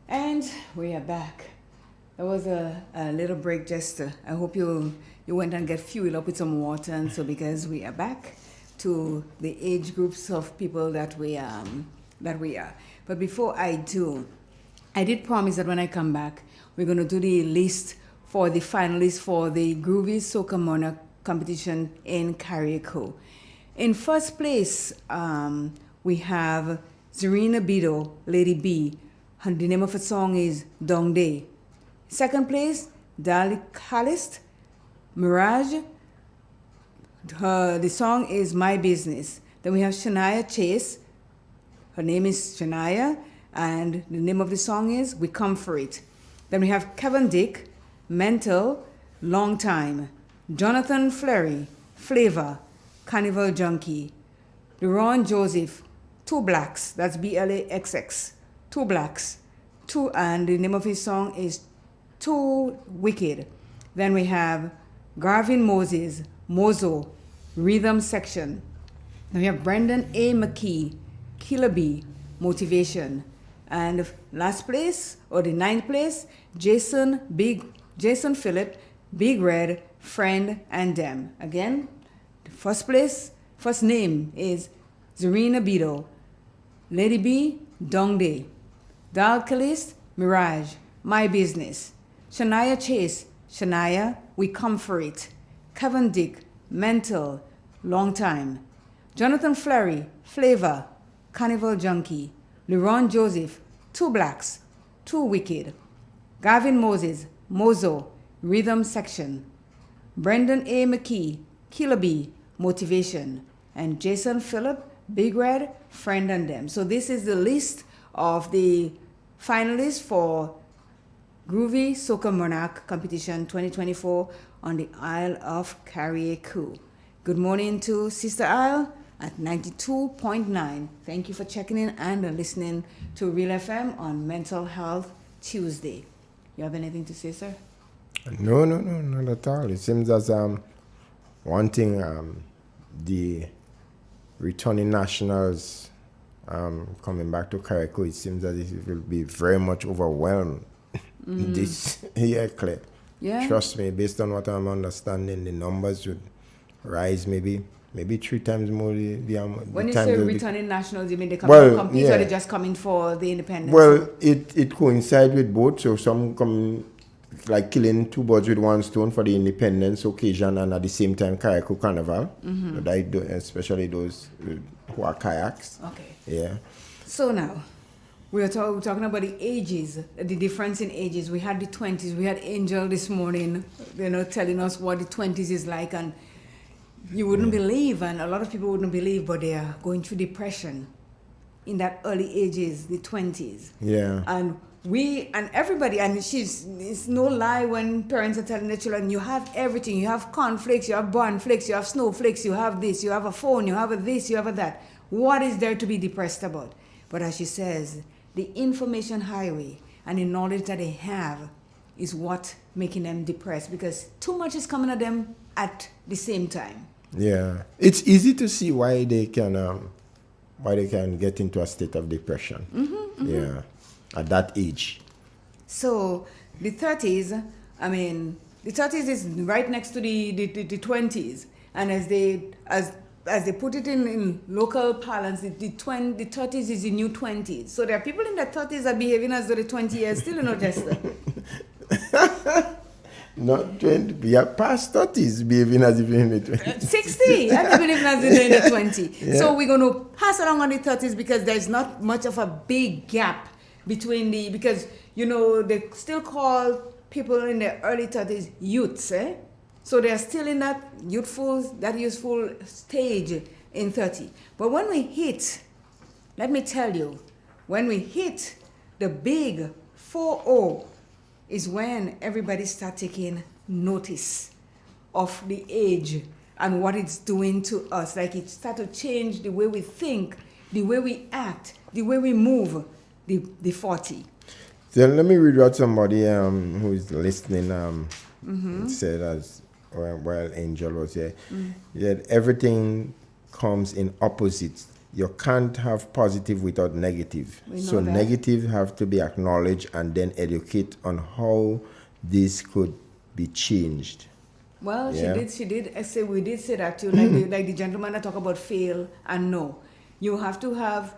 And we are back. That was a little break just I hope you went and get fueled up with some water, and so because we are back to the age groups of people that we are. But before I do, I did promise that when I come back, we're going to do the list for the finalists for the Groovy Soca Monarch competition in Carriacou. In first place, we have Zarina Bido, Lady B. The name of her song is Dong Day. Second place, Dali Khalist, Mirage. The song is My Business. Then we have Shania Chase. Her name is Shania, and the name of the song is We Come For It. Then we have Kevin Dick, Mental, Long Time. Jonathan Fleury, Flavor, Carnival Junkie. Leron Joseph, Two Blacks, that's BLAXX. Two Blacks. And the name of his song is Too Wicked. Then we have Garvin Moses, Mozo, Rhythm Section. Then we have Brendan A. McKee, Killer B, Motivation. And last place, or the ninth place, Jason Phillip, Big Red, Friend and Them. Again, the first name is Zarina Bido, Lady B, Dong Day, Dal Calist, Mirage, My Business, Shania Chase, Shania, We Come For It, Kevin Dick, Mental, Long Time, Jonathan Fleury, Flavor, Carnival Junkie, Leron Joseph, Two Blacks, Too Wicked, Gavin Moses, Mozo, Rhythm Section, Brendan A. McKee, Killer B, Motivation, and Jason Phillip, Big Red, Friend and Them. So this is the list of the finalists for Groovy Soca Monarch Competition 2024 on the Isle of Carriacou. Good morning to Sister Isle at 92.9. Thank you for checking in and listening to Real FM on Mental Health Tuesday. You have anything to say, sir? No, not at all. It seems as one thing, the returning nationals coming back to Carriacou, it seems that it will be very much overwhelmed this year, Claire. Yeah. Trust me, based on what I'm understanding, the numbers would rise maybe 3 times more. When you say returning nationals, you mean they come to compete or they just coming for the independence? Well, it coincides with both. So some come like killing two birds with one stone for the independence occasion and at the same time Carriacou Carnival. Especially those who are kayaks. Okay. Yeah. So now, we're talking about the ages, the difference in ages. We had the 20s. We had Angel this morning, telling us what the 20s is like, and you wouldn't believe, and a lot of people wouldn't believe, but they are going through depression in that early ages, the 20s. Yeah. And everybody, and it's no lie when parents are telling their children, you have everything. You have cornflakes, you have barnflakes, you have snowflakes, you have this, you have a phone, you have a this, you have a that. What is there to be depressed about? But as she says, the information highway and the knowledge that they have is what making them depressed, because too much is coming at them at the same time. Yeah, it's easy to see why they can get into a state of depression. Yeah, at that age. So the 30s, the 30s is right next to the 20s, and as they put it in local parlance, the 30s is the new 20s. So there are people in their 30s that are behaving as though the 20 years still in Jester. Not 20, we are past 30s behaving as if in the 20s. 60, and they're behaving as if they're in the 20. Yeah. So we're going to pass along on the 30s because there's not much of a big gap between because, they still call people in their early 30s youths, eh? So they're still in that youthful stage in 30. But when we hit, let me tell you, when we hit the big 40 is when everybody starts taking notice of the age and what it's doing to us. Like it starts to change the way we think, the way we act, the way we move, the 40. So let me read what somebody who is listening said as while Angel was here. That everything comes in opposites. You can't have positive without negative. So negative have to be acknowledged and then educate on how this could be changed. Well, she did say, we did say that too, like the gentleman that talk about fail and no. You have to have,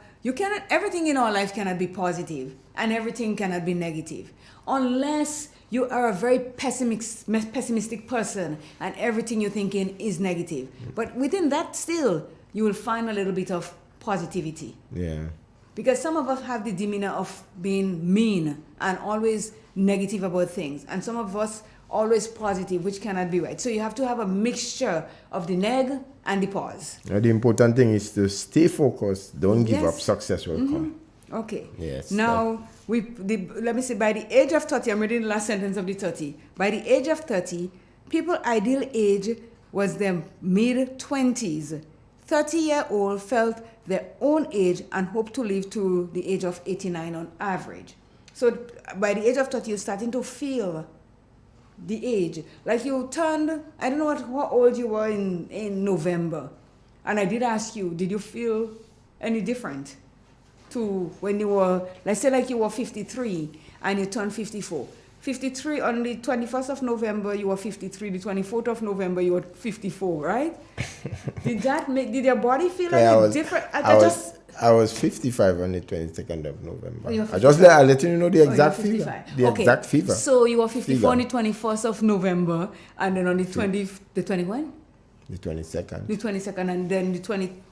everything in our life cannot be positive and everything cannot be negative. Unless you are a very pessimistic person, and everything you're thinking is negative. But within that, still, you will find a little bit of positivity. Yeah. Because some of us have the demeanor of being mean and always negative about things, and some of us always positive, which cannot be right. So you have to have a mixture of the neg and the pause. The important thing is to stay focused. Don't give up. Success will come. Okay. Yes. Now, let me say, by the age of 30, I'm reading the last sentence of the 30. By the age of 30, people's ideal age was their mid-20s. 30-year-old felt their own age and hoped to live to the age of 89 on average. So by the age of 30, you're starting to feel the age. Like you turned, I don't know how old you were in November. And I did ask you, did you feel any different to when you were, let's say like you were 53 and you turned 54. 53 on the 21st of November, you were 53. The 24th of November, you were 54, right? Did your body feel like different? I was 55 on the 22nd of November. I let you know the exact fever. The exact fever. So you were 54 on the 21st of November, and then on the 21? The 22nd. The 22nd, and then the 20.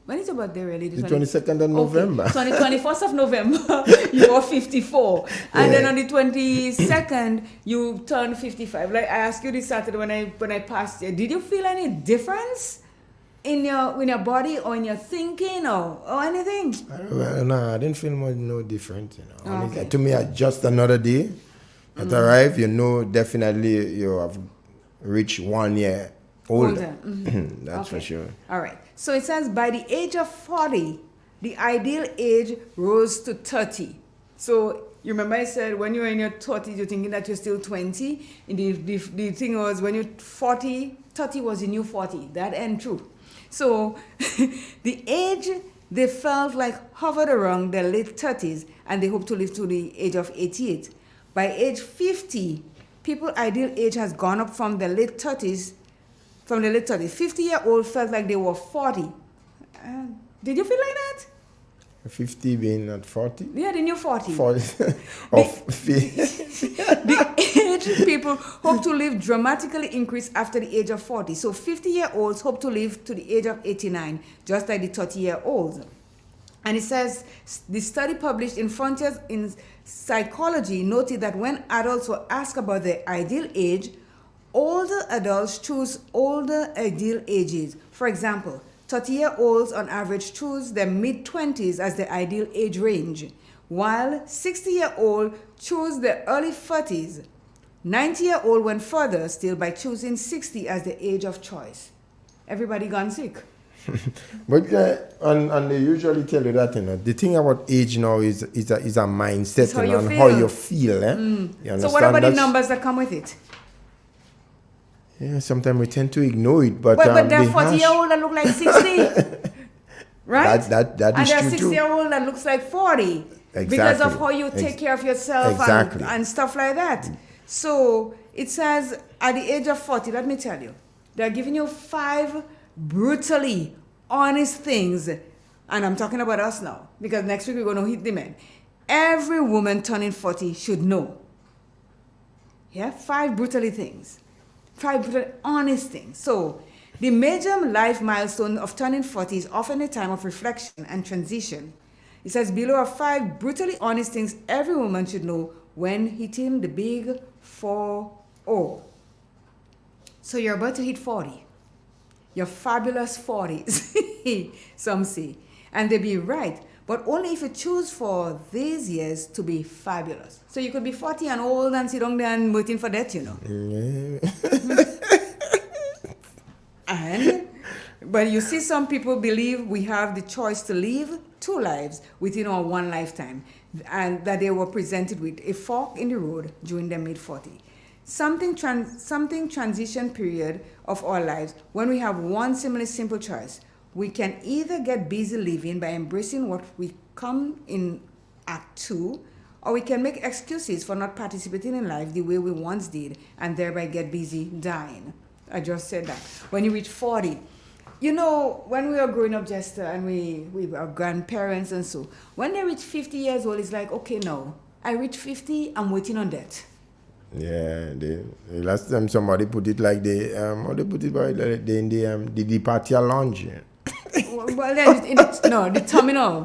When is your birthday really? The 22nd of November. So on the 21st of November, you were 54. And then on the 22nd, you turned 55. Like I asked you this Saturday when I passed you, did you feel any difference in your body or in your thinking or anything? No, I didn't feel no different. Okay. To me, it's just another day that arrived. Definitely you have reached 1 year older. That's for sure. All right. So it says by the age of 40, the ideal age rose to 30. So you remember I said when you're in your 30s, you're thinking that you're still 20. And the thing was when you're 40, 30 was the new 40. That ain't true. So the age they felt like hovered around their late 30s, and they hope to live to the age of 88. By age 50, people's ideal age has gone up from the late 30s. 50-year-old felt like they were 40. Did you feel like that? 50 being at 40? Yeah, the new 40. 40. The age people hope to live dramatically increase after the age of 40. So 50-year-olds hope to live to the age of 89, just like the 30-year-olds. And it says, the study published in Frontiers in Psychology noted that when adults were asked about their ideal age, older adults choose older ideal ages. For example, 30-year-olds on average choose their mid-20s as their ideal age range, while 60-year-olds choose their early 30s. 90-year-old went further still by choosing 60 as the age of choice. Everybody gone sick. But and they usually tell you that the thing about age now is a mindset and how you feel. You so what about the numbers that come with it? Yeah, sometimes we tend to ignore it, but there are 40-year-old that look like 60, right? That is true too. And there are 60-year-old that looks like 40, because of how you take care of yourself and stuff like that. So it says at the age of 40, let me tell you, they're giving you 5 brutally honest things, and I'm talking about us now, because next week we're going to hit the men. Every woman turning 40 should know. Yeah, 5 brutally things. 5 brutally honest things. So the major life milestone of turning 40 is often a time of reflection and transition. It says below are 5 brutally honest things every woman should know when hitting the big 4-0. So you're about to hit 40. Your fabulous 40s, some say. And they be right, but only if you choose for these years to be fabulous. So you could be 40 and old and sit down there and waiting for death, But you see, some people believe we have the choice to live 2 lives within our 1 lifetime, and that they were presented with a fork in the road during their mid-40s. Something transition period of our lives when we have one simple choice. We can either get busy living by embracing what we come in Act 2, or we can make excuses for not participating in life the way we once did and thereby get busy dying. I just said that. When you reach 40, when we were growing up, Jester, and we were grandparents and so, when they reach 50 years old, it's like, okay, no, I reach 50, I'm waiting on death. Yeah, the last time somebody put it like how they put it by in the departure lounge. Well, then the terminal,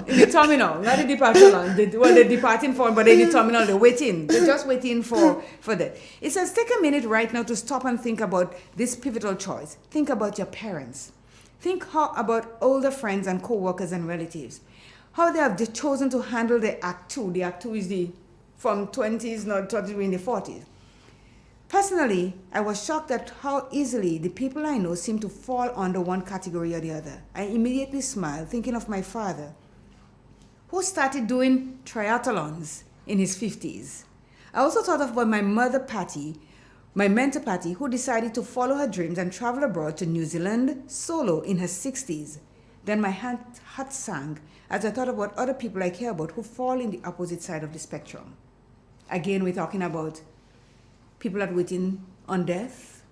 not the departure lounge. They're departing for, but in the terminal, they're waiting. They're just waiting for that. It says, take a minute right now to stop and think about this pivotal choice. Think about your parents. Think about older friends and co-workers and relatives. How they have chosen to handle the Act 2. The Act 2 is from 20s, not 20s, in the 40s. Personally, I was shocked at how easily the people I know seem to fall under one category or the other. I immediately smiled, thinking of my father, who started doing triathlons in his 50s. I also thought about my mother, Patty, my mentor, Patty, who decided to follow her dreams and travel abroad to New Zealand solo in her 60s. Then my heart sank as I thought about other people I care about who fall in the opposite side of the spectrum. Again, we're talking about people that waiting on death,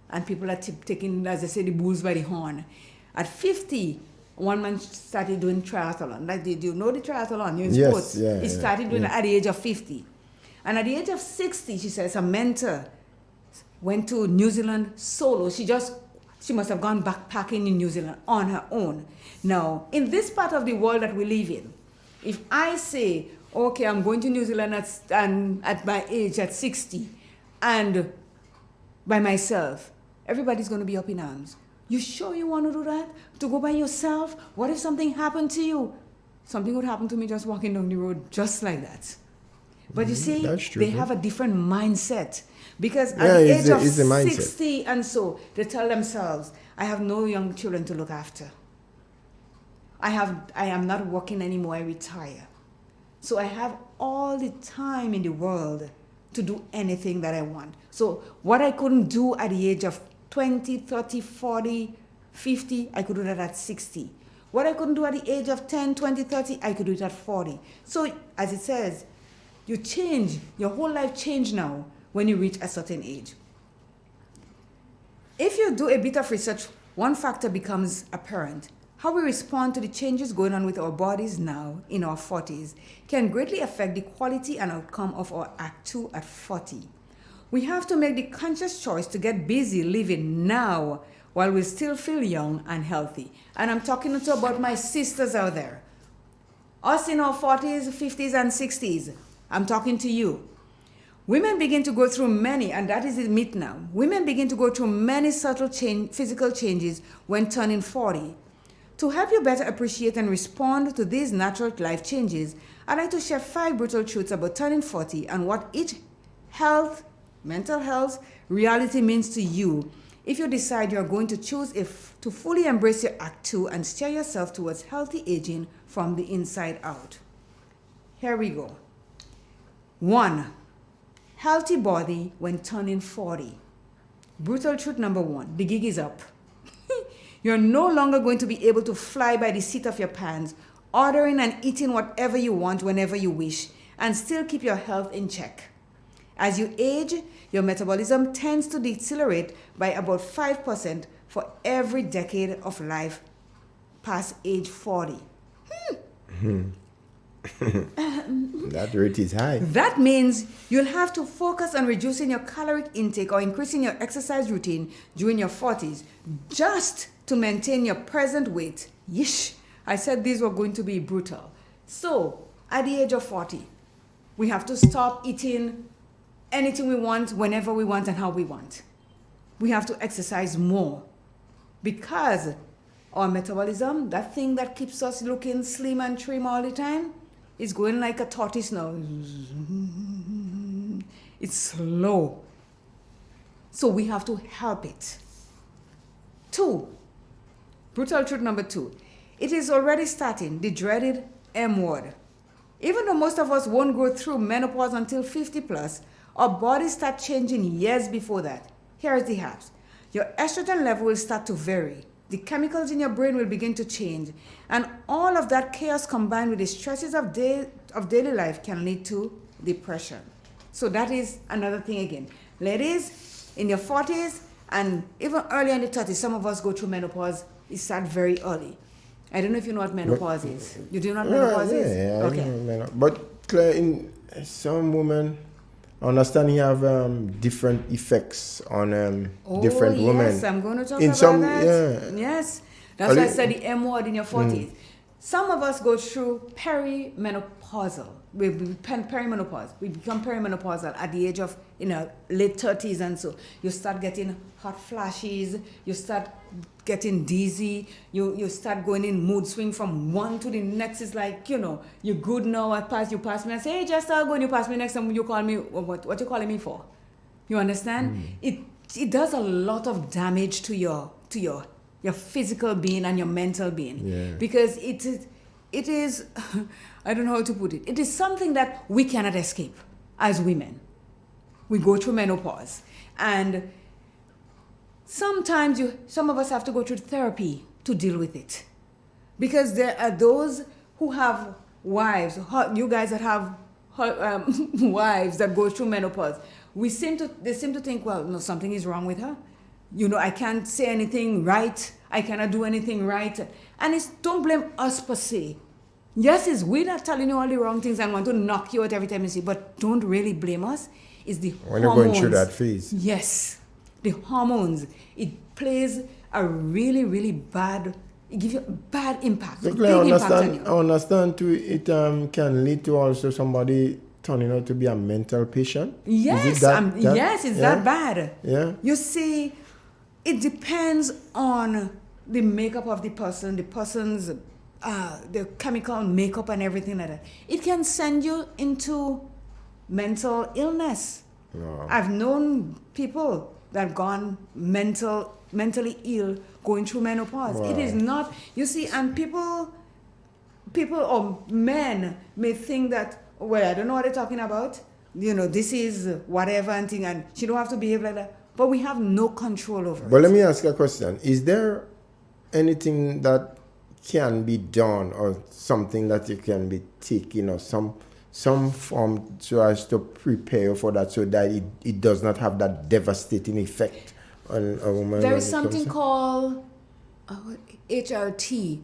and people that taking, as I say, the bulls by the horn. At 50, one man started doing triathlon. Like, did you know the triathlon? You're in sports. He started doing it at the age of 50. And at the age of 60, she says, a mentor went to New Zealand solo. She must have gone backpacking in New Zealand on her own. Now, in this part of the world that we live in, if I say, okay, I'm going to New Zealand at my age, at 60, and by myself, everybody's going to be up in arms. You sure you want to do that? To go by yourself? What if something happened to you? Something would happen to me just walking down the road just like that. But you see, they have a different mindset. Because at the age of 60 and so, they tell themselves, I have no young children to look after. I am not working anymore, I retire. So I have all the time in the world to do anything that I want. So what I couldn't do at the age of 20, 30, 40, 50, I could do that at 60. What I couldn't do at the age of 10, 20, 30, I could do it at 40. So as it says, you change, your whole life change now when you reach a certain age. If you do a bit of research, one factor becomes apparent. How we respond to the changes going on with our bodies now in our 40s can greatly affect the quality and outcome of our Act 2 at 40. We have to make the conscious choice to get busy living now while we still feel young and healthy. And I'm talking about my sisters out there. Us in our 40s, 50s, and 60s. I'm talking to you. Women begin to go through many, and that is the myth now, women begin to go through many subtle physical changes when turning 40. To help you better appreciate and respond to these natural life changes, I'd like to share 5 brutal truths about turning 40 and what each mental health reality means to you if you decide you're going to choose to fully embrace your Act 2 and steer yourself towards healthy aging from the inside out. Here we go. 1. Healthy body when turning 40. Brutal truth number 1. The gig is up. You're no longer going to be able to fly by the seat of your pants, ordering and eating whatever you want whenever you wish, and still keep your health in check. As you age, your metabolism tends to decelerate by about 5% for every decade of life past age 40. That rate is high. That means you'll have to focus on reducing your caloric intake or increasing your exercise routine during your 40s just to maintain your present weight. Yeesh, I said these were going to be brutal. So, at the age of 40, we have to stop eating anything we want, whenever we want, and how we want. We have to exercise more because our metabolism, that thing that keeps us looking slim and trim all the time, is going like a tortoise now. It's slow. So we have to help it. 2. Brutal truth number 2. It is already starting, the dreaded M word. Even though most of us won't go through menopause until 50 plus, our bodies start changing years before that. Here is the hacks. Your estrogen level will start to vary. The chemicals in your brain will begin to change. And all of that chaos combined with the stresses of daily life can lead to depression. So that is another thing again. Ladies, in your 40s and even early in the 30s, some of us go through menopause. It starts very early. I don't know if you know what menopause is. You do know what menopause is? Yeah, okay. I know. But Claire, in some women, I understand you have different effects on different women. Yes, I'm going to talk in about some, that. Yeah. Yes. That's why I said the M word in your 40s. Some of us go through perimenopausal. We perimenopause. We become perimenopausal at the age of late 30s, and so you start getting hot flashes. You start getting dizzy. You start going in mood swing from one to the next. It's like you're good now. You pass me. I say, hey, just go and you pass me next time. You call me. What you calling me for? You understand? It does a lot of damage to your physical being and your mental being, because it is I don't know how to put it. It is something that we cannot escape as women. We go through menopause, and sometimes some of us have to go through therapy to deal with it, because there are those who have wives. You guys that have wives that go through menopause, they seem to think, well, no, something is wrong with her. I can't say anything right. I cannot do anything right. And don't blame us per se. Yes, it's we that telling you all the wrong things and want to knock you out every time you see, but don't really blame us. It's the when hormones. you're going through that phase. Yes. The hormones. It plays a really, really bad, it gives you a bad impact. So, Big impact on you. I understand too, it can lead to also somebody turning out to be a mental patient. Yes, is it yes, it's that bad. Yeah. You see, it depends on the makeup of the person, the person's the chemical makeup and everything like that. It can send you into mental illness. Wow. I've known people that have gone mentally ill going through menopause. Wow. It is not, you see, and people or men may think that, well, I don't know what they're talking about. This is whatever and thing, and she don't have to behave like that. But we have no control over it. But let me ask you a question. Is there anything that can be done, or something that you can be taking, or some form so as to prepare for that, so that it does not have that devastating effect on a woman? There is something called HRT.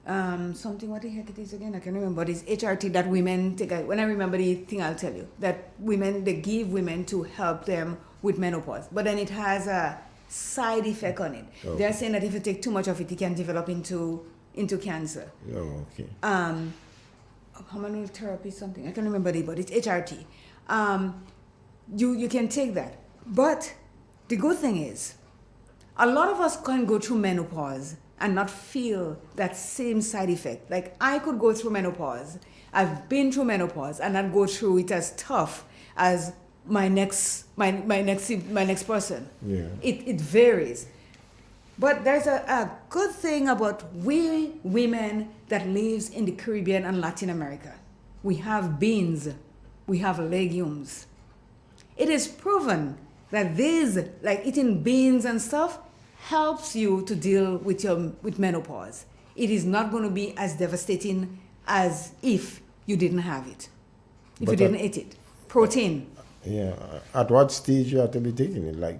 Something, what the heck it is again? I can't remember. But it's HRT that women take. When I remember the thing, I'll tell you. That they give women to help them with menopause. But then it has a side effect on it. Okay. They're saying that if you take too much of it, it can develop into cancer. Oh, okay. Hormonal therapy, something. I can't remember it, but it's HRT. You can take that. But the good thing is, a lot of us can go through menopause and not feel that same side effect. Like, I could go through menopause. I've been through menopause and not go through it as tough as my next person. Yeah. It varies. But there's a good thing about we women that lives in the Caribbean and Latin America. We have beans. We have legumes. It is proven that these, like eating beans and stuff, helps you to deal with menopause. It is not going to be as devastating as if you didn't have it. If you didn't eat it. Protein. Yeah. At what stage you have to be taking it? Like,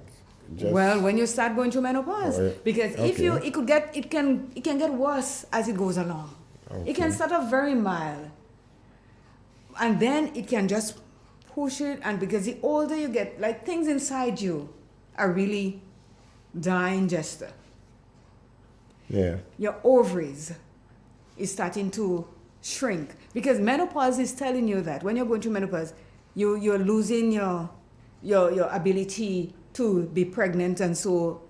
well, when you start going through menopause, because if it can get worse as it goes along. Okay. It can start off very mild, and then it can just push it. And because the older you get, like, things inside you are really dying, Jester. Yeah. Your ovaries is starting to shrink, because menopause is telling you that when you're going through menopause, you're losing your ability to be pregnant, and so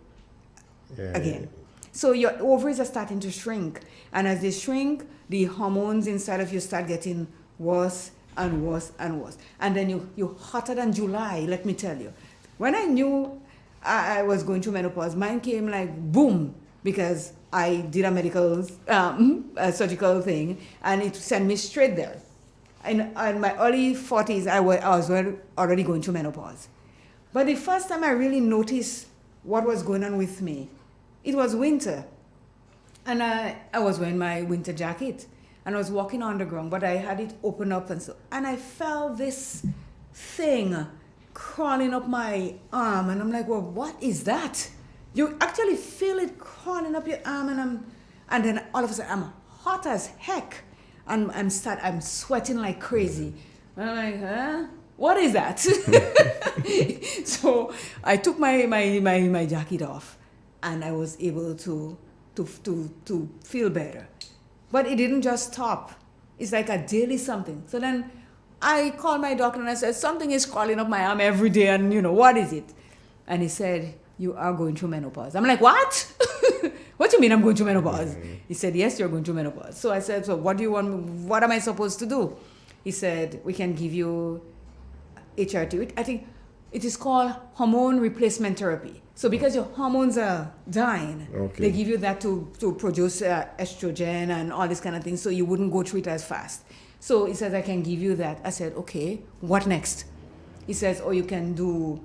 again. So your ovaries are starting to shrink, and as they shrink, the hormones inside of you start getting worse and worse and worse. And then you're hotter than July, let me tell you. When I knew I was going through menopause, mine came like boom, because I did a medical, a surgical thing, and it sent me straight there. In my early 40s, I was already going through menopause. But the first time I really noticed what was going on with me, it was winter. And I was wearing my winter jacket, and I was walking on the ground, but I had it open up, and I felt this thing crawling up my arm, and I'm like, well, what is that? You actually feel it crawling up your arm, and then all of a sudden I'm hot as heck, and I'm sweating like crazy. And I'm like, huh? what is that? So I took my jacket off, and I was able to feel better. But it didn't just stop. It's like a daily something. So then I called my doctor and I said, something is crawling up my arm every day, and what is it? And he said, you are going through menopause. I'm like, what? What do you mean I'm going through menopause? He said, yes, you're going through menopause. So I said, so what do you want? What am I supposed to do? He said, we can give you HRT. I think it is called hormone replacement therapy. So because your hormones are dying, they give you that to produce estrogen and all this kind of thing, so you wouldn't go through it as fast. So he says, I can give you that. I said, okay, what next? He says, oh, you can do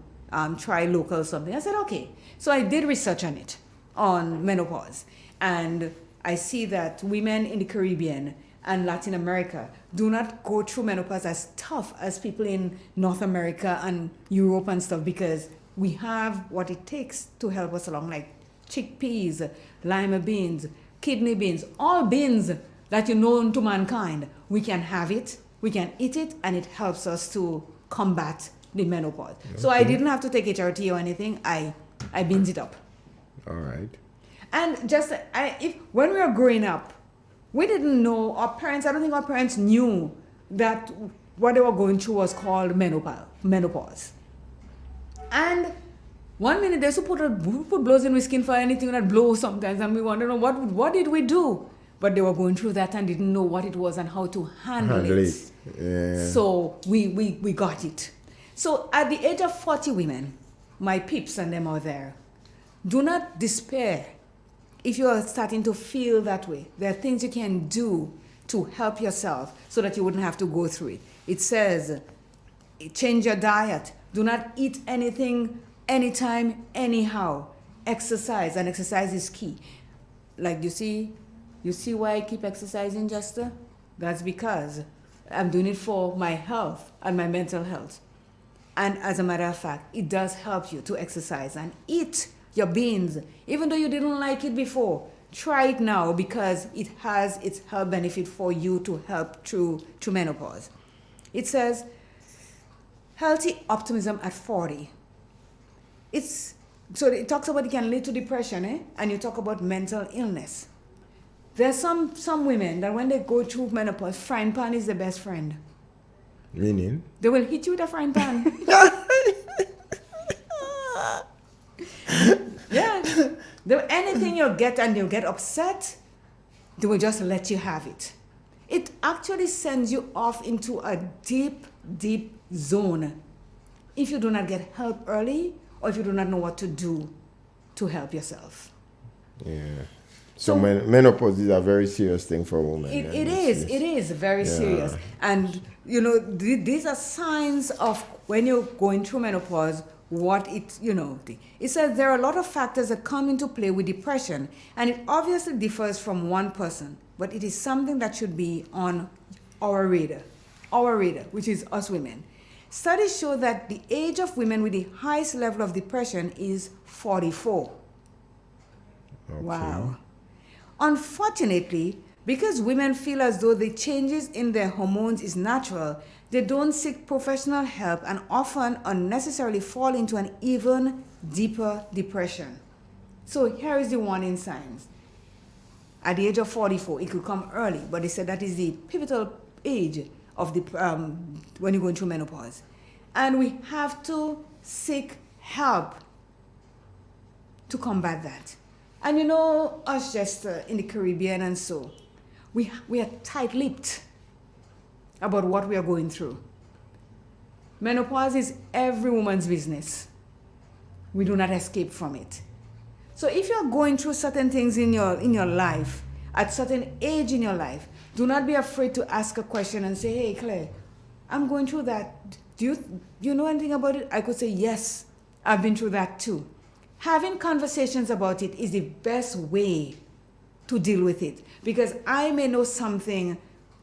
try local something. I said, okay. So I did research on it, on menopause. And I see that women in the Caribbean and Latin America do not go through menopause as tough as people in North America and Europe and stuff, because we have what it takes to help us along, like chickpeas, lima beans, kidney beans, all beans that you known to mankind. We can have it, we can eat it, and it helps us to combat the menopause. So I didn't have to take HRT or anything. I beans it up. All right. And just when we were growing up, we didn't know, our parents, I don't think our parents knew that what they were going through was called menopause. And one minute they used to put blows in whiskey for anything that blows sometimes, and we wondered, what did we do? But they were going through that and didn't know what it was and how to handle it. Yeah. So we got it. So at the age of 40 women, my peeps and them out there, do not despair if you are starting to feel that way. There are things you can do to help yourself so that you wouldn't have to go through it. It says, change your diet. Do not eat anything, anytime, anyhow. Exercise, and exercise is key. Like you see why I keep exercising, Jester? That's because I'm doing it for my health and my mental health. And as a matter of fact, it does help you to exercise and eat your beans. Even though you didn't like it before, try it now, because it has its health benefit for you to help through menopause. It says, healthy optimism at 40. So it talks about it can lead to depression, and you talk about mental illness. There's some women that when they go through menopause, frying pan is the best friend. Meaning? They will hit you with a frying pan. Yeah. Anything you get and you get upset, they will just let you have it. It actually sends you off into a deep, deep zone if you do not get help early, or if you do not know what to do to help yourself. Yeah. So menopause is a very serious thing for women. It is very serious. And, these are signs of when you're going through menopause, it says there are a lot of factors that come into play with depression, and it obviously differs from one person, but it is something that should be on our radar, which is us women. Studies show that the age of women with the highest level of depression is 44. Okay. Wow. Unfortunately, because women feel as though the changes in their hormones is natural, they don't seek professional help and often unnecessarily fall into an even deeper depression. So here is the warning signs. At the age of 44, it could come early, but they said that is the pivotal age of when you're going through menopause. And we have to seek help to combat that. And us just in the Caribbean and so, we are tight-lipped about what we are going through. Menopause is every woman's business. We do not escape from it. So if you're going through certain things in your life, at certain age in your life, do not be afraid to ask a question and say, hey, Claire, I'm going through that. Do you know anything about it? I could say, yes, I've been through that too. Having conversations about it is the best way to deal with it, because I may know something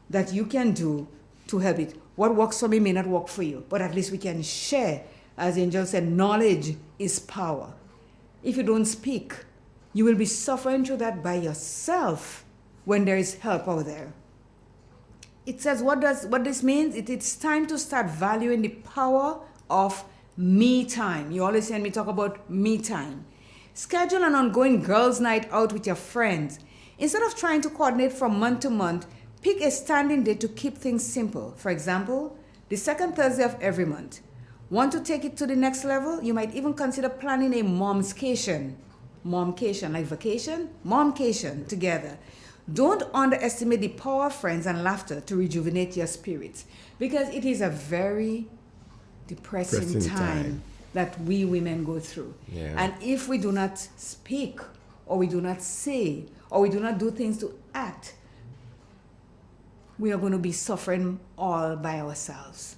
that you can do to help it. What works for me may not work for you, but at least we can share. As Angel said, knowledge is power. If you don't speak, you will be suffering through that by yourself when there is help out there. it says what this means? It's time to start valuing the power of me time. You always hear me talk about me time. Schedule an ongoing girls' night out with your friends. Instead of trying to coordinate from month to month, pick a standing date to keep things simple. For example, the second Thursday of every month. Want to take it to the next level? You might even consider planning a momscation. Momcation, like vacation? Momcation together. Don't underestimate the power of friends and laughter to rejuvenate your spirits, because it is a very depressing time that we women go through. Yeah. And if we do not speak, or we do not say, or we do not do things to act, we are going to be suffering all by ourselves.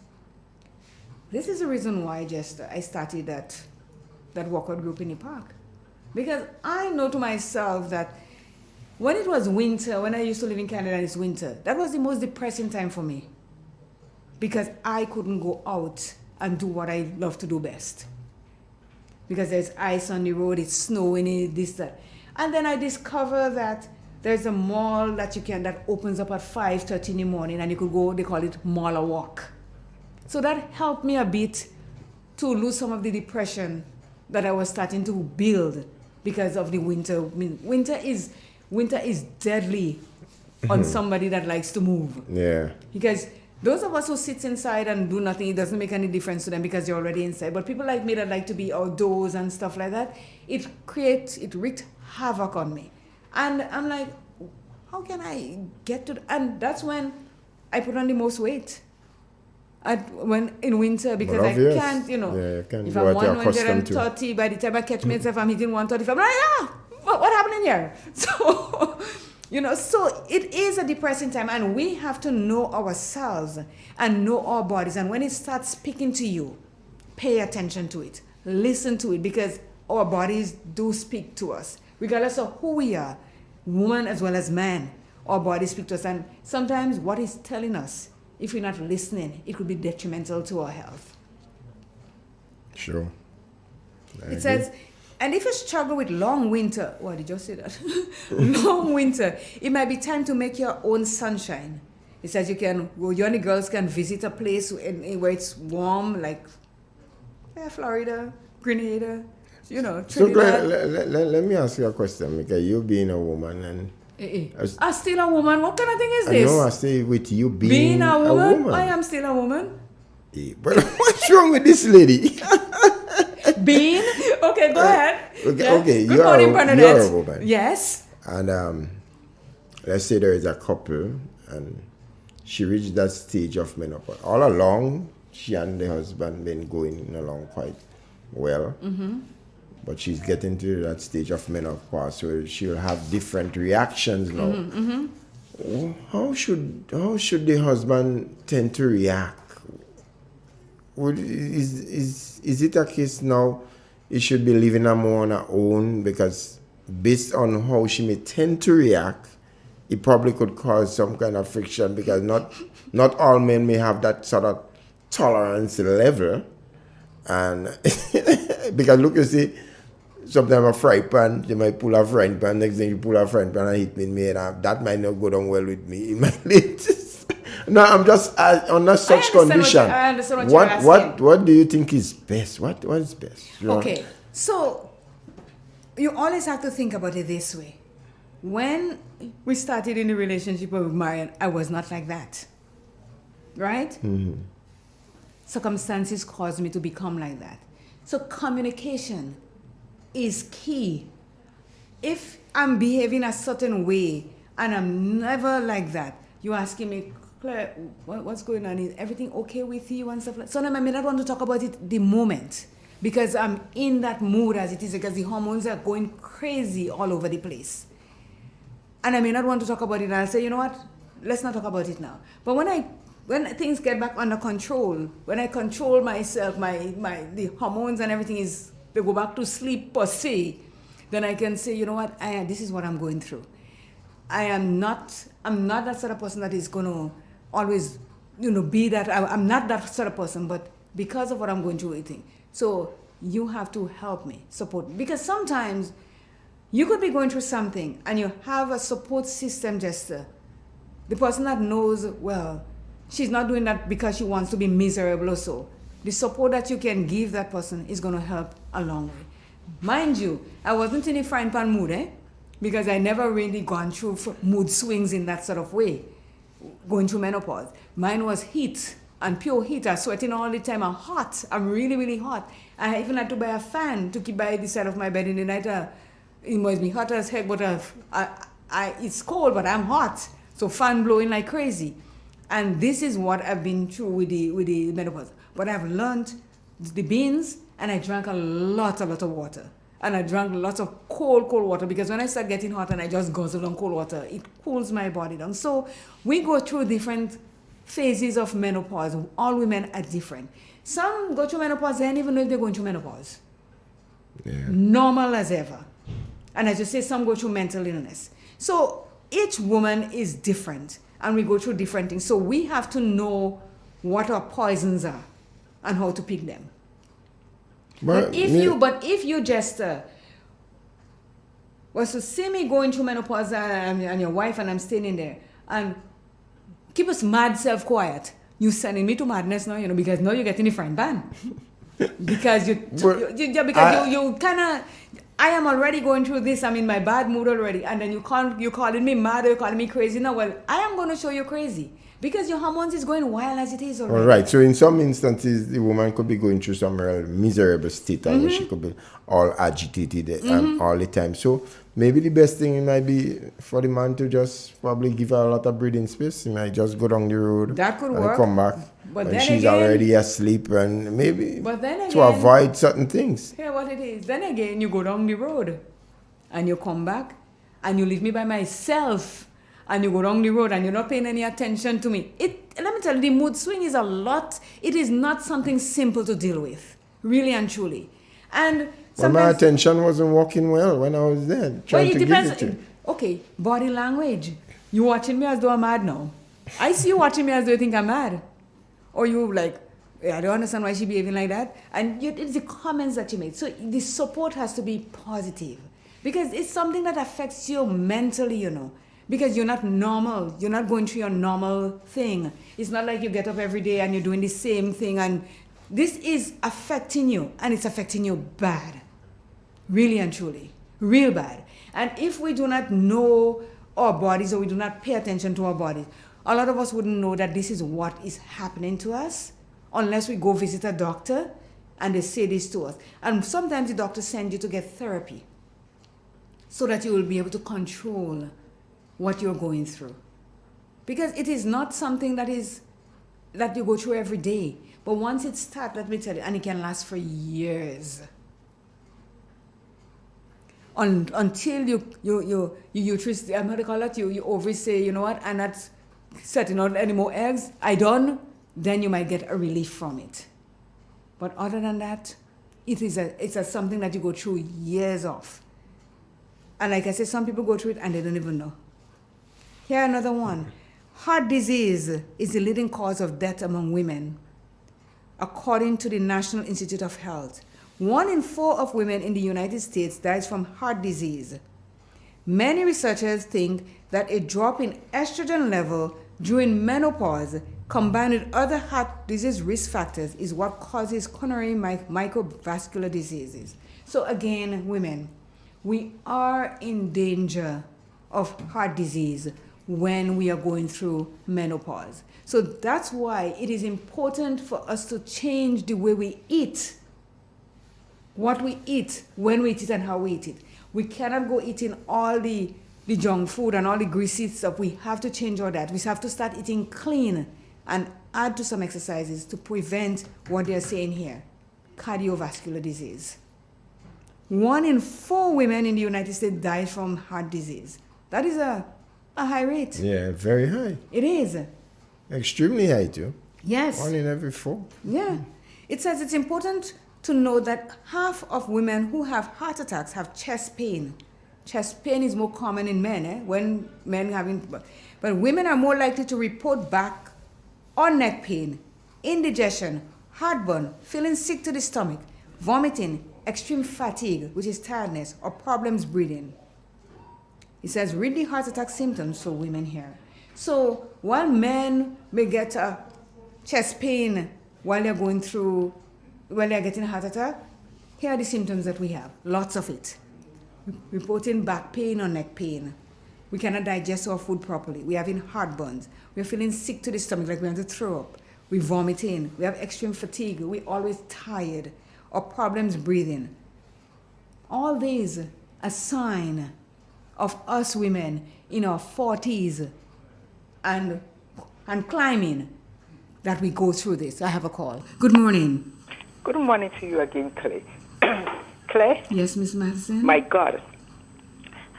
This is the reason why I started that workout group in the park. Because I know to myself that when it was winter, when I used to live in Canada and it's winter, that was the most depressing time for me. Because I couldn't go out and do what I love to do best. Because there's ice on the road, it's snowing, this, that. And then I discovered that there's a mall that opens up at 5:30 in the morning, and you could go, they call it mall a walk. So that helped me a bit to lose some of the depression that I was starting to build because of the winter. I mean, winter is deadly on somebody that likes to move. Yeah. Because those of us who sit inside and do nothing, it doesn't make any difference to them because you're already inside. But people like me that like to be outdoors and stuff like that, it wreaked havoc on me. And I'm like, how can I get to... And that's when I put on the most weight. When in winter, because I can't, you can't if go I'm what you're accustomed to. 130, by the time I catch myself, I'm hitting 135. I'm like, what happened in here? So, so it is a depressing time, and we have to know ourselves and know our bodies. And when it starts speaking to you, pay attention to it. Listen to it, because our bodies do speak to us. Regardless of who we are, woman as well as man, our bodies speak to us. And sometimes what it's telling us, if we're not listening, it could be detrimental to our health. Sure. It says, and if you struggle with long winter, what did you say that? Long winter, it might be time to make your own sunshine. It says you and the girls can visit a place where it's warm, like Florida, Grenada, Trinidad. So let me ask you a question, because you being a woman and... I'm still a woman. What kind of thing is this? I know, I say with you being a woman. I am still a woman. But what's wrong with this lady? Being? Okay, go ahead. Okay, Good morning, Bernadette. You're a woman. Yes. And let's say there is a couple and she reached that stage of menopause. All along, she and the husband been going along quite well. Mm-hmm. But she's getting to that stage of menopause, so she'll have different reactions now. Mm-hmm, mm-hmm. How should the husband tend to react? Is it a case now he should be living more on her own, because based on how she may tend to react, it probably could cause some kind of friction, because not all men may have that sort of tolerance level, and because look, you see. Sometimes a fry pan, you might pull a frying pan, next thing you pull a frying pan and hit me in me, and that might not go down well with me. It might no, I'm just under such condition. I understand what you're asking. What do you think is best? What is best? Okay, so you always have to think about it this way. When we started in the relationship with Marian, I was not like that. Right? Mm-hmm. Circumstances caused me to become like that. So communication is key. If I'm behaving a certain way and I'm never like that, you're asking me, Claire, what's going on? Is everything okay with you and stuff like that? Sometimes I may not want to talk about it the moment because I'm in that mood as it is, because the hormones are going crazy all over the place. And I may not want to talk about it, and I'll say, you know what, let's not talk about it now. But when things get back under control, when I control myself, the hormones and everything they go back to sleep per se, then I can say, you know what, this is what I'm going through. I'm not that sort of person that is going to always, be that. I'm not that sort of person, but because of what I'm going through, so you have to help me, support me. Because sometimes you could be going through something and you have a support system just The person that knows, well, she's not doing that because she wants to be miserable or so. The support that you can give that person is going to help a long way. Mind you, I wasn't in a frying pan mood, because I never really gone through mood swings in that sort of way, going through menopause. Mine was heat, and pure heat. I'm sweating all the time. I'm hot. I'm really, really hot. I even had to buy a fan to keep by the side of my bed in the night. It must be hot as heck, but it's cold, but I'm hot. So fan blowing like crazy. And this is what I've been through with the menopause. But I've learned the beans, and I drank a lot of water. And I drank lots of cold water, because when I start getting hot and I just guzzle on cold water, it cools my body down. So we go through different phases of menopause. All women are different. Some go through menopause, they don't even know if they're going through menopause. Yeah. Normal as ever. And as you say, some go through mental illness. So each woman is different, and we go through different things. So we have to know what our poisons are and how to pick them. But if you just was to see me going through menopause and your wife and I'm staying in there and keep us mad self-quiet, you sending me to madness now, because now you're getting the frying pan. Because you kind of, I am already going through this. I'm in my bad mood already, and then you're calling me mad, or you're calling me crazy. No, well, I am going to show you crazy, because your hormones is going wild as it is already. All right. So in some instances, the woman could be going through some real miserable state, and she could be all agitated all the time. So maybe the best thing might be for the man to just probably give her a lot of breathing space. He might just go down the road. That could and work. Come back. But when then she's again, already asleep, and maybe to avoid certain things. Hear what it is. Then again, you go down the road and you come back and you leave me by myself, and you go down the road and you're not paying any attention to me. Let me tell you, the mood swing is a lot. It is not something simple to deal with, really and truly. And my attention wasn't working well when I was there, trying to give it to you. Okay, body language. You watching me as though I'm mad now. I see you watching me as though you think I'm mad. Or you like, I don't understand why she behaving like that. And it's the comments that you made. So the support has to be positive, because it's something that affects you mentally, because you're not normal. You're not going through your normal thing. It's not like you get up every day and you're doing the same thing. And this is affecting you, and it's affecting you bad. Really and truly. Real bad. And if we do not know our bodies, or we do not pay attention to our bodies, a lot of us wouldn't know that this is what is happening to us unless we go visit a doctor and they say this to us. And sometimes the doctor sends you to get therapy so that you will be able to control what you're going through. Because it is not something that you go through every day. But once it starts, let me tell you, and it can last for years. Until your uterus, I'm going to call it, you ovaries say, you know what, I'm not setting out any more eggs, then you might get a relief from it. But other than that, it's something that you go through years of. And like I said, some people go through it and they don't even know. Here another one. Heart disease is the leading cause of death among women, according to the National Institute of Health. 1 in 4 of women in the United States dies from heart disease. Many researchers think that a drop in estrogen level during menopause, combined with other heart disease risk factors, is what causes coronary microvascular diseases. So again, women, we are in danger of heart disease when we are going through menopause. So that's why it is important for us to change the way we eat, what we eat, when we eat it, and how we eat it. We cannot go eating all the junk food and all the greasy stuff. We have to change all that. We have to start eating clean and add to some exercises to prevent what they're saying here, cardiovascular disease. 1 in 4 women in the United States die from heart disease. That is a high rate. Yeah, very high. It is. Extremely high too. Yes. 1 in every 4. Yeah. It says it's important to know that half of women who have heart attacks have chest pain. Chest pain is more common in men, when men having, but women are more likely to report back or neck pain, indigestion, heartburn, feeling sick to the stomach, vomiting, extreme fatigue, which is tiredness, or problems breathing. It says, read the heart attack symptoms for women here. So while men may get a chest pain while they're getting a heart attack, here are the symptoms that we have. Lots of it. Reporting back pain or neck pain. We cannot digest our food properly. We're having heartburns. We're feeling sick to the stomach, like we want to throw up. We're vomiting. We have extreme fatigue. We're always tired. Or problems breathing. All these are a sign of us women in our 40s and climbing that we go through this. I have a call. Good morning. Good morning to you again, Clay. Clay? Yes, Miss Madison? My God,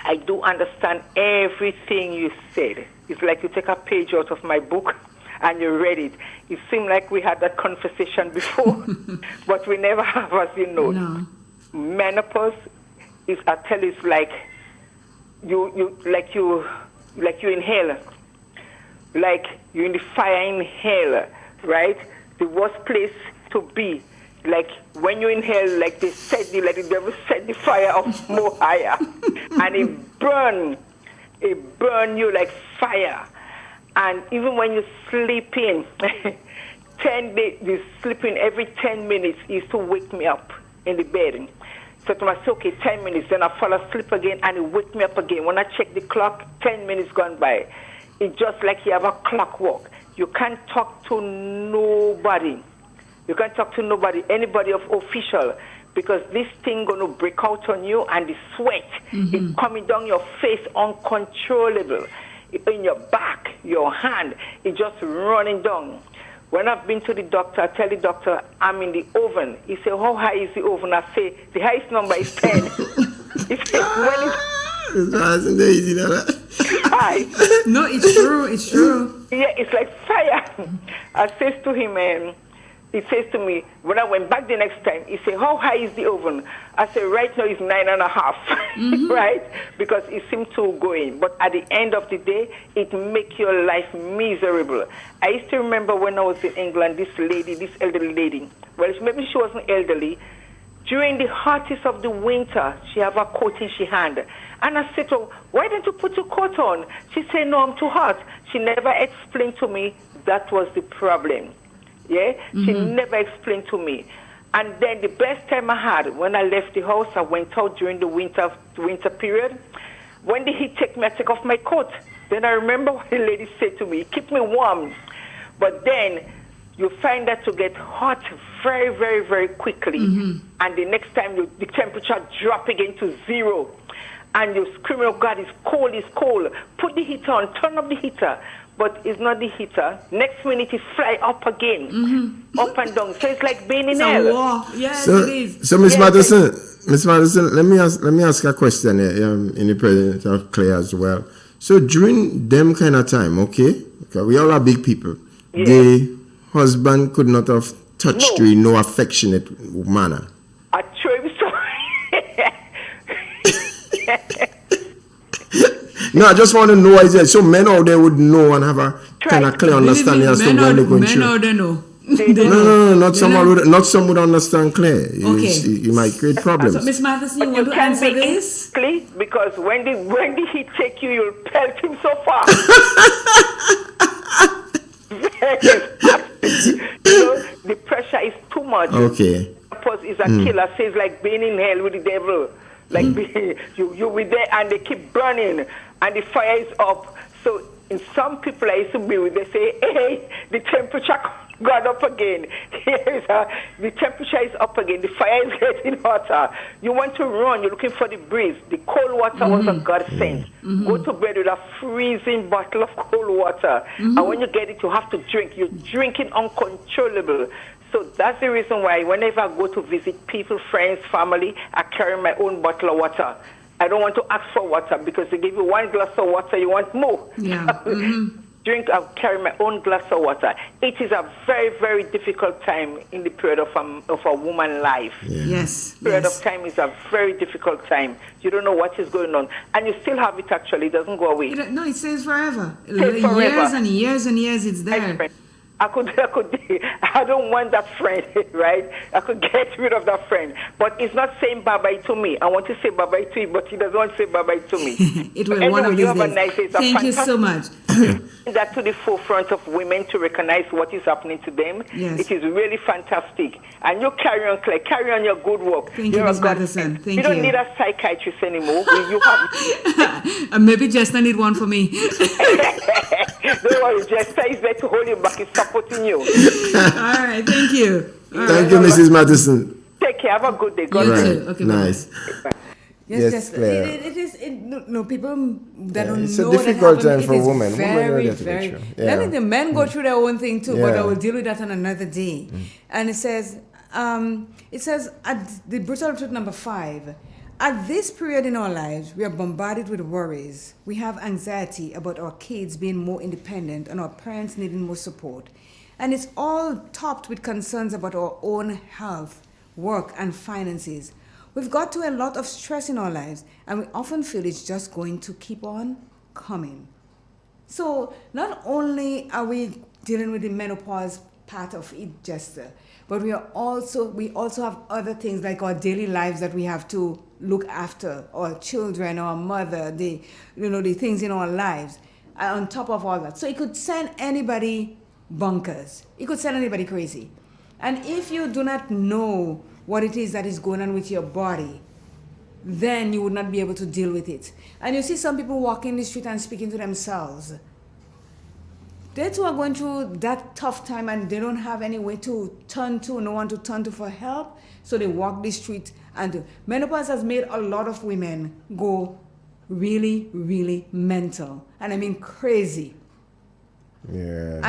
I do understand everything you said. It's like you take a page out of my book and you read it. It seemed like we had that conversation before, but we never have, as you know. No. Menopause is, I tell you, it's like you inhale, like you're in the fire inhaler, right? The worst place to be. Like when you inhale, like they set like the devil set the fire up more higher, and it burn you like fire. And even when you sleep in, 10 days, you sleep in every 10 minutes is to wake me up in the bed. So to myself, okay, 10 minutes, then I fall asleep again, and it wake me up again. When I check the clock, 10 minutes gone by. It's just like you have a clockwork. You can't talk to nobody. You can't talk to nobody, anybody of official, because this thing gonna break out on you, and the sweat is coming down your face uncontrollable. In your back, your hand, it's just running down. When I've been to the doctor, I tell the doctor, I'm in the oven. He said, how high is the oven? I say, the highest number is 10. He said, when it's high. No, it's true, it's true. Yeah, it's like fire. I says to him, he says to me, when I went back the next time, he said, how high is the oven? I said, right now it's 9.5, right? Because it seemed to go in. But at the end of the day, it makes your life miserable. I used to remember when I was in England, this elderly lady, well, maybe she wasn't elderly. During the hottest of the winter, she have a coat in she hand. And I said to her, why don't you put your coat on? She said, no, I'm too hot. She never explained to me that was the problem. Yeah, she never explained to me. And then the best time I had, when I left the house, I went out during the winter period. When did he take me? I take off my coat. Then I remember what the lady said to me, keep me warm. But then you find that to get hot very, very, very quickly. And the next time the temperature drop again to 0. And you scream, oh God, it's cold, it's cold. Put the heater on, turn up the heater. But it's not the heater. Next minute it fly up again, up and down. So it's like being in hell. Yes, So, it is. so Miss Madison, let me ask a question in the presence of Claire as well. So during them kind of time, okay, because we all are big people, the husband could not have touched you in no affectionate manner. I show him so. No, I just want to know, is it so men out there would know and have a kind of clear understanding as to when they're going through. Men out there know. No, not some would understand clear. You might create problems. So, Miss Matheson, you want to answer this? Please, because when did he take you, you'll pelt him so far. The pressure is too much. Okay. Menopause is a killer. Says like being in hell with the devil. Like you with there and they keep burning and the fire is up. So in some people I used to be with, they say, hey, the temperature got up again. The temperature is up again. The fire is getting hotter. You want to run. You're looking for the breeze. The cold water was a godsend. Go to bed with a freezing bottle of cold water. And when you get it, you have to drink. You're drinking uncontrollable. So that's the reason why whenever I go to visit people, friends, family, I carry my own bottle of water. I don't want to ask for water because they give you one glass of water, you want more. Yeah. I'll carry my own glass of water. It is a very, very difficult time in the period of a woman's life. Yeah. Yes. Period of time is a very difficult time. You don't know what is going on. And you still have it actually. It doesn't go away. No, it stays forever. Forever. Years and years and years it's there. I don't want that friend, right? I could get rid of that friend. But it's not saying bye-bye to me. I want to say bye-bye to you, but he doesn't want to say bye-bye to me. It will one of these days. Have a nice day. Thank you so much. that to the forefront of women to recognize what is happening to them. Yes. It is really fantastic. And you carry on, Claire. Carry on your good work. Thank you, Ms. Matheson. Thank you. don't you. need a psychiatrist anymore. You have... Maybe Jester need one for me. Don't worry, Jester is there to hold you back. He's supporting you. All right, thank you. Thank you, Mrs. Matheson. Take care. Have a good day. You too. Okay, nice. Yes, Yes, Claire. it is. No, people that don't it's know a difficult that happen, time for it is women. Women Very, don't get to very. picture. Let me, the men go through their own thing too, but I Yeah. will deal with that on another day. And it says at the brutal truth number 5. At this period in our lives, we are bombarded with worries. We have anxiety about our kids being more independent and our parents needing more support. And it's all topped with concerns about our own health, work, and finances. We've got to a lot of stress in our lives, and we often feel it's just going to keep on coming. So not only are we dealing with the menopause part of it, Jester, but we also have other things like our daily lives that we have to look after, our children, our mother, the things in our lives, on top of all that. So it could send anybody bonkers. It could send anybody crazy. And if you do not know what it is that is going on with your body, then you would not be able to deal with it. And you see some people walking the street and speaking to themselves. They too are going through that tough time and they don't have any way to turn to, no one to turn to for help. So they walk the street, and menopause has made a lot of women go really, really mental. And I mean crazy. Yeah.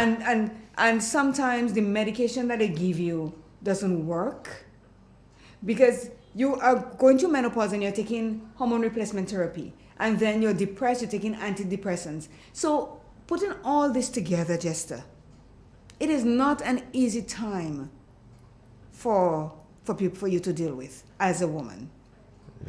And sometimes the medication that they give you doesn't work because you are going through menopause and you're taking hormone replacement therapy, and then you're depressed, you're taking antidepressants. So putting all this together, Jester, it is not an easy time for you to deal with as a woman.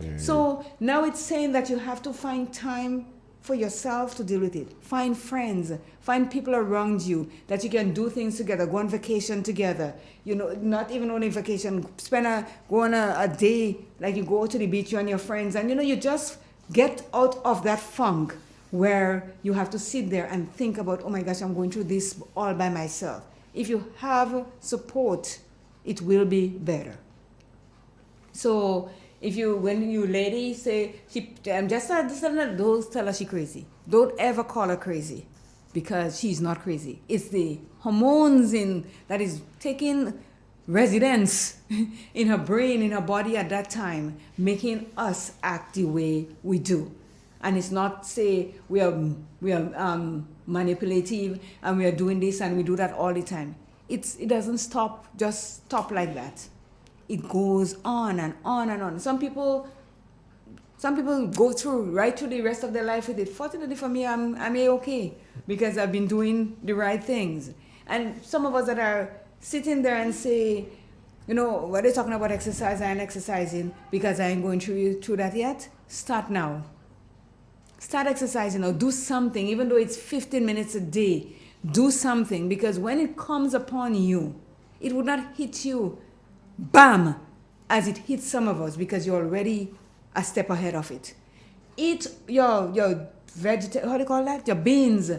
Yeah. So now it's saying that you have to find time for yourself to deal with it. Find friends, find people around you that you can do things together, go on vacation together. Not even only vacation, go on a day, like you go to the beach, you and your friends, and you just get out of that funk where you have to sit there and think about, oh my gosh, I'm going through this all by myself. If you have support, it will be better. So when you ladies say, don't tell her she's crazy. Don't ever call her crazy, because she's not crazy. It's the hormones that is taking residence in her brain, in her body at that time, making us act the way we do. And it's not say we are manipulative and we are doing this and we do that all the time. It doesn't just stop like that. It goes on and on and on. Some people go right through the rest of their life with it. Fortunately for me, I'm A-okay because I've been doing the right things. And some of us that are sitting there and say, what they're talking about exercise, I ain't exercising because I ain't going through that yet. Start now. Start exercising or do something, even though it's 15 minutes a day. Do something, because when it comes upon you, it would not hit you bam, as it hits some of us, because you're already a step ahead of it. Eat your vegetable, how do you call that? Your beans,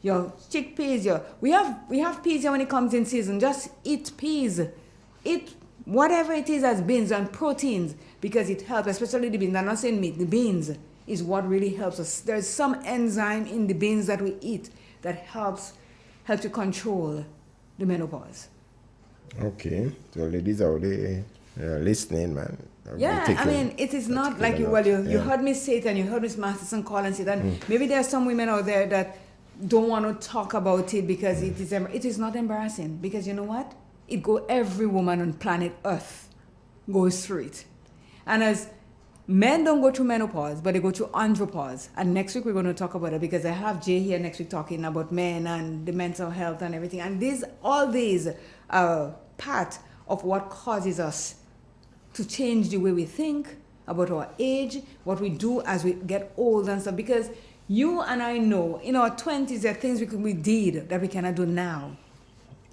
your chickpeas. We have peas here when it comes in season. Just eat peas. Eat whatever it is as beans and proteins, because it helps, especially the beans. I'm not saying meat. The beans is what really helps us. There's some enzyme in the beans that we eat that helps to control the menopause. Okay, so ladies out there listening, man. It is not like you heard me say it, and you heard Ms. Matheson call and say that. Maybe there are some women out there that don't want to talk about it because it is not embarrassing. Because you know what? Every woman on planet Earth goes through it. And as men don't go through menopause, but they go through andropause. And next week we're going to talk about it, because I have Jay here next week talking about men and the mental health and everything. And all these are part of what causes us to change the way we think about our age, what we do as we get old and stuff. Because you and I know in our 20s there are things we did that we cannot do now.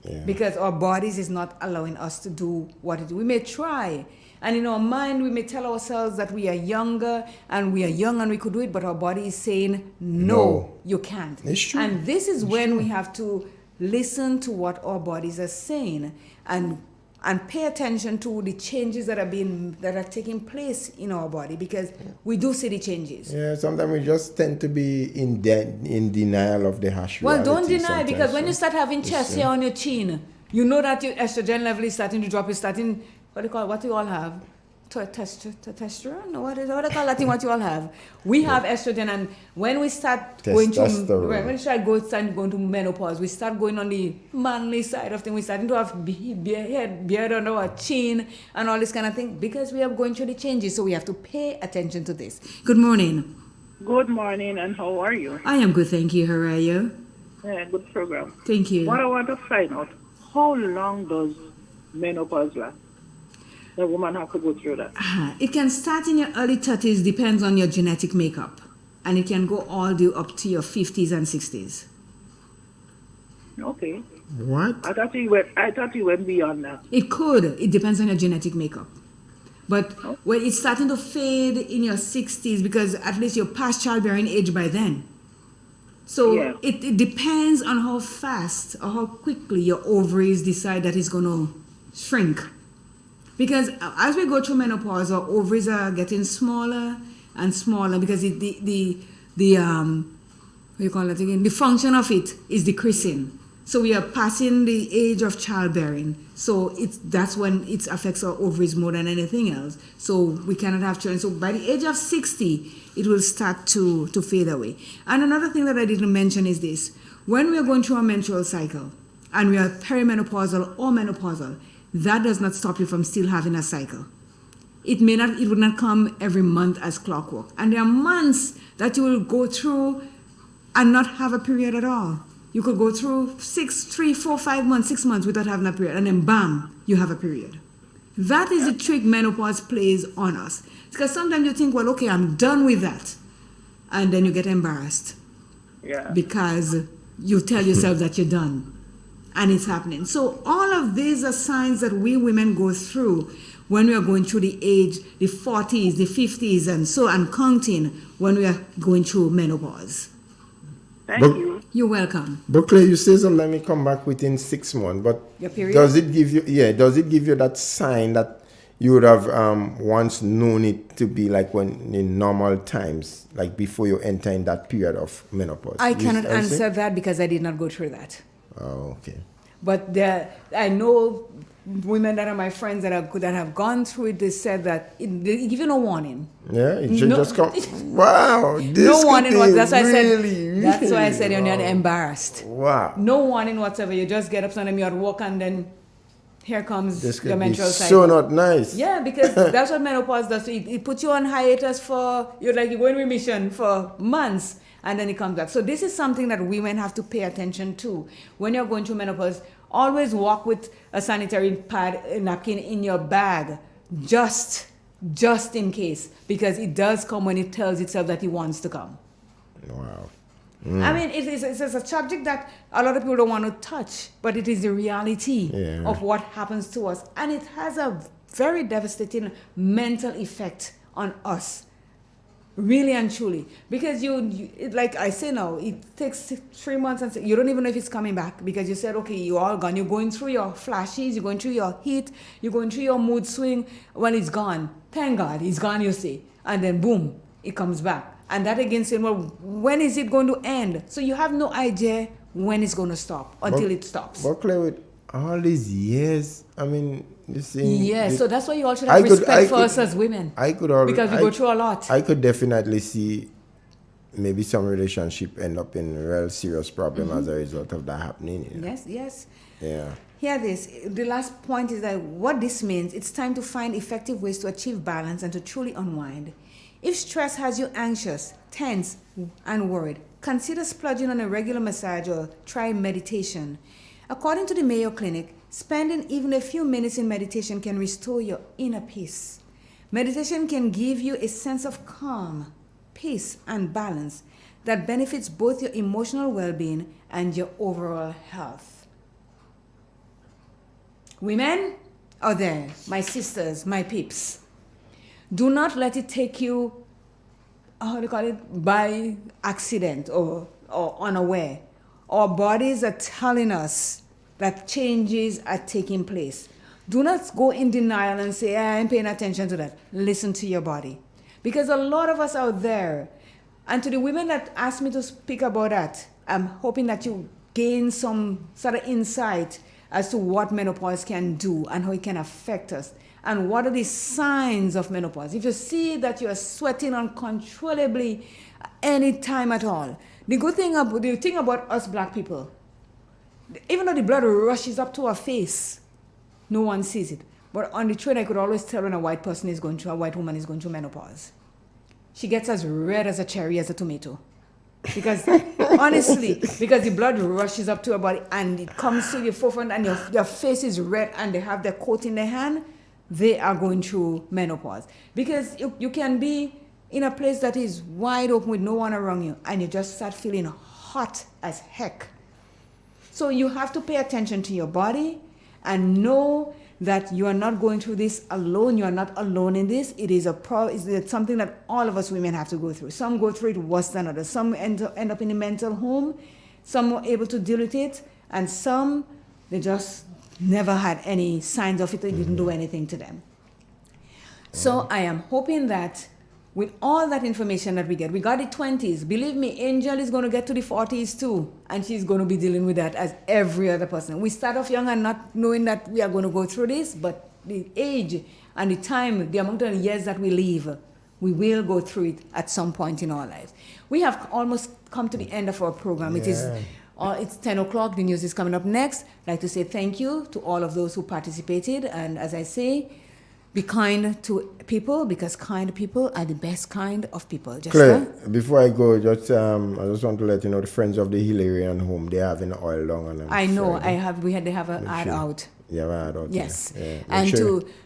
Yeah. Because our bodies is not allowing us to do what it. We may try, and in our mind we may tell ourselves that we are younger and we are young and we could do it, but our body is saying no, you can't. It's true. And this is when we have to listen to what our bodies are saying and pay attention to the changes that are taking place in our body, because we do see the changes. Yeah, sometimes we just tend to be in denial of the harsh Well, reality. don't deny, because when so you start having chest hair on your chin, you know that your estrogen level is starting to drop. It's starting, what do you all have? Testosterone? What do you call that thing, what you all have? We have estrogen, and when we start going to menopause, we start going on the manly side of things. We're starting to have beard under our chin and all this kind of thing, because we are going through the changes, so we have to pay attention to this. Good morning. Good morning, and how are you? I am good, thank you. How are you? Yeah, good program. Thank you. What I want to find out, how long does menopause last? The woman have to go through that. It can start in your early 30s, depends on your genetic makeup. And it can go all the way up to your 50s and 60s. Okay. What? I thought you went beyond that. It could. It depends on your genetic makeup. But when it's starting to fade in your 60s, because at least you're past childbearing age by then. So it depends on how fast or how quickly your ovaries decide that it's going to shrink. Because as we go through menopause, our ovaries are getting smaller and smaller, because the function of it is decreasing. So we are passing the age of childbearing. So that's when it affects our ovaries more than anything else. So we cannot have children. So by the age of 60, it will start to fade away. And another thing that I didn't mention is this. When we are going through a menstrual cycle and we are perimenopausal or menopausal, that does not stop you from still having a cycle. It would not come every month as clockwork. And there are months that you will go through and not have a period at all. You could go through 3, 4, 5 months, 6 months without having a period, and then bam, you have a period. That is the trick menopause plays on us. Because sometimes you think, well, okay, I'm done with that. And then you get embarrassed. Yeah. Because you tell yourself that you're done. And it's happening. So all of these are signs that we women go through when we are going through the age, the 40s, the 50s, and so on, counting when we are going through menopause. Thank you. You're welcome. But Clay, you say something, let me come back within 6 months. But your period? Does it give you that sign that you would have once known it to be like when in normal times, like before you enter in that period of menopause? I cannot answer that because I did not go through that. Oh, okay. But I know women that are my friends that have gone through it. They said that they give you no warning. Yeah, it should just come. Wow, this no warning. That's why really, That's why I said you're not embarrassed. Wow. No warning whatsoever. You just get up Sunday, you're at work, and then here comes this your menstrual cycle. So not nice. Yeah, because that's what menopause does. It puts you on hiatus you're going remission for months. And then it comes back. So this is something that women have to pay attention to. When you're going through menopause, always walk with a sanitary pad, napkin in your bag, just in case. Because it does come when it tells itself that it wants to come. Wow. I mean, it's a subject that a lot of people don't want to touch, but it is the reality of what happens to us. And it has a very devastating mental effect on us. Really and truly, because like I say now, it takes 3 months and you don't even know if it's coming back, because you said, okay, you're all gone. You're going through your flashes, you're going through your heat, you're going through your mood swing. Well, it's gone. Thank God, it's gone, you see. And then boom, it comes back. And that again saying, well, when is it going to end? So you have no idea when it's going to stop until it stops. But Claire, with all these years, I mean, so that's why you all should have respect for us as women. Because we go through a lot. I could definitely see maybe some relationship end up in a real serious problem as a result of that happening. You know? Yes. Yeah. Hear this. The last point is that what this means, it's time to find effective ways to achieve balance and to truly unwind. If stress has you anxious, tense, and worried, consider splurging on a regular massage or try meditation. According to the Mayo Clinic, spending even a few minutes in meditation can restore your inner peace. Meditation can give you a sense of calm, peace, and balance that benefits both your emotional well-being and your overall health. Women out there, my sisters, my peeps, do not let it take you, how do you call it, by accident or unaware. Our bodies are telling us that changes are taking place. Do not go in denial and say, I ain't paying attention to that. Listen to your body. Because a lot of us out there, and to the women that asked me to speak about that, I'm hoping that you gain some sort of insight as to what menopause can do and how it can affect us. And what are the signs of menopause? If you see that you're sweating uncontrollably any time at all, the thing about us black people, even though the blood rushes up to our face, no one sees it. But on the train, I could always tell when a white woman is going through menopause. She gets as red as a cherry, as a tomato. Because honestly, because the blood rushes up to her body and it comes to your forefront and your face is red and they have their coat in their hand, they are going through menopause. Because you can be in a place that is wide open with no one around you and you just start feeling hot as heck. So you have to pay attention to your body and know that you are not going through this alone. You are not alone in this. It is it's something that all of us women have to go through. Some go through it worse than others. Some end up in a mental home. Some are able to deal with it. And some, they just never had any signs of it. It didn't do anything to them. So I am hoping that with all that information that we got the 20s. Believe me, Angel is going to get to the 40s too. And she's going to be dealing with that as every other person. We start off young and not knowing that we are going to go through this, but the age and the time, the amount of years that we live, we will go through it at some point in our lives. We have almost come to the end of our program. Yeah. It's 10 o'clock. The news is coming up next. I'd like to say thank you to all of those who participated. And as I say, be kind to people because kind people are the best kind of people. Claire, before I go, I just want to let you know the Friends of the Hilarion Home, they're having oil down on them. I know. Friday. They have an ad out. Yeah, an ad out. Yes. Yeah.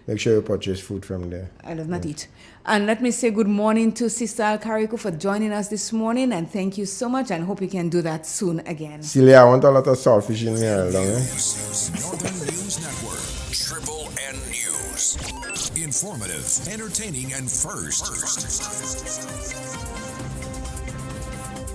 Make sure you purchase food from there. I does not eat. And let me say good morning to Sister Alcarico for joining us this morning, and thank you so much, and hope you can do that soon again. Celia, I want a lot of saltfish in here. Northern News Network, Triple N News. Informative, entertaining, and first.